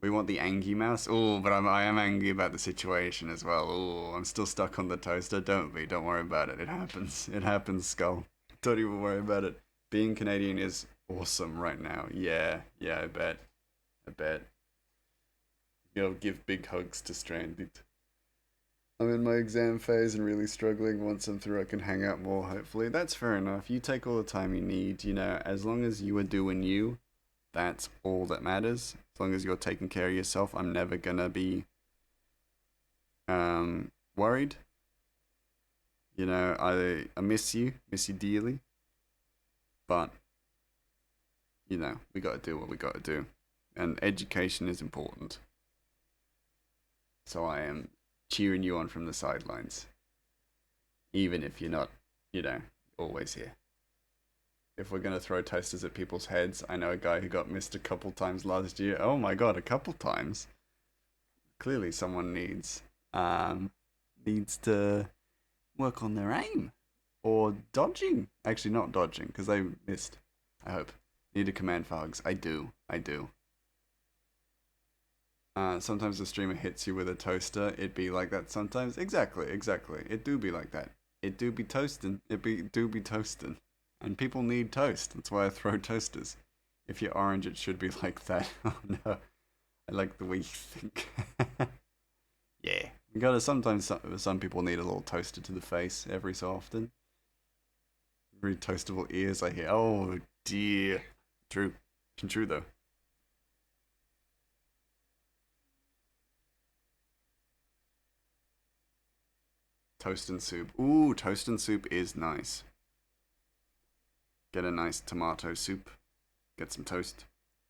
We want the angry mouse. Oh, but I am angry about the situation as well. Oh, I'm still stuck on the toaster. Don't be. Don't worry about it. It happens. It happens, Skull. Don't even worry about it. Being Canadian is awesome right now. Yeah, yeah, I bet. I bet. You'll give big hugs to Stranded. I'm in my exam phase and really struggling. Once I'm through, I can hang out more, hopefully. That's fair enough. You take all the time you need, you know, as long as you are doing you, that's all that matters. As long as you're taking care of yourself, I'm never gonna be worried. You know, I miss you dearly, but you know, we gotta do what we gotta do. And education is important. So I am cheering you on from the sidelines. Even if you're not, you know, always here. If we're gonna throw toasters at people's heads, I know a guy who got missed a couple times last year. Oh my god, a couple times. Clearly someone needs to work on their aim. Or dodging. Actually not dodging, because they missed. I hope. Need a command for hugs. I do. I do. Sometimes the streamer hits you with a toaster. It be like that sometimes. Exactly, exactly. It do be like that. It do be toasting. Do be toasting. And people need toast. That's why I throw toasters. If you're orange, it should be like that. Oh no. I like the way you think. Yeah. You gotta sometimes some people need a little toaster to the face every so often. Very toastable ears I hear. Oh dear. True. True though. Toast and soup. Ooh, toast and soup is nice. Get a nice tomato soup. Get some toast.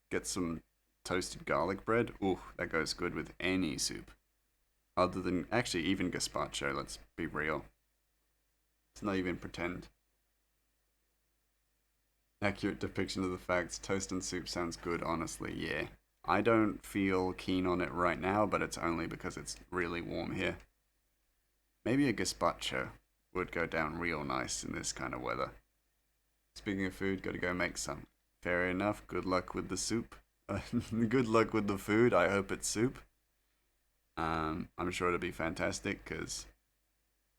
Get some toasted garlic bread. Ooh, that goes good with any soup. Other than, actually, even gazpacho, let's be real. Let's not even pretend. Accurate depiction of the facts. Toast and soup sounds good, honestly, yeah. I don't feel keen on it right now, but it's only because it's really warm here. Maybe a gazpacho would go down real nice in this kind of weather. Speaking of food, gotta go make some. Fair enough. Good luck with the soup. Good luck with the food. I hope it's soup. I'm sure it'll be fantastic because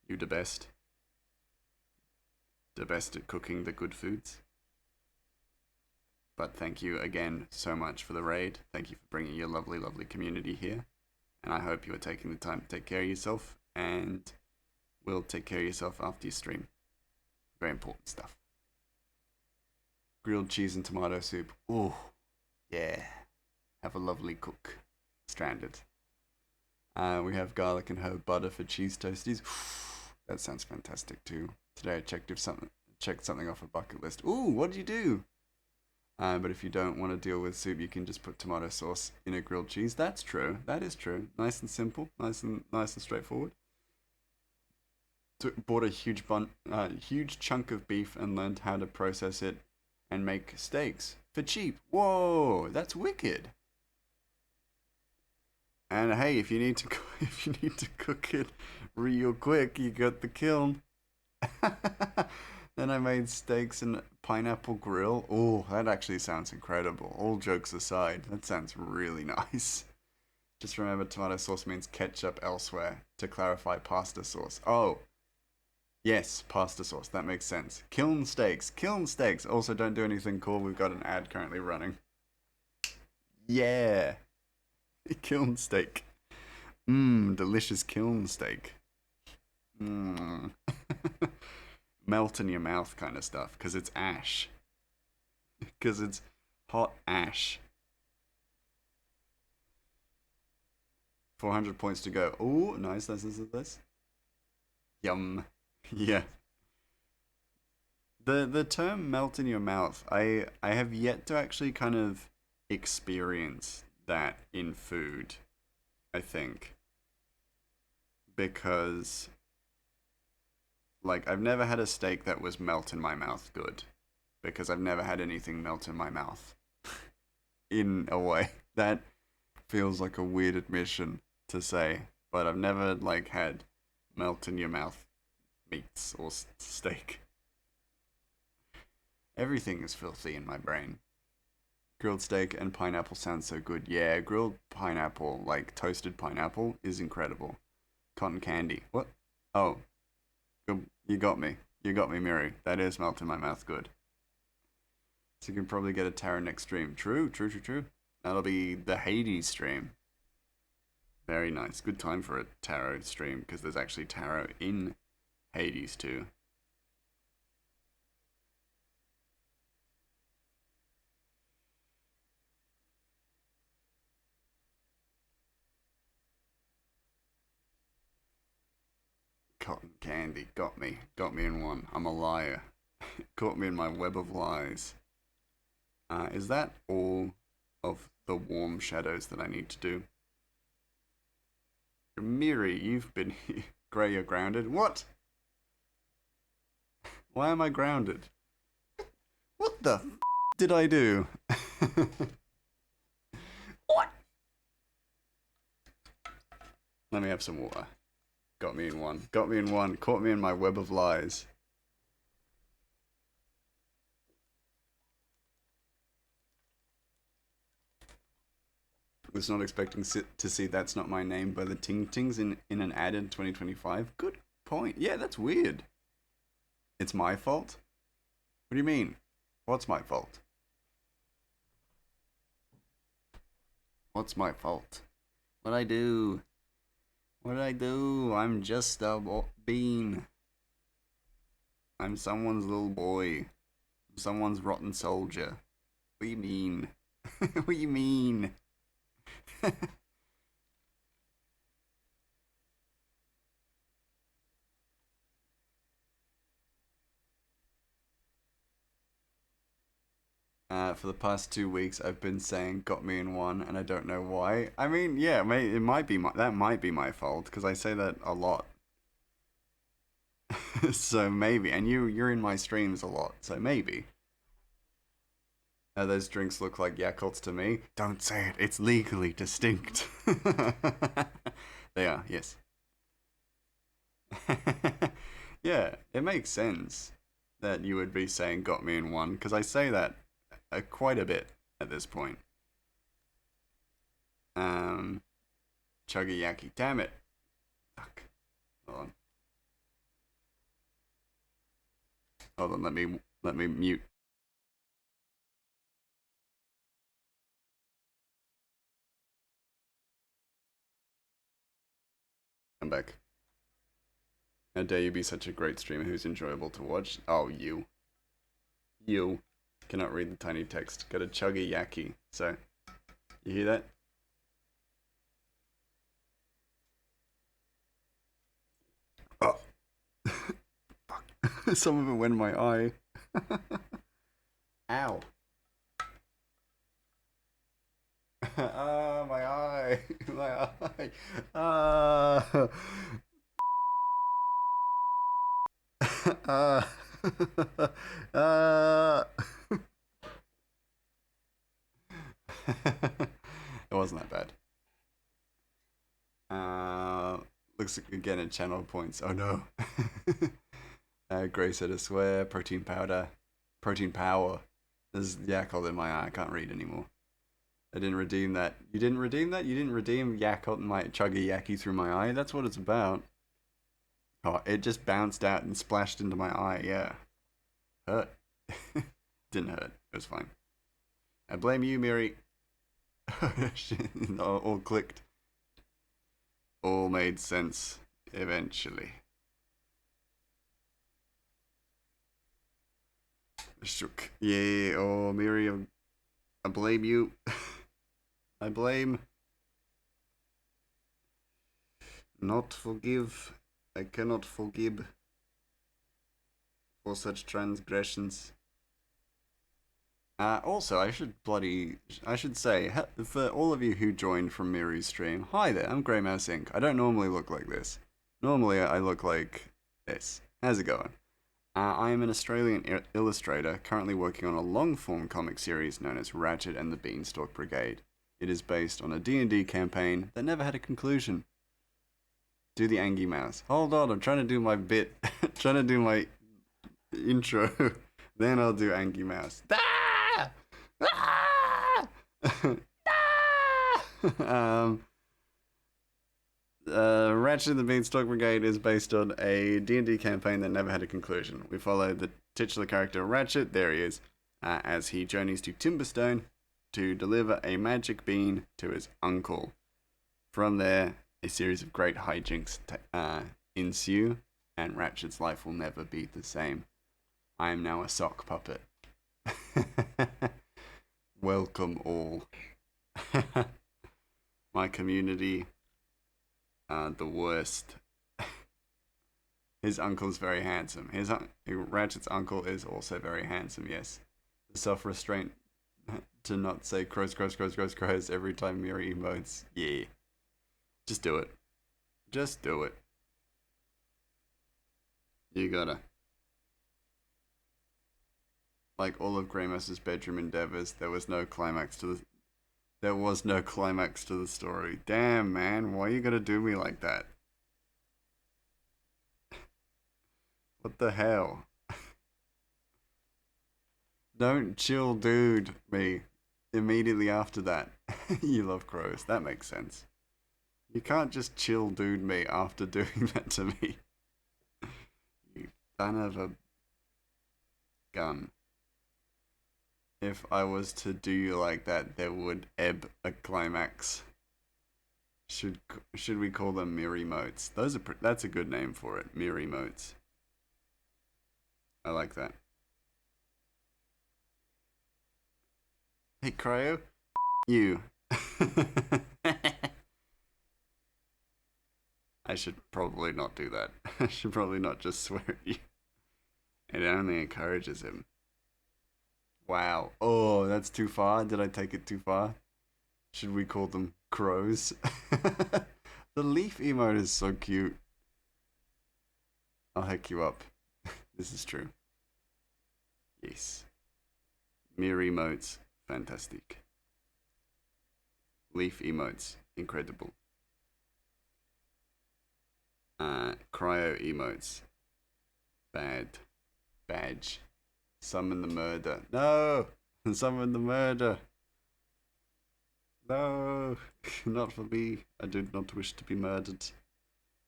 you're the best. The best at cooking the good foods. But thank you again so much for the raid. Thank you for bringing your lovely, lovely community here. And I hope you are taking the time to take care of yourself and will take care of yourself after your stream. Very important stuff. Grilled cheese and tomato soup. Ooh, yeah. Have a lovely cook. Stranded. We have garlic and herb butter for cheese toasties. That sounds fantastic too. Today I checked something off a bucket list. Ooh, what did you do? But if you don't want to deal with soup, you can just put tomato sauce in a grilled cheese. That's true. That is true. Nice and simple. Nice and straightforward. Bought a huge chunk of beef and learned how to process it and make steaks for cheap. Whoa, that's wicked. And hey, if you need to cook it real quick, you got the kiln. Then I made steaks and pineapple grill. Oh, that actually sounds incredible. All jokes aside, that sounds really nice. Just remember, tomato sauce means ketchup elsewhere. To clarify, pasta sauce. Oh, yes, pasta sauce. That makes sense. Kiln steaks. Kiln steaks. Also, don't do anything cool. We've got an ad currently running. Yeah. Kiln steak. Mmm, delicious kiln steak. Mmm. Melt in your mouth kind of stuff, because it's ash. Because it's hot ash. 400 points to go. Oh, nice. This. Yum. Yeah. The term melt in your mouth, I have yet to actually kind of experience that in food, I think. Because like I've never had a steak that was melt in my mouth good. Because I've never had anything melt in my mouth. In a way. That feels like a weird admission to say, but I've never like had melt in your mouth meats or steak. Everything is filthy in my brain. Grilled steak and pineapple sounds so good. Yeah, grilled pineapple, like toasted pineapple, is incredible. Cotton candy. What? Oh, you got me. You got me, Miri. That is melt in my mouth good. So you can probably get a tarot next stream. True, true, true, true. That'll be the Hades stream. Very nice. Good time for a tarot stream because there's actually tarot in Hades too. Cotton candy. Got me. Got me in one. I'm a liar. Caught me in my web of lies. Is that all of the warm shadows that I need to do? Miri, you've been Grey, you're grounded. What? Why am I grounded? What the did I do? What? Let me have some water. Got me in one. Got me in one. Caught me in my web of lies. Was not expecting to see That's Not My Name by the Ting Tings in an ad in 2025. Good point. Yeah, that's weird. It's my fault? What do you mean? What's my fault? What's my fault? What'd I do? What did I do? I'm just a bean. I'm someone's little boy. Someone's rotten soldier. What do you mean? What do you mean? For the past 2 weeks, I've been saying "got me in one," and I don't know why. I mean, yeah, it might be that might be my fault because I say that a lot. So maybe, and you're in my streams a lot, so maybe. Those drinks look like Yakults to me. Don't say it. It's legally distinct. They are, yes. Yeah, it makes sense that you would be saying "got me in one" because I say that quite a bit at this point. Chuggy Yaki, damn it. Fuck. Hold on. Hold on, let me mute. I'm back. How dare you be such a great streamer who's enjoyable to watch? Oh, you. You. Cannot read the tiny text. Got a chuggy yaki. So, you hear that? Oh. Fuck. Some of it went in my eye. Ow. Ah, my eye. My eye. Ah. Ah. Ah. It wasn't that bad. Looks like again at channel points. Oh no. Gray said a swear. Protein powder. Protein power. There's Yakult in my eye. I can't read anymore. I didn't redeem that. You didn't redeem that? You didn't redeem Yakult and my chuggy yaki through my eye? That's what it's about. Oh, it just bounced out and splashed into my eye. Yeah. Hurt. Didn't hurt. It was fine. I blame you, Miri. All clicked. All made sense eventually. Shook. Yeah, oh, Miri, I blame you. I blame. Not forgive. I cannot forgive for such transgressions. Also, I should say, for all of you who joined from Miri's stream, hi there, I'm Grey Mouse Inc. I don't normally look like this. Normally, I look like this. How's it going? I am an Australian illustrator currently working on a long-form comic series known as Ratchet and the Beanstalk Brigade. It is based on a D&D campaign that never had a conclusion. Do the Angie Mouse. Hold on, I'm trying to do my bit. Trying to do my intro. Then I'll do Angie Mouse. Ah! Ah! um, Ratchet and the Beanstalk Brigade is based on a D&D campaign that never had a conclusion. We follow the titular character Ratchet, there he is, as he journeys to Timberstone to deliver a magic bean to his uncle. From there, a series of great hijinks ensue, and Ratchet's life will never be the same. I am now a sock puppet. Welcome all. My community are the worst. His uncle's very handsome. Ratchet's uncle is also very handsome, yes. The self-restraint to not say crows every time Miri emotes. Yeah. Just do it. Just do it. You gotta. Like all of Greymous's bedroom endeavors, there was no climax to the story. Damn, man, why you gotta do me like that? What the hell? Don't chill dude me immediately after that. You love crows. That makes sense. You can't just chill dude me after doing that to me. You son of a gun. If I was to do you like that, there would ebb a climax. Should we call them mirror emotes? That's a good name for it. Mirror emotes. I like that. Hey Cryo, you. I should probably not do that. I should probably not just swear at you. It only encourages him. Wow. Oh, that's too far. Did I take it too far? Should we call them crows? The leaf emote is so cute. I'll hook you up. This is true. Yes. Mirror emotes, fantastic. Leaf emotes, incredible. Cryo emotes, bad. Badge. Summon the murder. No! Summon the murder! No! Not for me. I do not wish to be murdered.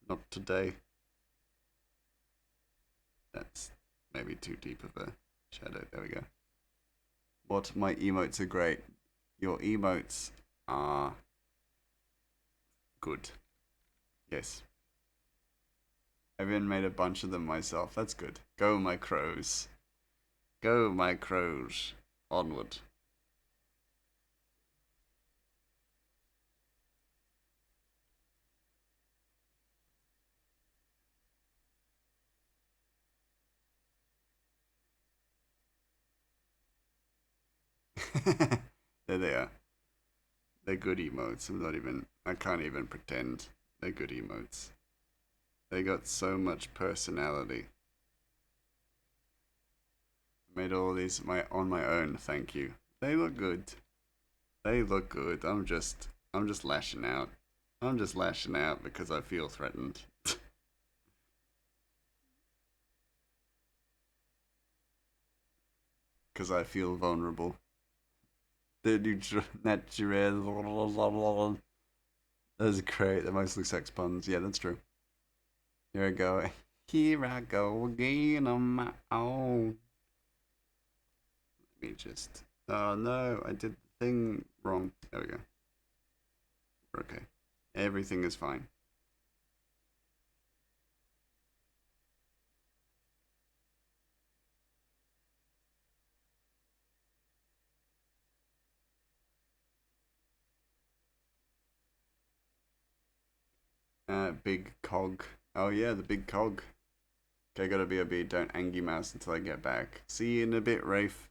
Not today. That's maybe too deep of a shadow. There we go. What? My emotes are great. Your emotes are good. Yes. I've even made a bunch of them myself. That's good. Go, my crows. Go, my crows. Onward. There they are. They're good emotes. I can't even pretend. They're good emotes. They got so much personality. I made all these on my own, thank you. They look good. They look good. I'm just lashing out. I'm just lashing out because I feel threatened. Because I feel vulnerable. The natural. That's great. They're mostly sex puns. Yeah, that's true. Here I go. Here I go again on my own. Let me just. Oh no, I did the thing wrong. There we go. We're okay. Everything is fine. Big cog. Oh yeah, the big cog. Okay, gotta be a bit. Don't angy mouse until I get back. See you in a bit, Rafe.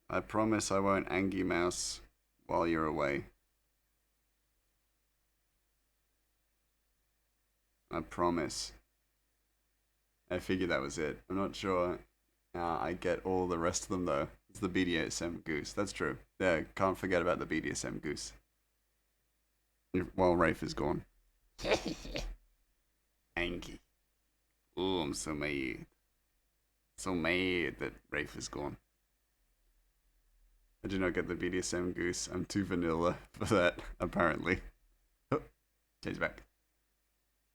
I promise I won't angy mouse while you're away. I promise. I figured that was it. I'm not sure I get all the rest of them though. It's the BDSM goose. That's true. Yeah, can't forget about the BDSM goose. While Rafe is gone. Angie. Oh, I'm so mad. So mad that Rafe is gone. I do not get the BDSM goose. I'm too vanilla for that, apparently. Oh, change back.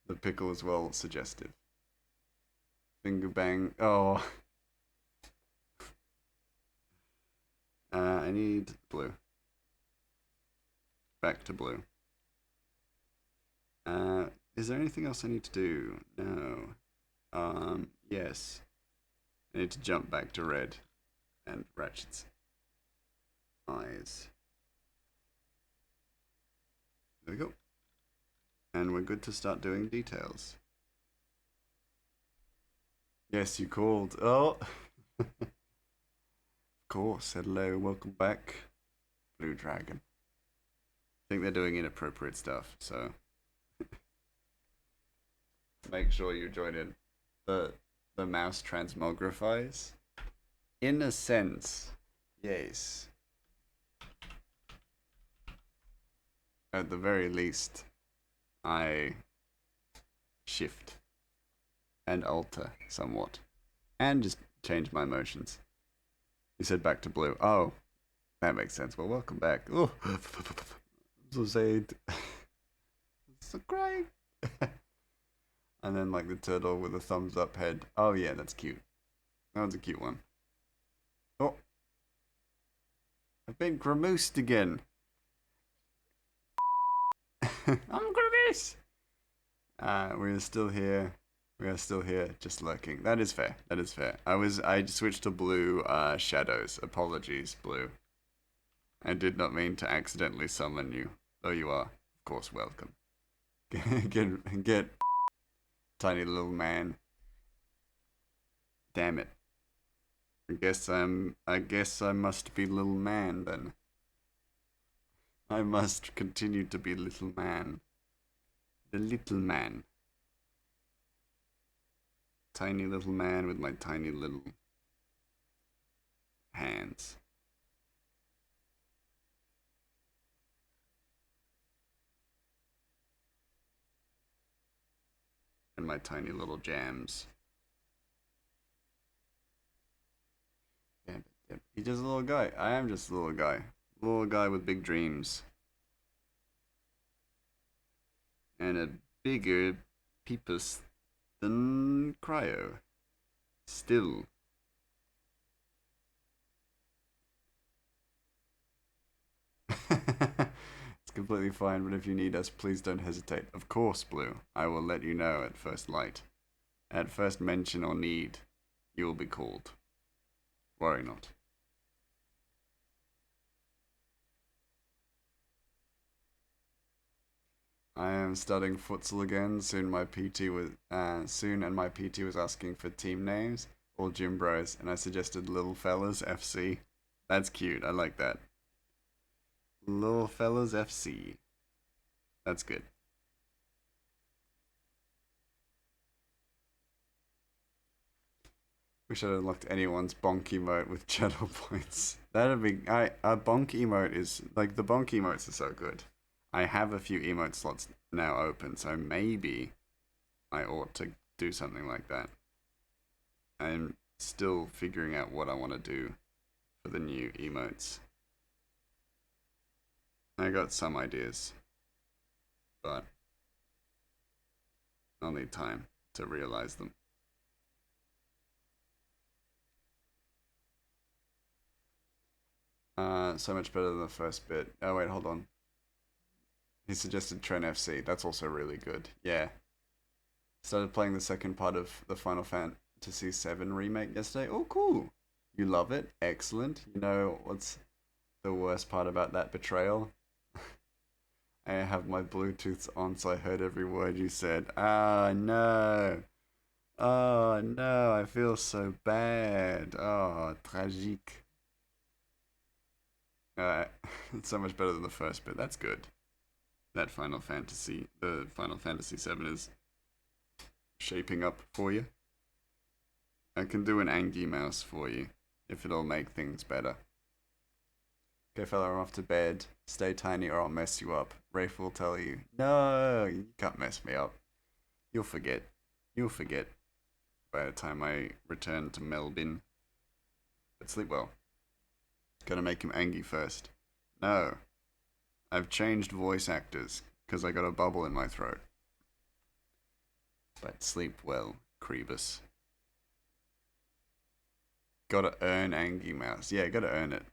The pickle is well suggestive. Finger bang. Oh. I need blue. Back to blue. Is there anything else I need to do? No. Yes. I need to jump back to red. And Ratchet's eyes. There we go. And we're good to start doing details. Yes, you called. Oh! Of course. Hello, welcome back. Blue Dragon. I think they're doing inappropriate stuff, so make sure you join in. The mouse transmogrifies. In a sense, yes. At the very least, I shift and alter somewhat. And just change my motions. You said back to blue. Oh, that makes sense. Well, welcome back. Oh, I'm so sad. So crying. And then like the turtle with a thumbs up head. Oh yeah, that's cute. That was a cute one. Oh, I've been gramoosed again. I'm gramoose. We're still here. We are still here, just lurking. That is fair. That is fair. I switched to blue shadows. Apologies, blue. I did not mean to accidentally summon you, though you are, of course, welcome. Get tiny little man. Damn it. I guess I must be little man then. I must continue to be little man. The little man. Tiny little man with my tiny little hands. And my tiny little jams. He's just a little guy. I am just a little guy. Little guy with big dreams. And a bigger peepus than Cryo. Still. It's completely fine, but if you need us, please don't hesitate. Of course, Blue. I will let you know at first light. At first mention or need, you will be called. Worry not. I am studying futsal again. Soon, and my PT was asking for team names, all gym bros, and I suggested Little Fellas FC. That's cute. I like that. Little Fellas FC. That's good. Wish I'd unlocked anyone's bonk emote with channel points. That'd be. A bonk emote is like the bonk emotes are so good. I have a few emote slots now open, so maybe I ought to do something like that. I'm still figuring out what I want to do for the new emotes. I got some ideas, but I'll need time to realize them. So much better than the first bit. Oh wait, hold on. He suggested Tren FC. That's also really good. Yeah. Started playing the second part of the Final Fantasy VII remake yesterday. Oh, cool. You love it? Excellent. You know what's the worst part about that betrayal? I have my Bluetooths on, so I heard every word you said. Ah, no. Oh, no. I feel so bad. Oh, tragique. It's so much better than the first bit. That's good. The Final Fantasy VII is shaping up for you. I can do an Angie mouse for you if it'll make things better. Okay, fella, I'm off to bed. Stay tiny or I'll mess you up. Rafe will tell you. No, you can't mess me up. You'll forget. You'll forget by the time I return to Melbourne. But sleep well. Gotta make him angry first. No. I've changed voice actors because I got a bubble in my throat. But sleep well, Crebus. Gotta earn Angie Mouse. Yeah, gotta earn it.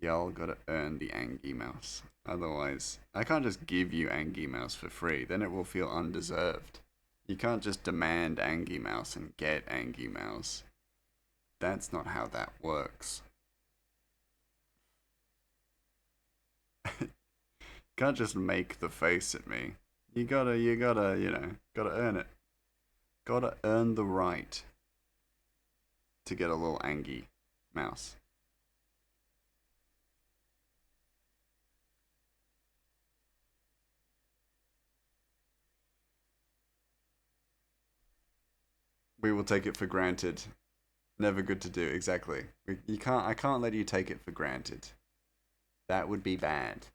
Y'all gotta earn the Angie Mouse. Otherwise, I can't just give you Angie Mouse for free. Then it will feel undeserved. You can't just demand Angie Mouse and get Angie Mouse. That's not how that works. Can't just make the face at me. You gotta, gotta earn it. Gotta earn the right to get a little Angie Mouse. We will take it for granted. Never good to do, exactly. I can't let you take it for granted. That would be bad.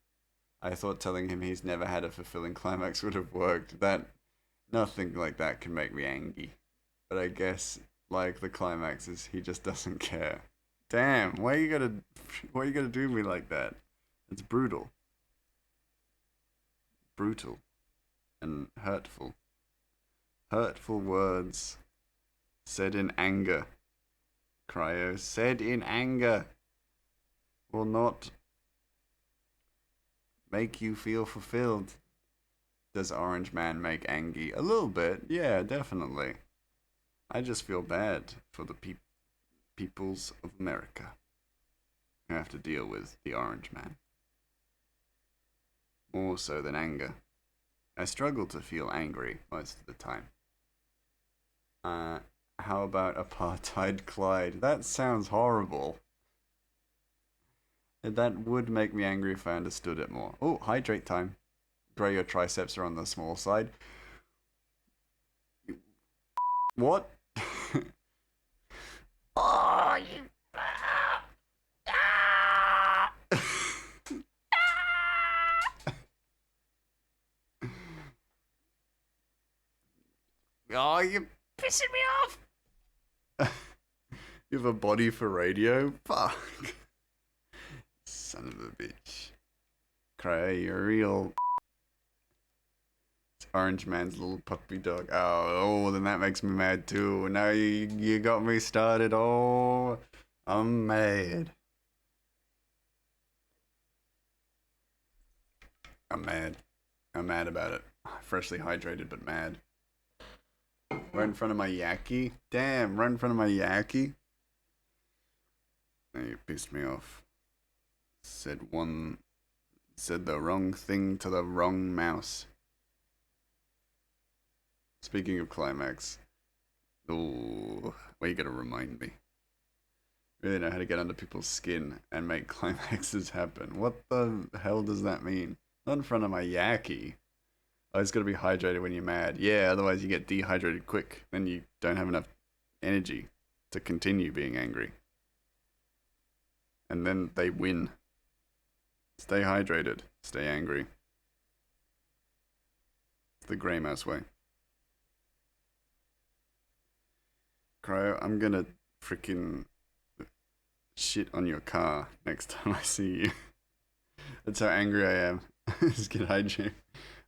I thought telling him he's never had a fulfilling climax would have worked. Nothing like that can make me angry. But I guess, like the climaxes, he just doesn't care. Damn, why you gotta do me like that? It's brutal. Brutal. And hurtful. Hurtful words. Said in anger. Cryo said in anger. Will not make you feel fulfilled. Does Orange Man make angry? A little bit, yeah, definitely. I just feel bad for the peoples of America who have to deal with the Orange Man. More so than anger. I struggle to feel angry most of the time. How about Apartheid Clyde? That sounds horrible. That would make me angry if I understood it more. Oh, hydrate time. Bro, your triceps are on the small side. What? Oh, you... Oh, you're pissing me off. You have a body for radio? Fuck. Son of a bitch. Cry, you're real. It's Orange Man's little puppy dog. Oh, then that makes me mad too. Now you got me started. Oh, I'm mad. I'm mad. I'm mad about it. Freshly hydrated, but mad. Right in front of my Yaki? Damn, right in front of my Yaki? Now you pissed me off. Said the wrong thing to the wrong mouse. Speaking of climax. Oh, well, you gotta remind me. Really know how to get under people's skin and make climaxes happen. What the hell does that mean? Not in front of my Yaki. Oh, it's gotta be hydrated when you're mad. Yeah, otherwise you get dehydrated quick. Then you don't have enough energy to continue being angry. And then they win. Stay hydrated. Stay angry. It's the grey mouse way. Cryo, I'm gonna freaking shit on your car next time I see you. That's how angry I am. Just get hydrated.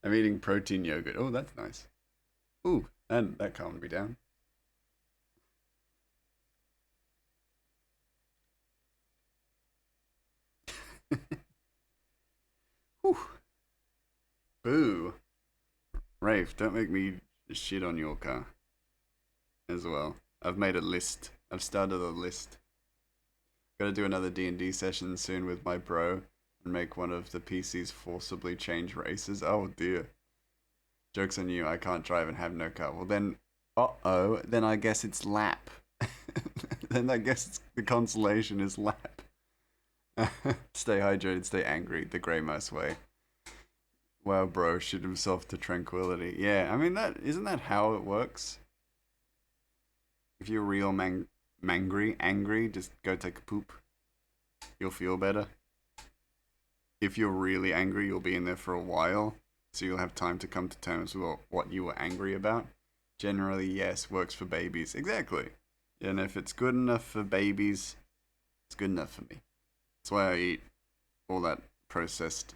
I'm eating protein yogurt. Oh, that's nice. Ooh, and that calmed me down. Whew. Boo. Rafe, don't make me shit on your car. As well. I've made a list. I've started a list. Gotta do another D&D session soon with my bro and make one of the PCs forcibly change races. Oh dear. Joke's on you, I can't drive and have no car. Well then, uh-oh, then I guess it's lap. Then I guess the consolation is lap. Stay hydrated, stay angry, the grey mouse way. Wow, bro, shit himself to tranquility. Yeah, I mean, isn't that how it works? If you're real angry, just go take a poop. You'll feel better. If you're really angry, you'll be in there for a while, so you'll have time to come to terms with what you were angry about. Generally, yes, works for babies. Exactly. And if it's good enough for babies, it's good enough for me. That's why I eat all that processed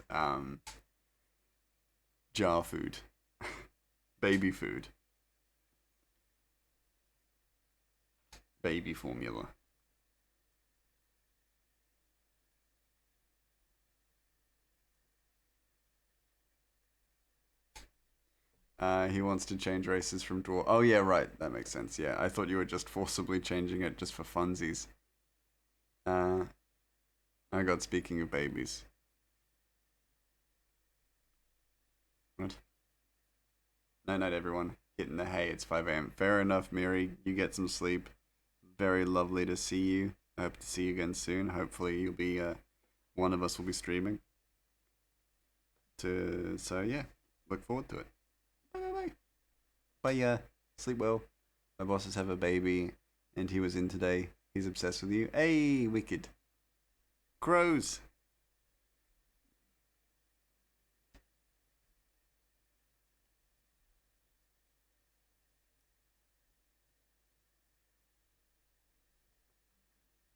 jar food, baby food, baby formula. He wants to change races from dwarf. Oh yeah, right. That makes sense. Yeah, I thought you were just forcibly changing it just for funsies. Uh, I got speaking of babies. What? Night night, everyone. Hitting the hay. It's 5 a.m. Fair enough, Miri. You get some sleep. Very lovely to see you. I hope to see you again soon. Hopefully, you'll be one of us will be streaming. So yeah, look forward to it. Bye bye bye. Bye. Sleep well. My bosses have a baby, and he was in today. He's obsessed with you. Hey, wicked. Crows.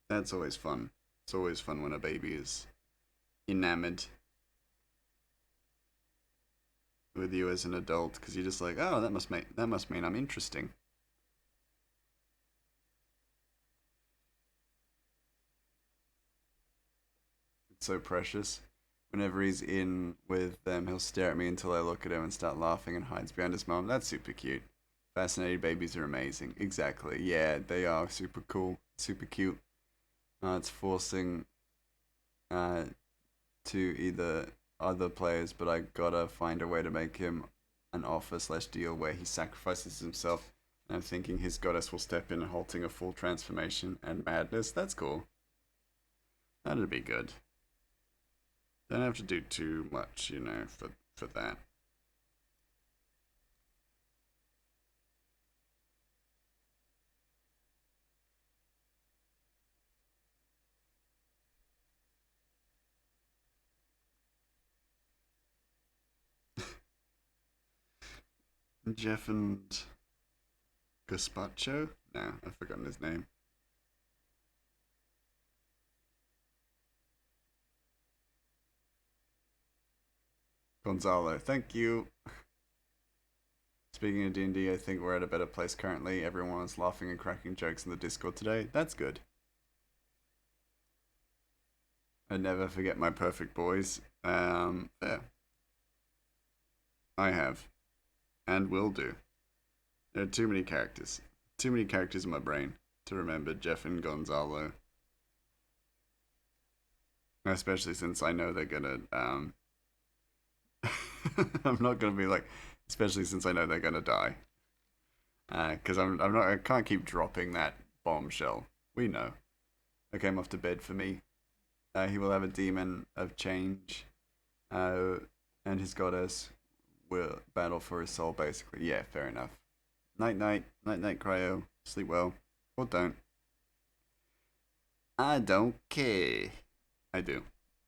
That's always fun. It's always fun when a baby is enamored with you as an adult because you're just like, oh, that must mean I'm interesting. It's so precious. Whenever he's in with them, he'll stare at me until I look at him and start laughing and hides behind his mom. That's super cute. Fascinated babies are amazing. Exactly. Yeah, they are super cool, super cute. It's forcing uh, to either other players, but I gotta find a way to make him an offer slash deal where he sacrifices himself. And I'm thinking his goddess will step in, halting a full transformation and madness. That's cool. That'd be good. Don't have to do too much, for that. Jeff and Gazpacho? No, I've forgotten his name. Gonzalo, thank you. Speaking of D&D, I think we're at a better place currently. Everyone is laughing and cracking jokes in the Discord today. That's good. I never forget my perfect boys. Yeah, I have. And will do. There are too many characters. Too many characters in my brain to remember Jeff and Gonzalo. Especially since I know they're gonna, I'm not gonna be like, especially since I know they're gonna die. Because I'm not, I can't keep dropping that bombshell. We know. Okay, I'm off to bed for me. He will have a demon of change, uh, and his goddess will battle for his soul, basically. Yeah, fair enough. Night, night, night, night, cryo. Sleep well, or don't. I don't care. I do.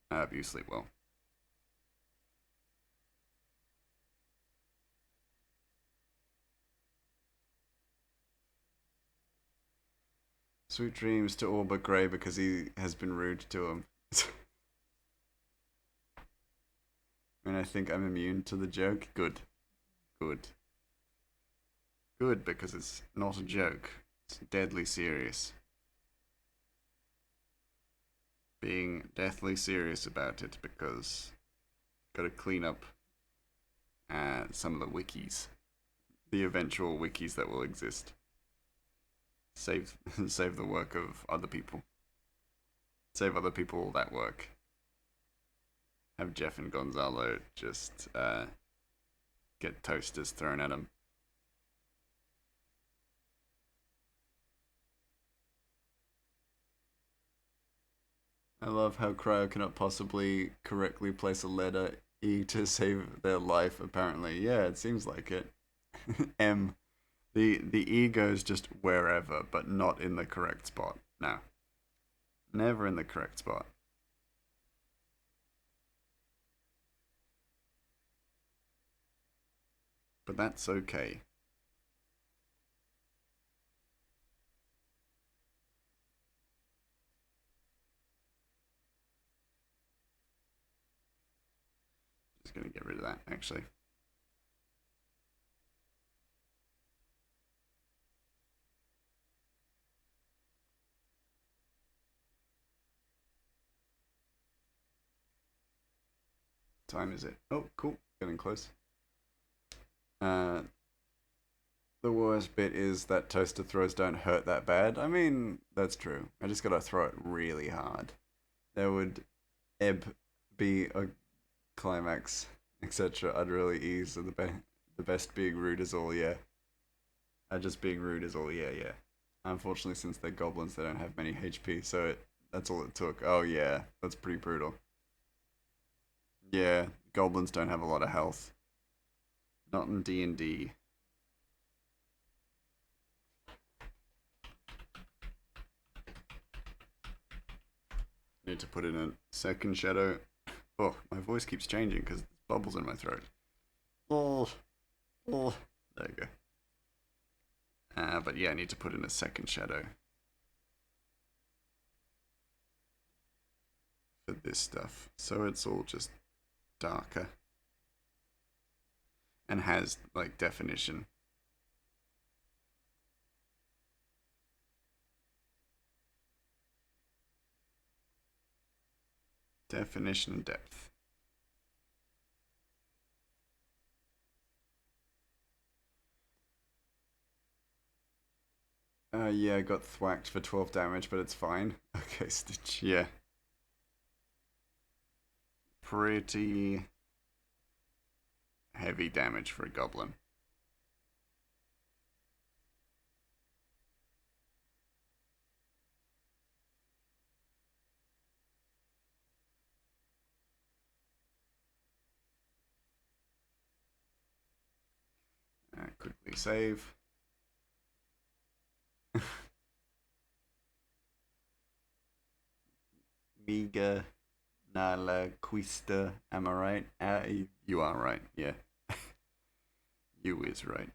I hope you sleep well. Sweet dreams to all but Grey because he has been rude to him. And I think I'm immune to the joke. Good. Good. Good, because it's not a joke. It's deadly serious. Being deathly serious about it because gotta clean up some of the wikis. The eventual wikis that will exist. Save save the work of other people. Save other people all that work. Have Jeff and Gonzalo just get toasters thrown at them. I love how Cryo cannot possibly correctly place a letter E to save their life, apparently. Yeah, it seems like it. M. The E goes just wherever, but not in the correct spot. No. Never in the correct spot. But that's okay. Just gonna get rid of that, actually. Time is it? Oh, cool. Getting close. Uh, the worst bit is that toaster throws don't hurt that bad. I mean, that's true. I just gotta throw it really hard. There would ebb be a climax, etc. I'd really ease the best being rude is all yeah. Just being rude is all yeah, yeah. Unfortunately, since they're goblins, they don't have many HP, so that's all it took. Oh yeah, that's pretty brutal. Yeah, goblins don't have a lot of health. Not in D&D. Need to put in a second shadow. Oh, my voice keeps changing because there's bubbles in my throat. Oh, oh. There you go. But yeah, I need to put in a second shadow for this stuff. So it's all just darker. And has, like, definition. Definition and depth. Yeah, I got thwacked for 12 damage, but it's fine. Okay, Stitch, yeah. Pretty heavy damage for a goblin. Quickly save. Miga Nala Quista, am I right? You are right, yeah. You is right.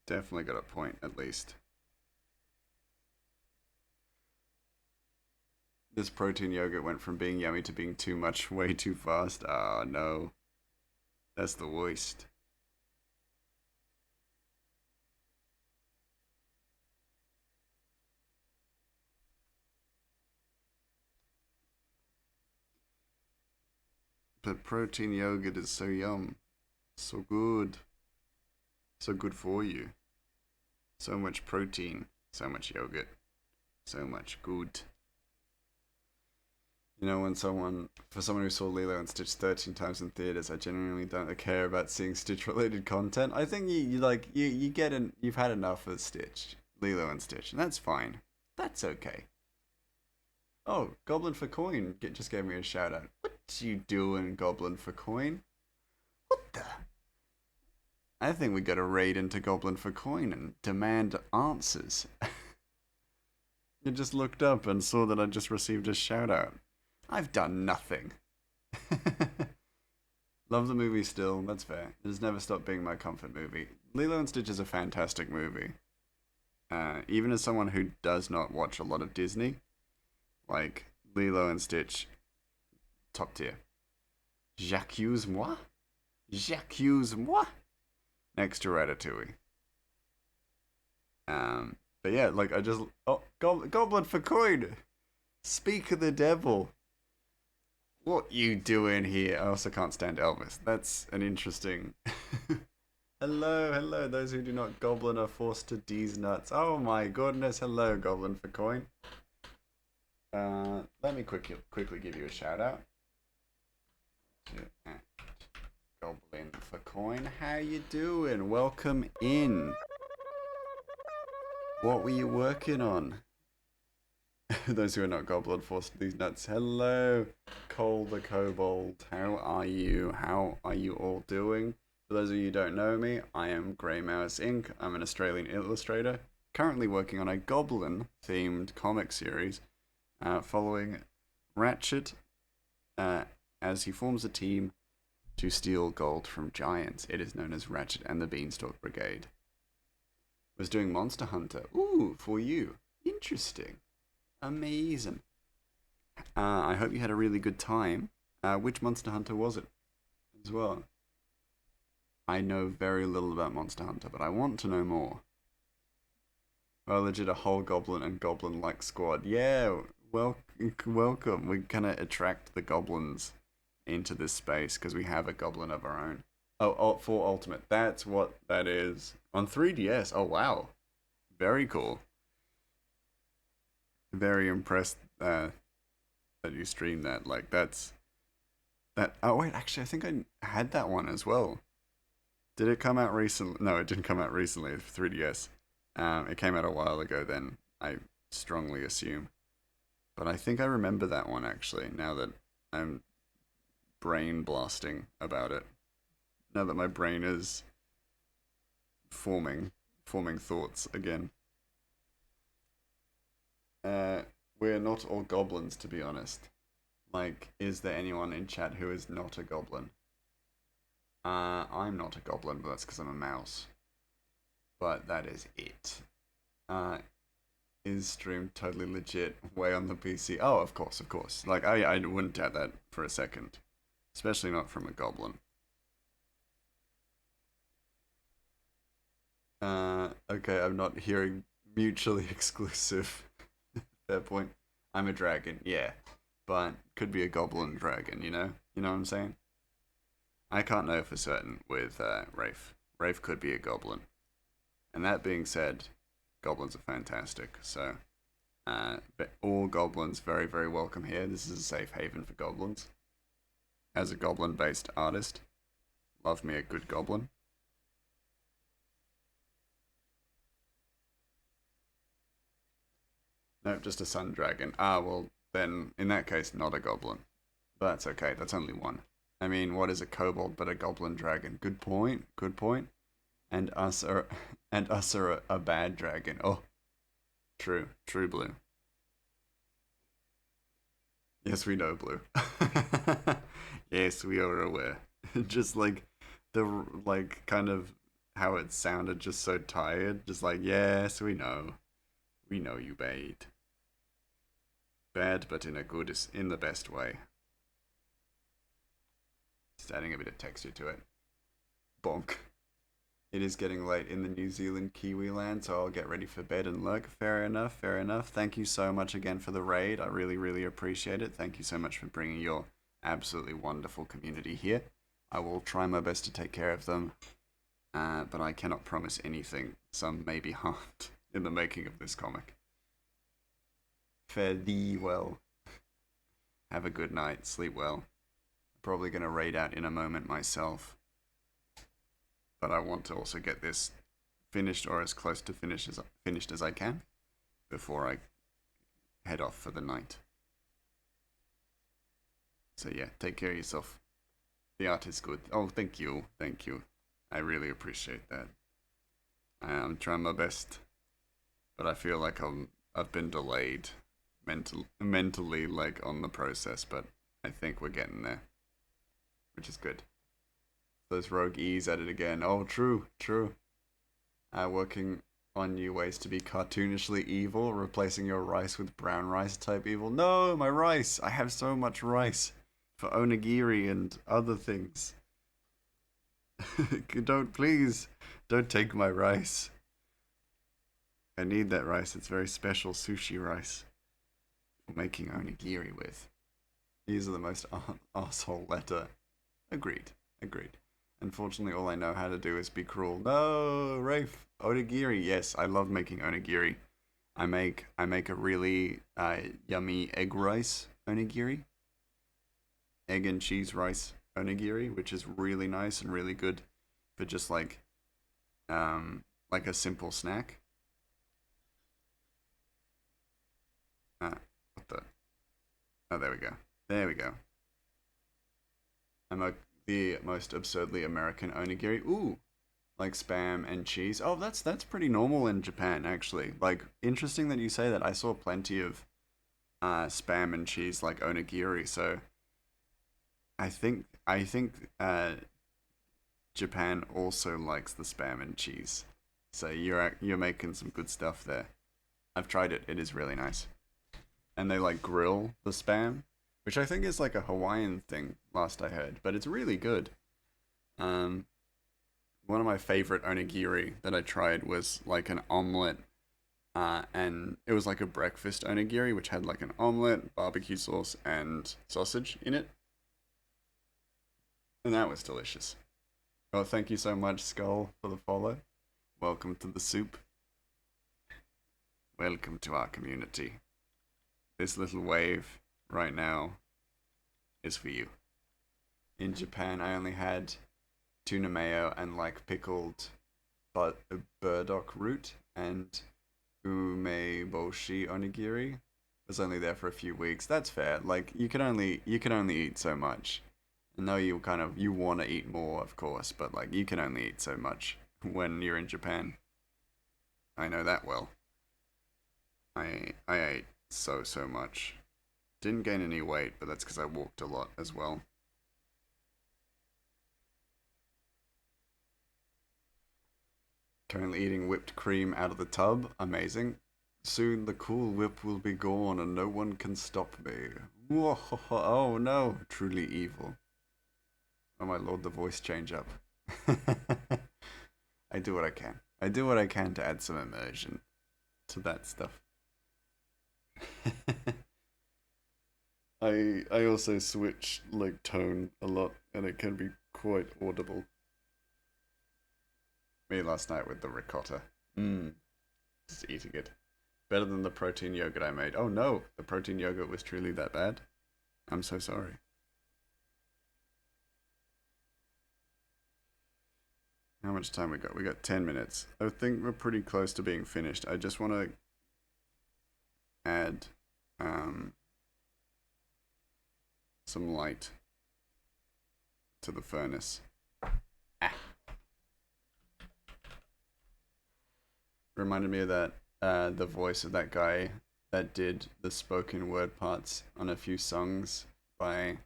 Definitely got a point, at least. This protein yogurt went from being yummy to being too much way too fast. Ah, no. That's the worst. But protein yogurt is so yum. So good. So good for you. So much protein. So much yogurt. So much good. You know, for someone who saw Lilo and Stitch 13 times in theaters, I genuinely don't care about seeing Stitch-related content. I think you've had enough of Stitch, Lilo and Stitch, and that's fine. That's okay. Oh, Goblin for Coin just gave me a shout out. What you doing, Goblin for Coin? What the? I think we got to raid into Goblin for Coin and demand answers. You just looked up and saw that I just received a shout out. I've done nothing. Love the movie still, that's fair. It has never stopped being my comfort movie. Lilo and Stitch is a fantastic movie. Even as someone who does not watch a lot of Disney, like, Lilo and Stitch, top tier. J'accuse-moi? J'accuse-moi? Next to Ratatouille. But yeah, like, I just... Oh, Goblin for Coin! Speak of the devil. What you doing here? I also can't stand Elvis. That's an interesting... Hello, hello. Those who do not goblin are forced to D's nuts. Oh my goodness. Hello, Goblin for Coin. Let me quickly give you a shout out. Goblin for Coin. How you doing? Welcome in. What were you working on? Those who are not goblin forced these nuts. Hello, Cole the Kobold. How are you? How are you all doing? For those of you who don't know me, I am Grey Mouse Inc. I'm an Australian illustrator, currently working on a goblin-themed comic series, following Ratchet as he forms a team To steal gold from giants, it is known as Ratchet and the Beanstalk Brigade. Was doing Monster Hunter. Ooh, for you. Interesting. Amazing. I hope you had a really good time. Which Monster Hunter was it as well? I know very little about Monster Hunter, but I want to know more. Well, legit a whole goblin and goblin-like squad. Yeah, welcome. We kind of attract the goblins into this space because we have a goblin of our own. Oh, for Ultimate. That's what that is. On 3DS. Oh, wow. Very cool. Very impressed that you streamed that. Like, that's... That... Oh, wait, actually, I think I had that one as well. Did it come out recently? No, it didn't come out recently for 3DS. It came out a while ago then, I strongly assume. But I think I remember that one, actually, now that I'm brain blasting about it. Now that my brain is forming thoughts again. We're not all goblins, to be honest. Like, is there anyone in chat who is not a goblin? I'm not a goblin, but that's because I'm a mouse. But that is it. Is stream totally legit? Way on the PC? Oh, of course, of course. Like, I wouldn't doubt that for a second. Especially not from a goblin. Okay, I'm not hearing mutually exclusive. Fair point. I'm a dragon, yeah. But could be a goblin dragon, you know? You know what I'm saying? I can't know for certain with Rafe. Rafe could be a goblin. And that being said, goblins are fantastic. So, all goblins very, very welcome here. This is a safe haven for goblins. As a goblin-based artist, love me a good goblin. No, just a sun dragon. Ah, well, then, in that case, not a goblin. But that's okay, that's only one. I mean, what is a kobold but a goblin dragon? Good point, good point. And us are a bad dragon. Oh, true, true, Blue. Yes, we know, Blue. Yes, we are aware. Just like kind of how it sounded, just so tired. Just like, yes, we know. We know you bade. Bad, but in the best way. Just adding a bit of texture to it. Bonk. It is getting late in the New Zealand Kiwi land, so I'll get ready for bed and lurk. Fair enough, fair enough. Thank you so much again for the raid. I really, really appreciate it. Thank you so much for bringing your absolutely wonderful community here. I will try my best to take care of them, but I cannot promise anything. Some may be harmed in the making of this comic. Fare thee well. Have a good night. Sleep well. Probably going to raid out in a moment myself. But I want to also get this finished or as close to finished as I can before I head off for the night. So yeah, take care of yourself. The art is good. Oh, thank you. Thank you. I really appreciate that. I'm trying my best. But I feel like I've been delayed mentally like on the process, but I think we're getting there, which is good. Those rogue E's at it again. Oh, true, true. Working on new ways to be cartoonishly evil, replacing your rice with brown rice type evil. No, my rice! I have so much rice for onigiri and other things. Please, don't take my rice. I need that rice. It's very special sushi rice for making onigiri with. These are the most asshole letter. Agreed. Agreed. Unfortunately, all I know how to do is be cruel. No, Rafe. Onigiri. Yes, I love making onigiri. I make a really yummy egg rice onigiri. Egg and cheese rice onigiri, which is really nice and really good for just like a simple snack. What the? Oh, there we go. There we go. The most absurdly American onigiri. Ooh, like spam and cheese. Oh, that's pretty normal in Japan, actually. Like, interesting that you say that. I saw plenty of spam and cheese like onigiri. So I think Japan also likes the spam and cheese. So you're making some good stuff there. I've tried it. It is really nice. And they like grill the spam, which I think is like a Hawaiian thing last I heard, but it's really good. Um One of my favorite onigiri that I tried was like an omelet, and it was like a breakfast onigiri which had like an omelet, barbecue sauce and sausage in it, and that was delicious. Oh, thank you so much, Skull, for the follow. Welcome to the soup. Welcome to our community. This little wave right now is for you. In Japan, I only had tuna mayo and like pickled but burdock root and umeboshi onigiri. Was only there for a few weeks. That's fair. Like you can only eat so much. I know you want to eat more, of course, but like you can only eat so much when you're in Japan. I know that well. I ate so much. Didn't gain any weight, but that's because I walked a lot as well. Currently eating whipped cream out of the tub. Amazing. Soon the cool whip will be gone and no one can stop me. Oh no, truly evil. Oh my lord, the voice change up. I do what I can. I do what I can to add some immersion to that stuff. I also switch like tone a lot and it can be quite audible. Me last night with the ricotta. Mmm. Just eating it. Better than the protein yogurt I made. Oh no, the protein yogurt was truly that bad. I'm so sorry. How much time we got? We got 10 minutes. I think we're pretty close to being finished. I just want to add um, some light to the furnace. Ah. Reminded me of that the voice of that guy that did the spoken word parts on a few songs by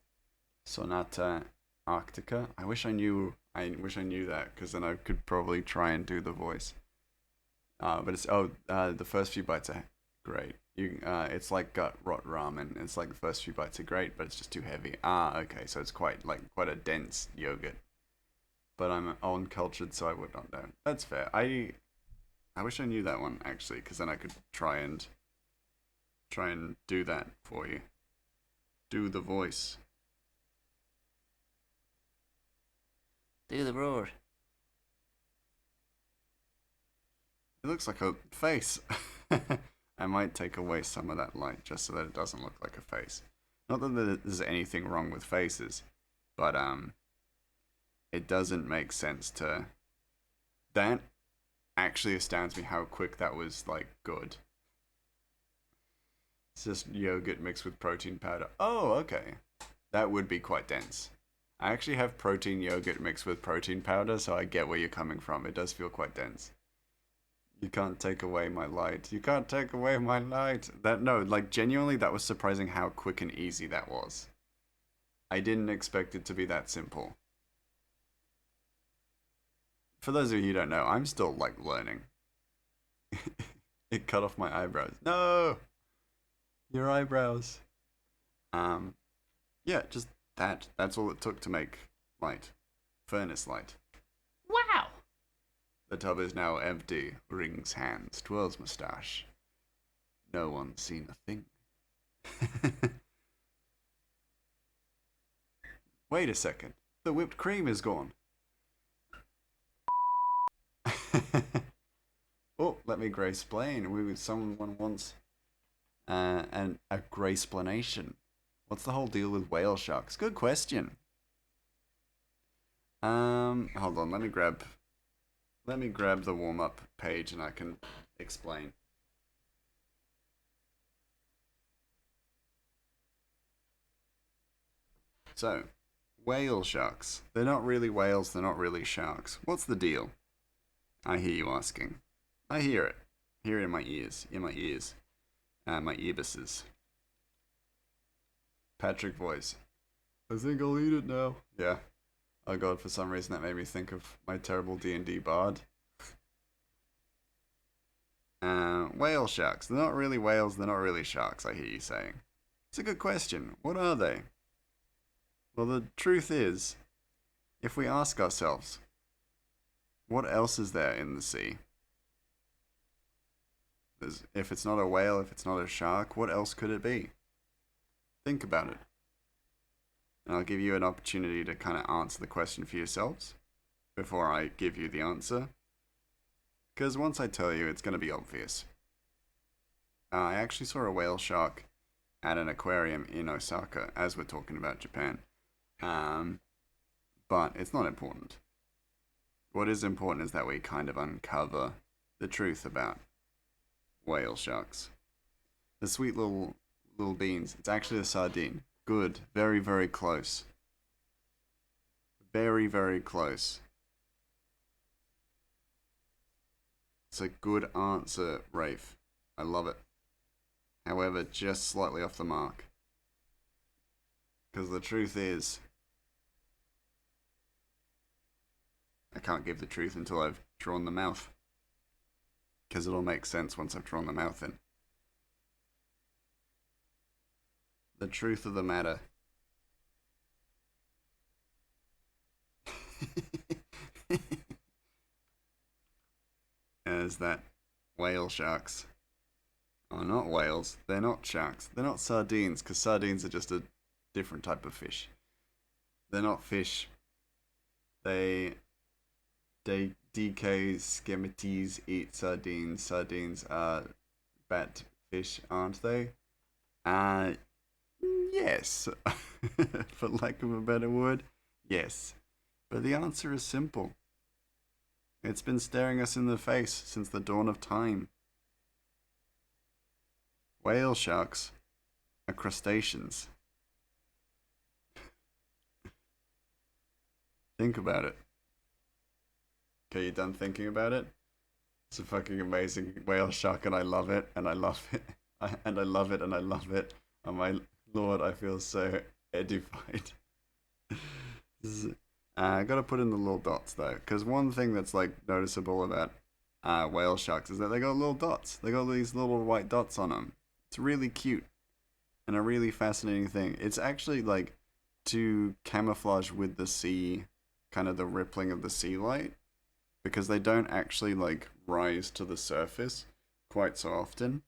Sonata Arctica. I wish I knew that because then I could probably try and do the voice. But the first few bites are great. It's like gut rot ramen. It's like the first few bites are great, but it's just too heavy. Okay, so it's quite a dense yogurt. But I'm uncultured, so I would not know. That's fair. I wish I knew that one actually, because then I could try and do that for you. Do the voice. Do the roar. It looks like a face. I might take away some of that light just so that it doesn't look like a face. Not that there's anything wrong with faces, but it doesn't make sense to. That actually astounds me how quick that was like good. It's just yogurt mixed with protein powder. Oh, okay. That would be quite dense. I actually have protein yogurt mixed with protein powder, so I get where you're coming from. It does feel quite dense. You can't take away my light. You can't take away my light. That no, like genuinely, that was surprising how quick and easy that was. I didn't expect it to be that simple. For those of you who don't know, I'm still like learning. It cut off my eyebrows. No, your eyebrows. Um, yeah, just that. That's all it took to make light, furnace light. Wow! The tub is now empty. Wrings hands, twirls moustache. No one's seen a thing. Wait a second. The whipped cream is gone. Oh, let me grey explain. Someone wants and a grey explanation. What's the whole deal with whale sharks? Good question. Hold on. Let me grab the warm up page and I can explain. So, whale sharks. They're not really whales, they're not really sharks. What's the deal? I hear you asking. I hear it. Hear it in my ears. In my ears. My earbuses. Patrick voice. I think I'll eat it now. Yeah. Oh god, for some reason that made me think of my terrible D&D bard. Whale sharks. They're not really whales, they're not really sharks, I hear you saying. It's a good question. What are they? Well, the truth is, if we ask ourselves, what else is there in the sea? If it's not a whale, if it's not a shark, what else could it be? Think about it. And I'll give you an opportunity to kind of answer the question for yourselves before I give you the answer. Because once I tell you, it's going to be obvious. I actually saw a whale shark at an aquarium in Osaka, as we're talking about Japan. But it's not important. What is important is that we kind of uncover the truth about whale sharks. The sweet little beans. It's actually a sardine. Good. Very, very close. Very, very close. It's a good answer, Rafe. I love it. However, just slightly off the mark. Because the truth is, I can't give the truth until I've drawn the mouth. Because it'll make sense once I've drawn the mouth in. The truth of the matter is that whale sharks are not whales. They're not sharks. They're not sardines, because sardines are just a different type of fish. They're not fish. They DK schemates eat sardines. Sardines are bat fish, aren't they? Yes. For lack of a better word, yes. But the answer is simple. It's been staring us in the face since the dawn of time. Whale sharks are crustaceans. Think about it. Okay, you done thinking about it? It's a fucking amazing whale shark, and I love it, and I love it, and I love it, and I love it. Oh my lord, I feel so edified. I gotta put in the little dots though, because one thing that's like noticeable about whale sharks is that they got little dots. They got these little white dots on them. It's really cute and a really fascinating thing. It's actually like to camouflage with the sea, kind of the rippling of the sea light, because they don't actually like rise to the surface quite so often.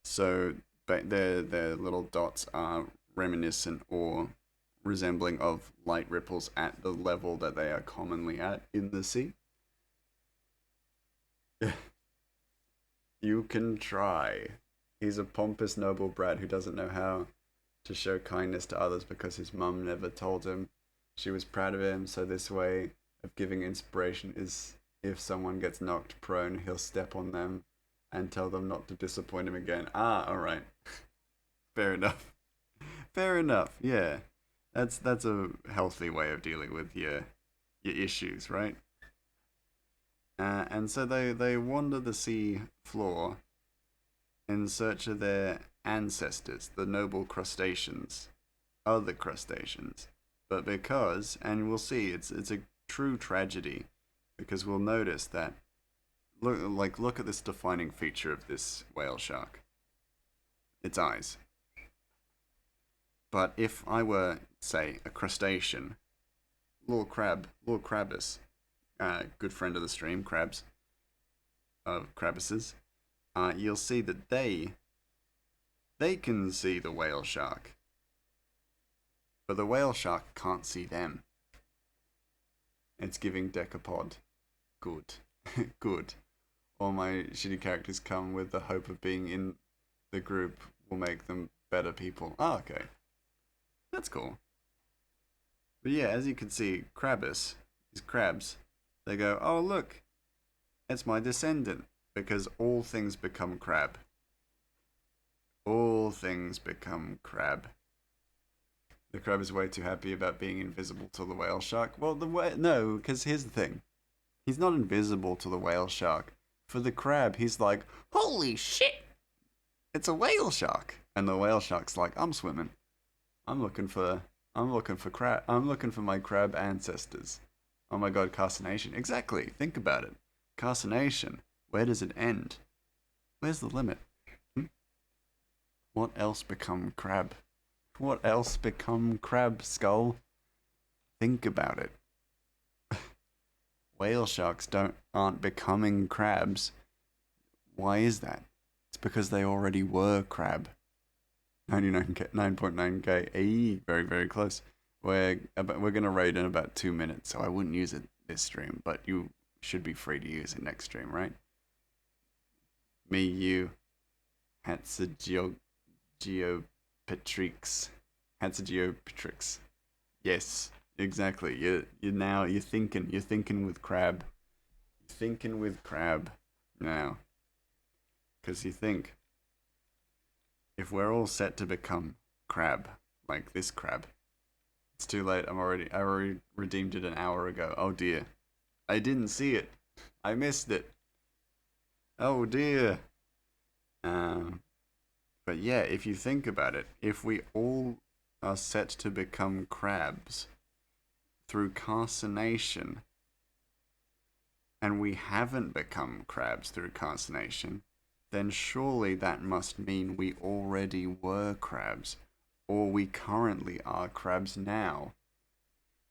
So their little dots are reminiscent or resembling of light ripples at the level that they are commonly at in the sea. You can try. He's a pompous noble brat who doesn't know how to show kindness to others because his mum never told him she was proud of him. So this way of giving inspiration is if someone gets knocked prone, he'll step on them and tell them not to disappoint him again. Ah, alright. Fair enough. Fair enough, yeah. That's a healthy way of dealing with your issues, right? And so they wander the sea floor in search of their ancestors, the noble crustaceans, other crustaceans. But because, and we'll see, it's a true tragedy, because we'll notice that look at this defining feature of this whale shark. Its eyes. But if I were, say, a crustacean, little crabbus, good friend of the stream, crabs, of crabbuses, you'll see that they can see the whale shark, but the whale shark can't see them. It's giving decapod. Good. Good. All my shitty characters come with the hope of being in the group will make them better people. Oh, okay. That's cool. But yeah, as you can see, Krabbus, these crabs, they go, oh look, it's my descendant. Because all things become crab. All things become crab. The crab is way too happy about being invisible to the whale shark. Well, no, because here's the thing. He's not invisible to the whale shark. For the crab, he's like, holy shit, it's a whale shark. And the whale shark's like, I'm swimming. I'm looking for I'm looking for crab. I'm looking for my crab ancestors. Oh my god, carcination. Exactly. Think about it. Carcination. Where does it end? Where's the limit? Hmm? What else become crab? What else become crab skull? Think about it. Whale sharks aren't becoming crabs. Why is that? It's because they already were crab. 99k, 9.9k. Very very close. We're gonna raid in about 2 minutes, so I wouldn't use it this stream, but you should be free to use it next stream, right? Me, you, Hatsageo Geopatrix. Hatsageopatrix. Yes, exactly. You're thinking with crab. You're thinking with crab now. Cause you think if we're all set to become crab, like this crab, it's too late. I already redeemed it an hour ago. Oh dear. I didn't see it. I missed it. Oh dear. Um but yeah, if you think about it, if we all are set to become crabs through carcination, and we haven't become crabs through carcination, then surely that must mean we already were crabs, or we currently are crabs now,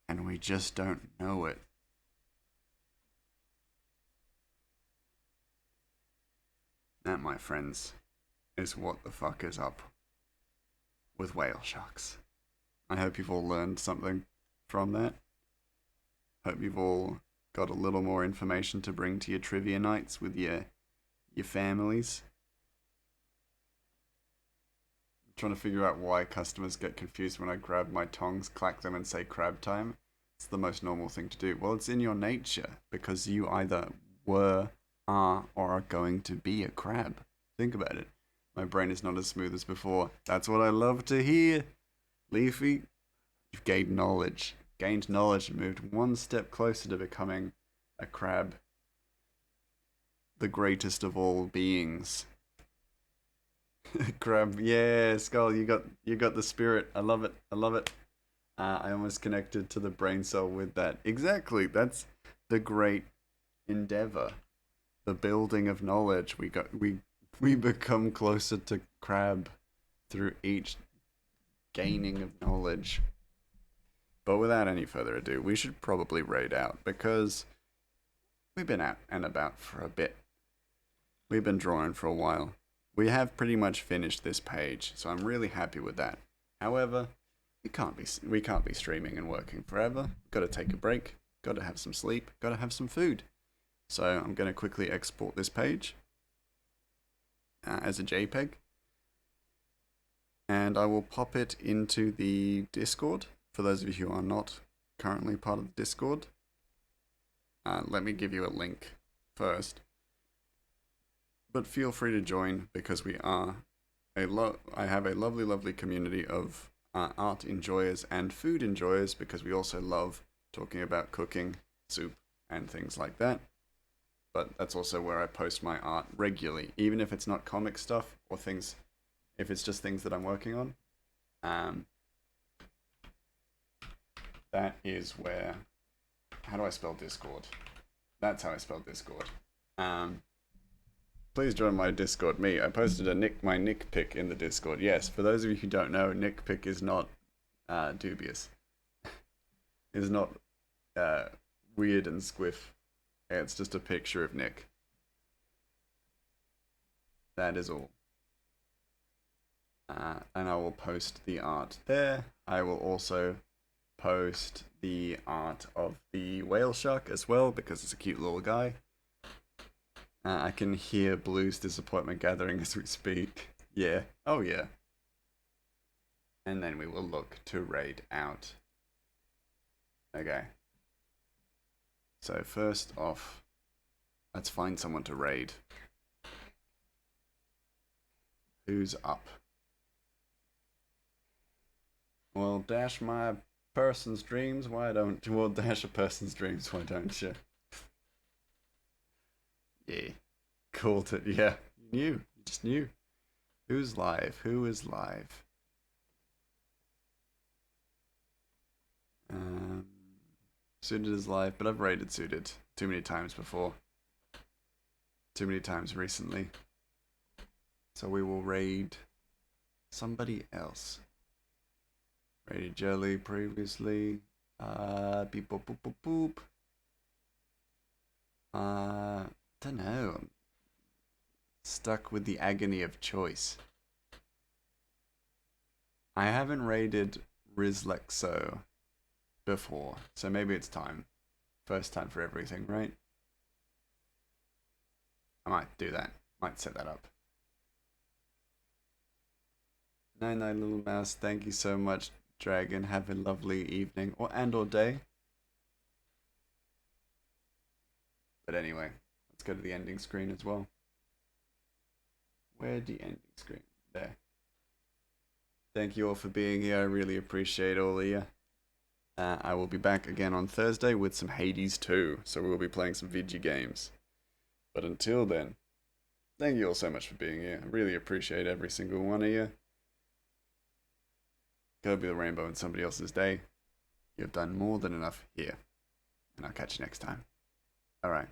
and we just don't know it. That, my friends, is what the fuck is up with whale sharks. I hope you've all learned something from that. Hope you've all got a little more information to bring to your trivia nights with your families. I'm trying to figure out why customers get confused when I grab my tongs, clack them, and say crab time. It's the most normal thing to do. Well, it's in your nature because you either were, are, or are going to be a crab. Think about it. My brain is not as smooth as before. That's what I love to hear. Leafy, you've gained knowledge. Gained knowledge and moved one step closer to becoming a crab. The greatest of all beings. Crab, yeah, Skull, you got the spirit. I love it. I love it. I almost connected to the brain cell with that. Exactly. That's the great endeavor. The building of knowledge. We become closer to crab through each gaining of knowledge. But without any further ado, we should probably raid out because we've been out and about for a bit. We've been drawing for a while. We have pretty much finished this page, so I'm really happy with that. However, we can't be streaming and working forever. Got to take a break. Got to have some sleep. Got to have some food. So I'm going to quickly export this page as a JPEG, and I will pop it into the Discord. For those of you who are not currently part of the Discord, let me give you a link first. But feel free to join because we are I have a lovely community of art enjoyers and food enjoyers because we also love talking about cooking, soup, and things like that. But that's also where I post my art regularly, even if it's not comic stuff or things, if it's just things that I'm working on. That is where. How do I spell Discord? That's how I spell Discord. Please join my Discord. I posted my Nick pic in the Discord. Yes, for those of you who don't know, Nick pic is not dubious. It's not weird and squiff. It's just a picture of Nick. That is all. And I will post the art there. I will also post the art of the whale shark as well because it's a cute little guy. I can hear Blue's disappointment gathering as we speak. Yeah. Oh, yeah. And then we will look to raid out. Okay. So first off, let's find someone to raid. Who's up? Well, dash my person's dreams. Why don't you? Well, dash a person's dreams. Why don't you? Yeah. Called it. Yeah. You knew. You just knew. Who's live? Who is live? Suited is live, but I've raided Suited too many times before. Too many times recently. So we will raid somebody else. Raided Jelly previously. Beep boop boop boop boop. Don't know. I'm stuck with the agony of choice. I haven't raided Rizlexo before, so maybe it's time. First time for everything, right? I might do that. Might set that up. Night night, little mouse. Thank you so much, Dragon. Have a lovely evening or day. But anyway, let's go to the ending screen as well. Where's the ending screen? There. Thank you all for being here. I really appreciate all of you. I will be back again on Thursday with some Hades 2. So we'll be playing some Vigi games. But until then, thank you all so much for being here. I really appreciate every single one of you. Go be the rainbow in somebody else's day. You've done more than enough here. And I'll catch you next time. Alright.